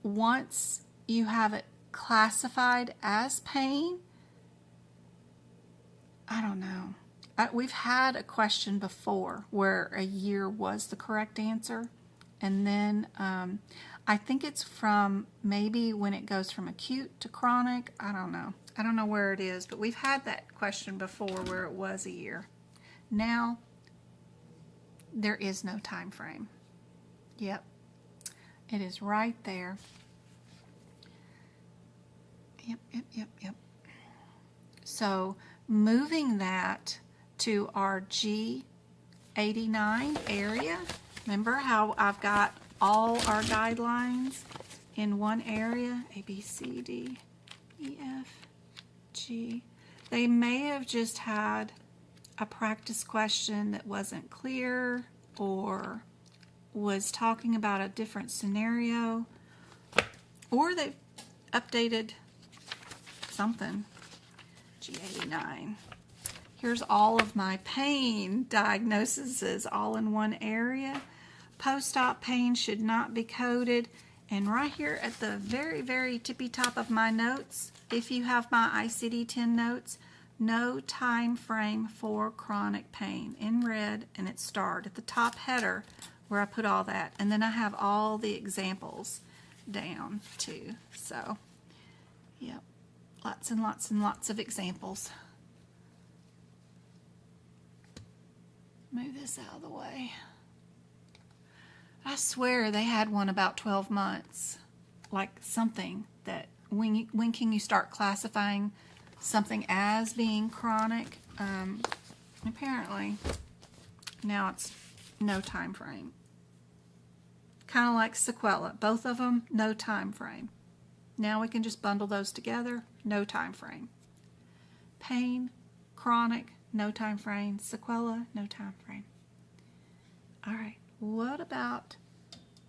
once you have it classified as pain, I don't know. We've had a question before where a year was the correct answer, and then I think it's from maybe when it goes from acute to chronic. I don't know. I don't know where it is, but we've had that question before where it was a year. Now, there is no time frame. Yep. It is right there. Yep. So, moving that to our G89 area. Remember how I've got all our guidelines in one area? A, B, C, D, E, F, G. They may have just had a practice question that wasn't clear or was talking about a different scenario, or they've updated something. G89. Here's all of my pain diagnoses all in one area. Post-op pain should not be coded. And right here at the very, very tippy top of my notes, if you have my ICD-10 notes, no time frame for chronic pain in red, and it's starred at the top header where I put all that. And then I have all the examples down too. So, yep, lots and lots and lots of examples. Move this out of the way. I swear they had one about 12 months, like something that when can you start classifying something as being chronic? Apparently now it's no time frame. Kind of like sequela, both of them no time frame. Now we can just bundle those together, no time frame. Pain, chronic, no time frame. Sequela, no time frame. All right, what about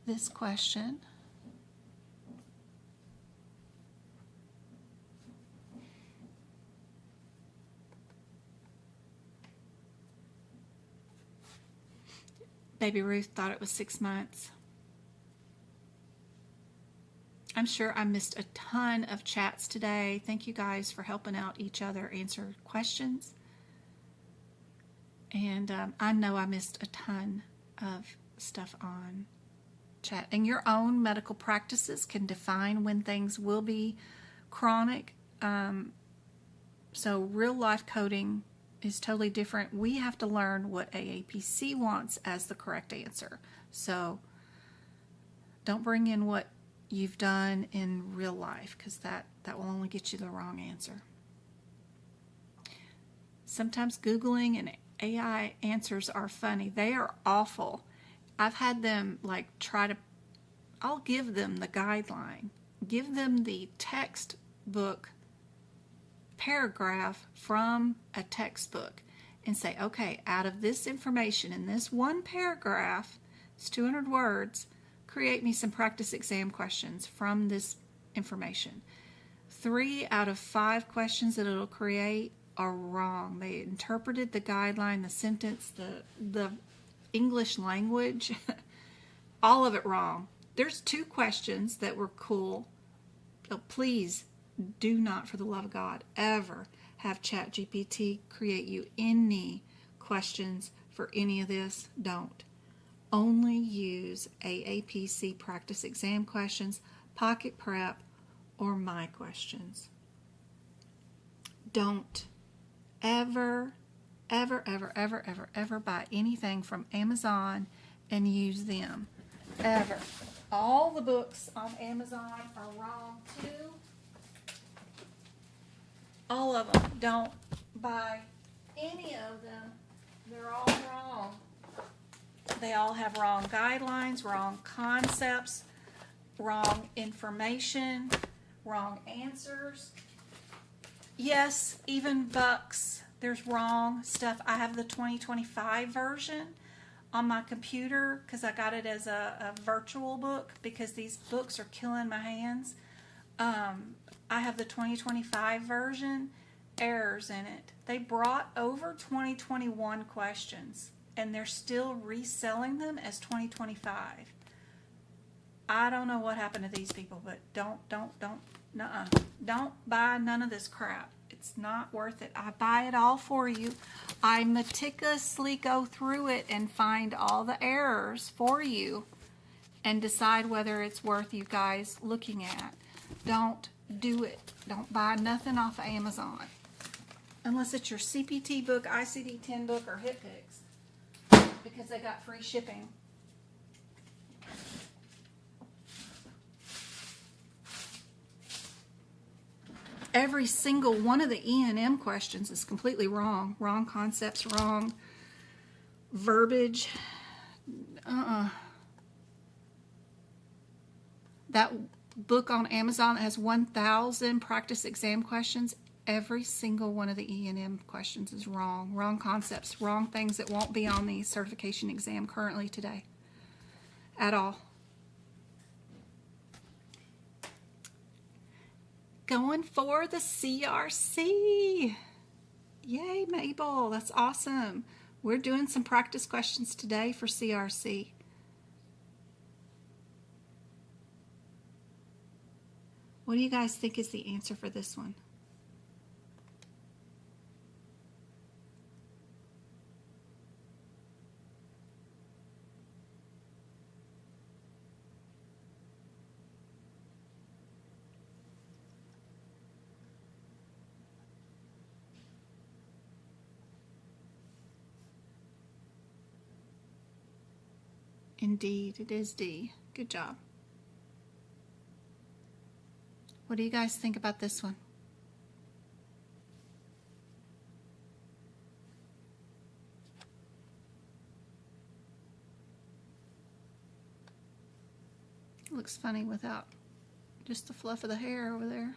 this question? Baby Ruth thought it was 6 months. I'm sure I missed a ton of chats today. Thank you guys for helping out each other answer questions. And I know I missed a ton of stuff on chat. And your own medical practices can define when things will be chronic. So real life coding is totally different. We have to learn what AAPC wants as the correct answer. So don't bring in what you've done in real life, because that will only get you the wrong answer. Sometimes Googling and AI answers are funny. They are awful. I've had them like I'll give them the guideline, give them the textbook paragraph from a textbook and say, okay, out of this information in this one paragraph, it's 200 words, create me some practice exam questions from this information. 3 out of 5 questions that it'll create are wrong. They interpreted the guideline, the sentence, the English language, all of it wrong. There's 2 questions that were cool. So please do not, for the love of God, ever have ChatGPT create you any questions for any of this. Don't. Only use AAPC practice exam questions, pocket prep, or my questions. Don't ever buy anything from Amazon and use them. Ever. All the books on Amazon are wrong too. All of them. Don't buy any of them. They're all wrong. They all have wrong guidelines, wrong concepts, wrong information, wrong answers. Yes, even books. There's wrong stuff. I have the 2025 version on my computer because I got it as a virtual book because these books are killing my hands. I have the 2025 version, errors in it. They brought over 2021 questions and they're still reselling them as 2025. I don't know what happened to these people, but don't buy none of this crap. It's not worth it. I buy it all for you. I meticulously go through it and find all the errors for you and decide whether it's worth you guys looking at. Don't do it. Don't buy nothing off of Amazon. Unless it's your CPT book, ICD-10 book, or HitPix. Because they got free shipping. Every single one of the E&M questions is completely wrong. Wrong concepts, wrong verbiage. That book on Amazon that has 1,000 practice exam questions, every single one of the E&M questions is wrong. Wrong concepts, wrong things that won't be on the certification exam currently today at all. Going for the CRC. Yay, Mabel. That's awesome. We're doing some practice questions today for CRC. What do you guys think is the answer for this one? Indeed, it is D. Good job. What do you guys think about this one? It looks funny without just the fluff of the hair over there.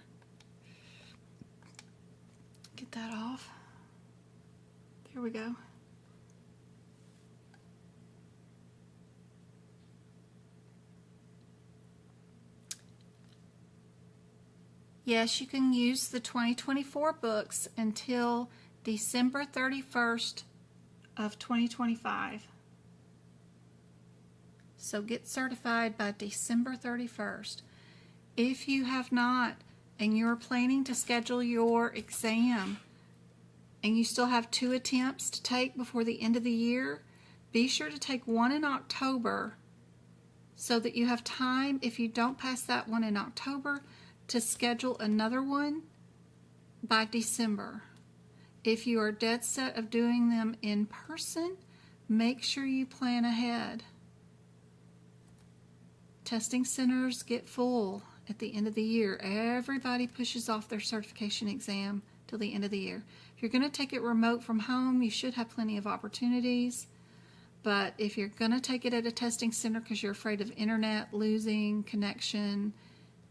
Get that off. There we go. Yes, you can use the 2024 books until December 31st of 2025. So get certified by December 31st. If you have not and you're planning to schedule your exam and you still have 2 attempts to take before the end of the year, be sure to take one in October so that you have time, if you don't pass that one in October, to schedule another one by December. If you are dead set of doing them in person, make sure you plan ahead. Testing centers get full at the end of the year. Everybody pushes off their certification exam till the end of the year. If you're going to take it remote from home, you should have plenty of opportunities. But if you're going to take it at a testing center because you're afraid of internet losing connection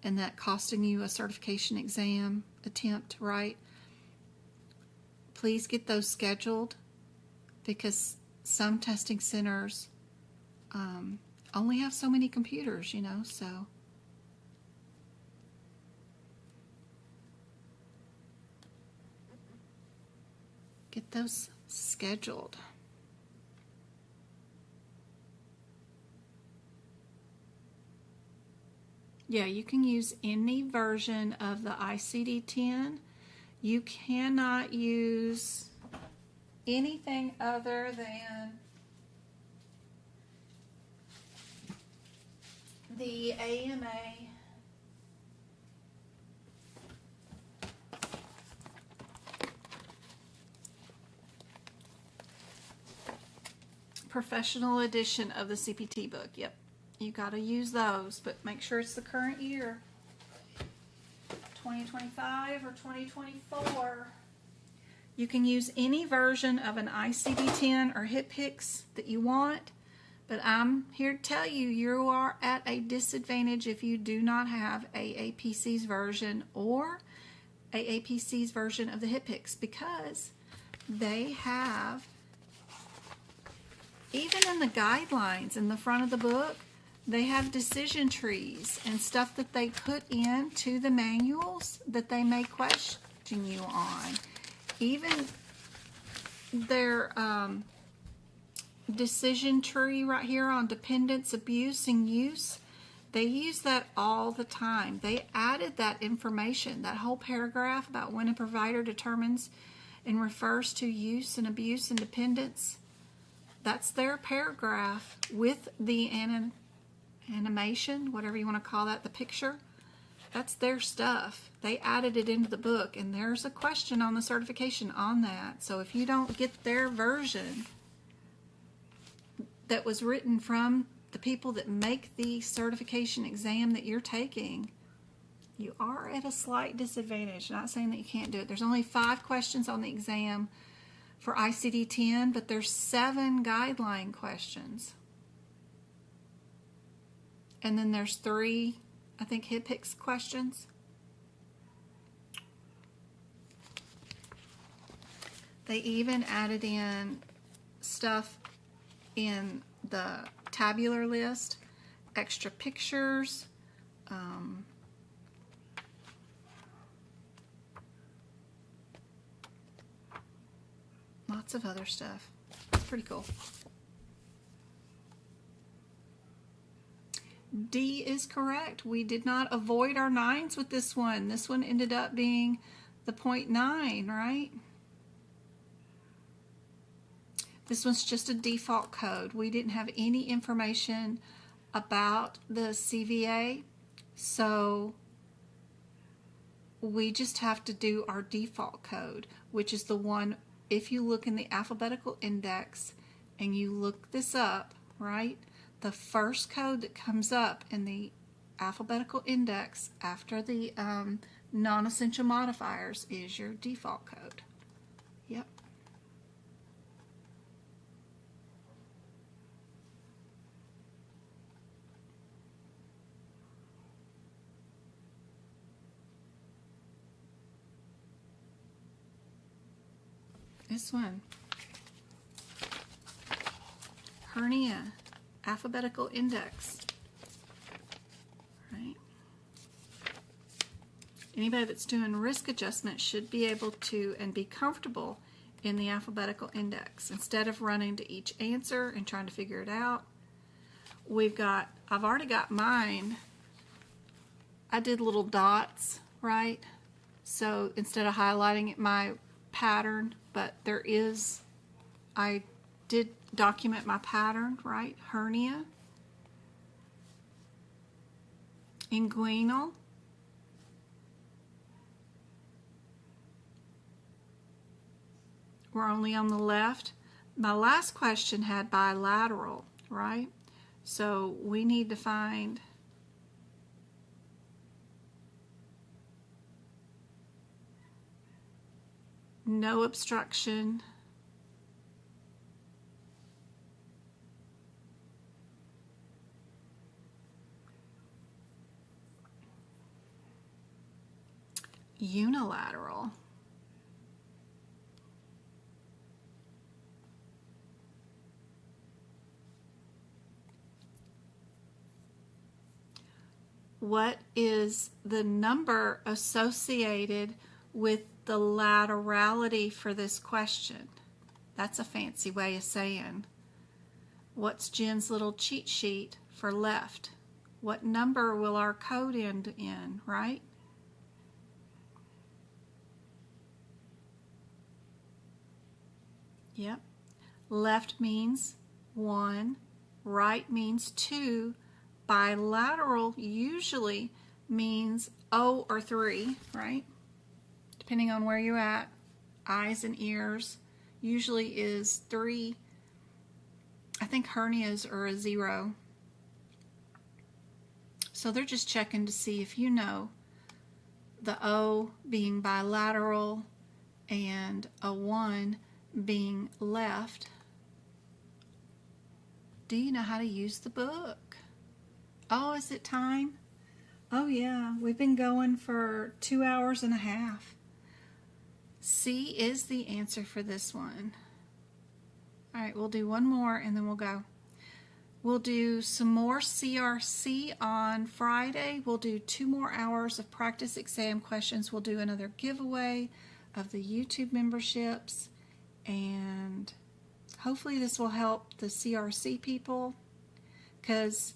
and that costing you a certification exam attempt, right? Please get those scheduled, because some testing centers only have so many computers, you know, so. Get those scheduled. Yeah, you can use any version of the ICD-10. You cannot use anything other than the AMA professional edition of the CPT book. Yep, you got to use those, but make sure it's the current year, 2025 or 2024. You can use any version of an ICD-10 or HCPCS that you want, but I'm here to tell you, you are at a disadvantage if you do not have AAPC's version or AAPC's version of the HCPCS, because they have, even in the guidelines in the front of the book, they have decision trees and stuff that they put into the manuals that they may question you on. Even their decision tree right here on dependence, abuse, and use, they use that all the time. They added that information, that whole paragraph about when a provider determines and refers to use and abuse and dependence. That's their paragraph with the animation, whatever you want to call that, the picture. That's their stuff. They added it into the book, and there's a question on the certification on that. So if you don't get their version that was written from the people that make the certification exam that you're taking, you are at a slight disadvantage. Not saying that you can't do it. There's only 5 questions on the exam for ICD-10, but there's 7 guideline questions. And then there's 3, I think, HCPCS questions. They even added in stuff in the tabular list, extra pictures, lots of other stuff. It's pretty cool. D is correct. We did not avoid our 9s with this one. This one ended up being the 0.9, right? This one's just a default code. We didn't have any information about the CVA, so we just have to do our default code, which is the one, if you look in the alphabetical index and you look this up, right? The first code that comes up in the alphabetical index after the non-essential modifiers is your default code. Yep. This one. Hernia. Alphabetical index, right? Anybody that's doing risk adjustment should be able to and be comfortable in the alphabetical index. Instead of running to each answer and trying to figure it out, I've already got mine. I did little dots, right? So instead of highlighting my pattern, but I did document my pattern, right? Hernia, inguinal, We're only on the left. My last question had bilateral, right? So we need to find no obstruction, unilateral, what is the number associated with the laterality for this question? That's a fancy way of saying, what's Jen's little cheat sheet for left? What number will our code end in, right? Yep. Left means 1, right means 2, bilateral usually means 0 or 3, right? Depending on where you're at. Eyes and ears usually is 3. I think hernias are a 0. So they're just checking to see if you know the O being bilateral and a 1 being left. Do you know how to use the book? Oh, is it time? Oh yeah, we've been going for 2 hours and a half. C is the answer for this one. All right, we'll do one more and then we'll go. We'll do some more CRC on Friday. We'll do 2 more hours of practice exam questions. We'll do another giveaway of the YouTube memberships, and hopefully this will help the CRC people, because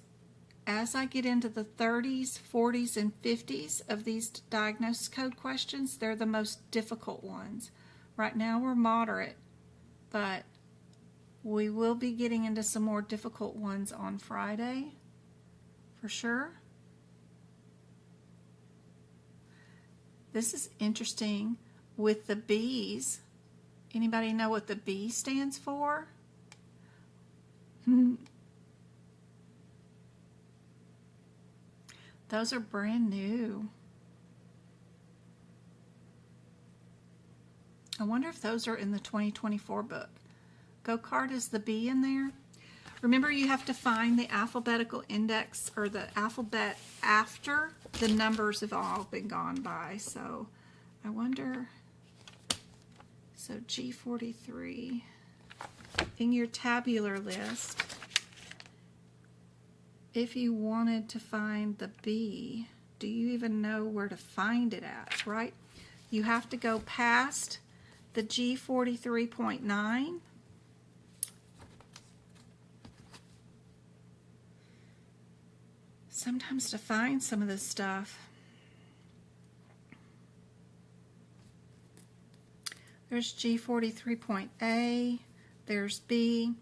as I get into the 30s, 40s, and 50s of these diagnosis code questions, they're the most difficult ones. Right now we're moderate, but we will be getting into some more difficult ones on Friday, for sure. This is interesting with the B's. Anybody know what the B stands for? Those are brand new. I wonder if those are in the 2024 book. Go-kart is the B in there. Remember, you have to find the alphabetical index or the alphabet after the numbers have all been gone by. So I wonder, so G43 in your tabular list, if you wanted to find the B, do you even know where to find it at, right? You have to go past the G43.9. Sometimes to find some of this stuff, there's G43.A, there's B.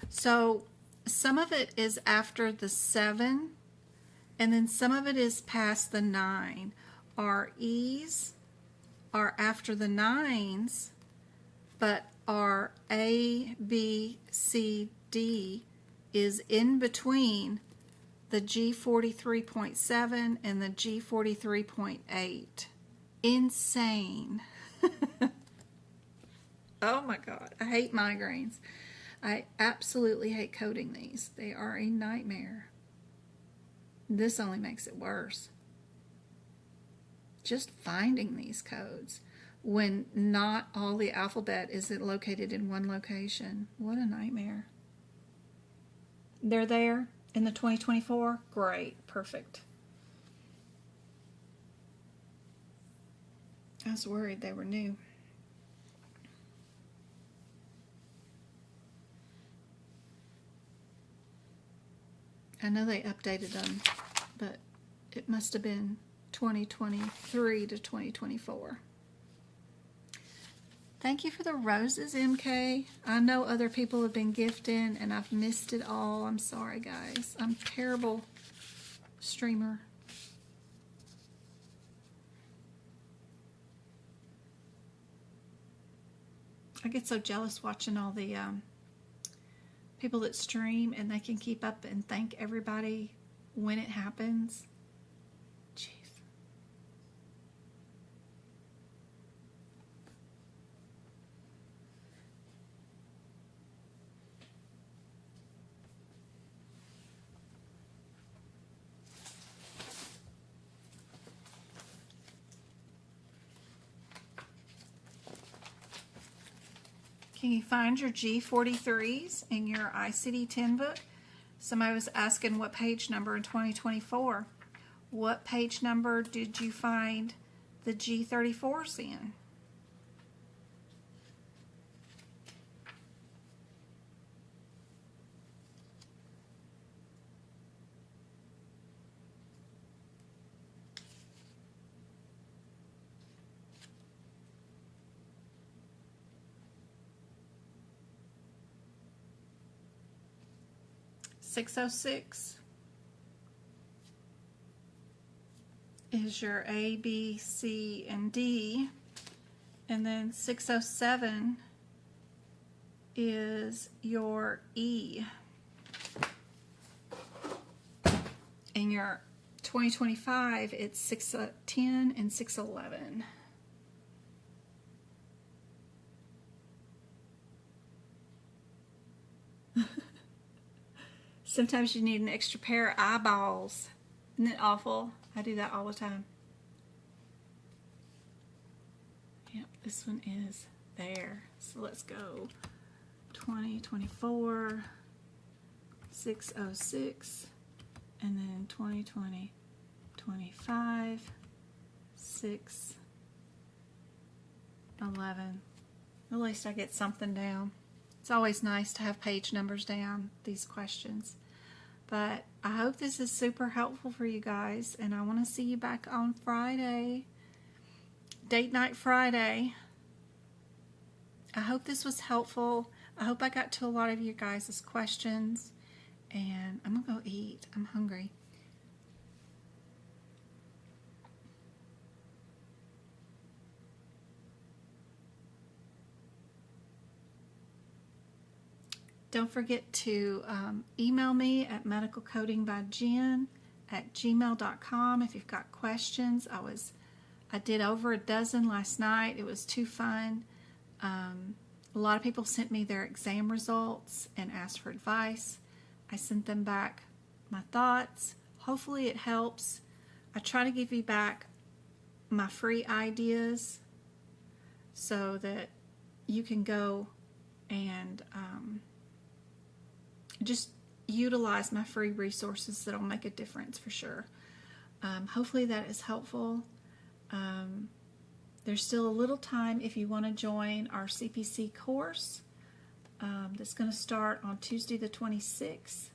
So some of it is after the 7, and then some of it is past the 9. Our E's are after the 9s, but our A, B, C, D is in between the G43.7 and the G43.8. Insane. Oh my God, I hate migraines. I absolutely hate coding these. They are a nightmare. This only makes it worse. Just finding these codes when not all the alphabet is located in one location. What a nightmare. They're there in the 2024? Great, perfect. I was worried they were new. I know they updated them, but it must have been 2023 to 2024. Thank you for the roses, MK. I know other people have been gifting and I've missed it all. I'm sorry, guys. I'm a terrible streamer. I get so jealous watching all the people that stream and they can keep up and thank everybody when it happens. Jeez. Can you find your G43s in your ICD-10 book? Somebody was asking what page number in 2024. What page number did you find the G34s in? .606 is your A, B, C, and D, and then 607 is your E. In your 2025, it's 610 and 611. Sometimes you need an extra pair of eyeballs. Isn't it awful? I do that all the time. Yep, this one is there. So let's go. 2024, 606, and then 2020, 25, 6, 11. At least I get something down. It's always nice to have page numbers down, these questions. But I hope this is super helpful for you guys, and I want to see you back on Friday, Date Night Friday. I hope this was helpful. I hope I got to a lot of you guys' questions, and I'm going to go eat. I'm hungry. Don't forget to email me at medicalcodingbyjen@gmail.com if you've got questions. I did over a dozen last night. It was too fun. A lot of people sent me their exam results and asked for advice. I sent them back my thoughts. Hopefully it helps. I try to give you back my free ideas so that you can go and just utilize my free resources that'll make a difference for sure. Hopefully that is helpful. There's still a little time if you want to join our CPC course that's going to start on Tuesday the 26th.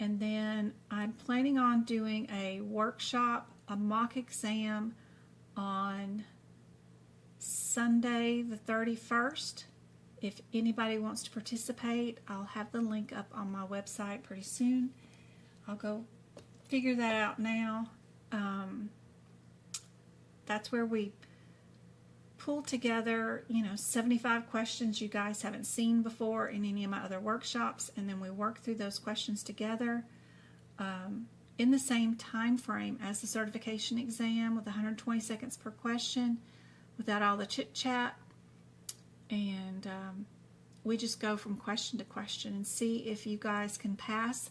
And then I'm planning on doing a workshop, a mock exam on Sunday the 31st. If anybody wants to participate, I'll have the link up on my website pretty soon. I'll go figure that out now. That's where we pull together, 75 questions you guys haven't seen before in any of my other workshops, and then we work through those questions together in the same time frame as the certification exam with 120 seconds per question without all the chit-chat. And we just go from question to question and see if you guys can pass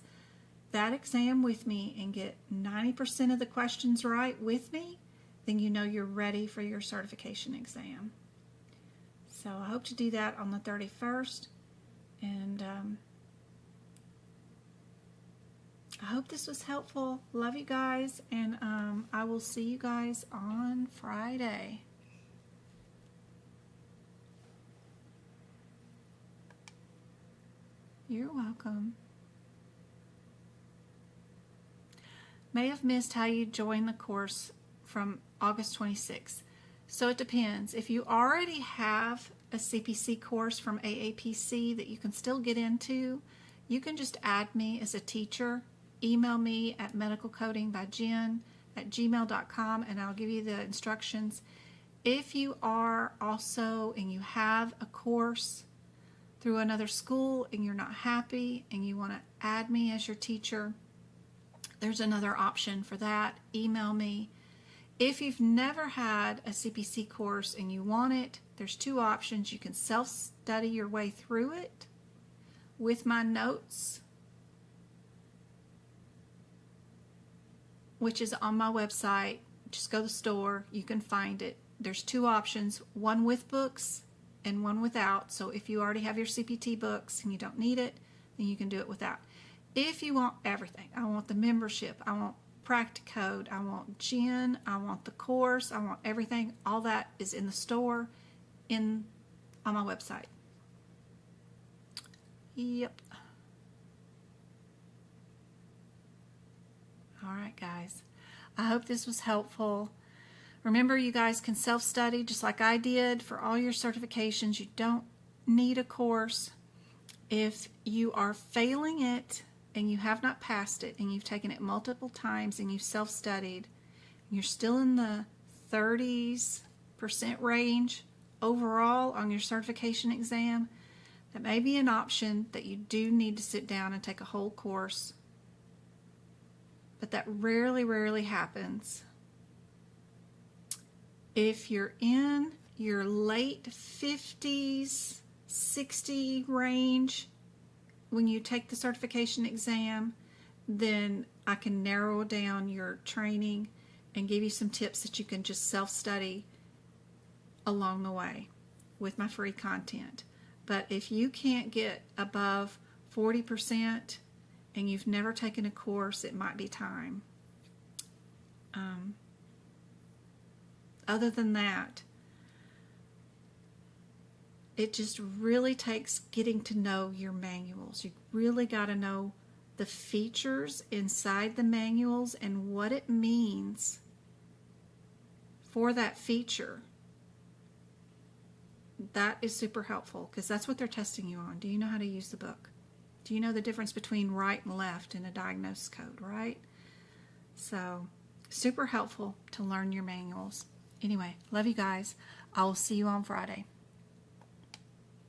that exam with me and get 90% of the questions right with me, then you know you're ready for your certification exam. So I hope to do that on the 31st. And I hope this was helpful. Love you guys. And I will see you guys on Friday. You're welcome. May have missed how you join the course from August 26th. So it depends. If you already have a CPC course from AAPC that you can still get into, you can just add me as a teacher. Email me at medicalcodingbyjen@gmail.com and I'll give you the instructions. If you are also and you have a course through another school and you're not happy and you want to add me as your teacher, there's another option for that. Email me. If you've never had a CPC course and you want it, there's two options. You can self-study your way through it with my notes, which is on my website. Just go to the store, you can find it. There's two options, one with books and one without. So if you already have your CPT books and you don't need it, then you can do it without. If you want everything, I want the membership, I want Practicode, I want Gen, I want the course, I want everything, all that is in the store on my website. Yep. All right, guys. I hope this was helpful. Remember, you guys can self-study just like I did for all your certifications. You don't need a course. If you are failing it and you have not passed it and you've taken it multiple times and you've self-studied, and you're still in the 30% range overall on your certification exam, that may be an option that you do need to sit down and take a whole course. But that rarely happens. If you're in your late 50s, 60 range when you take the certification exam, then I can narrow down your training and give you some tips that you can just self-study along the way with my free content. But if you can't get above 40% and you've never taken a course, it might be time. Other than that, it just really takes getting to know your manuals. You really got to know the features inside the manuals and what it means for that feature. That is super helpful because that's what they're testing you on. Do you know how to use the book? Do you know the difference between right and left in a diagnosis code, right? So, super helpful to learn your manuals. Anyway, love you guys. I will see you on Friday.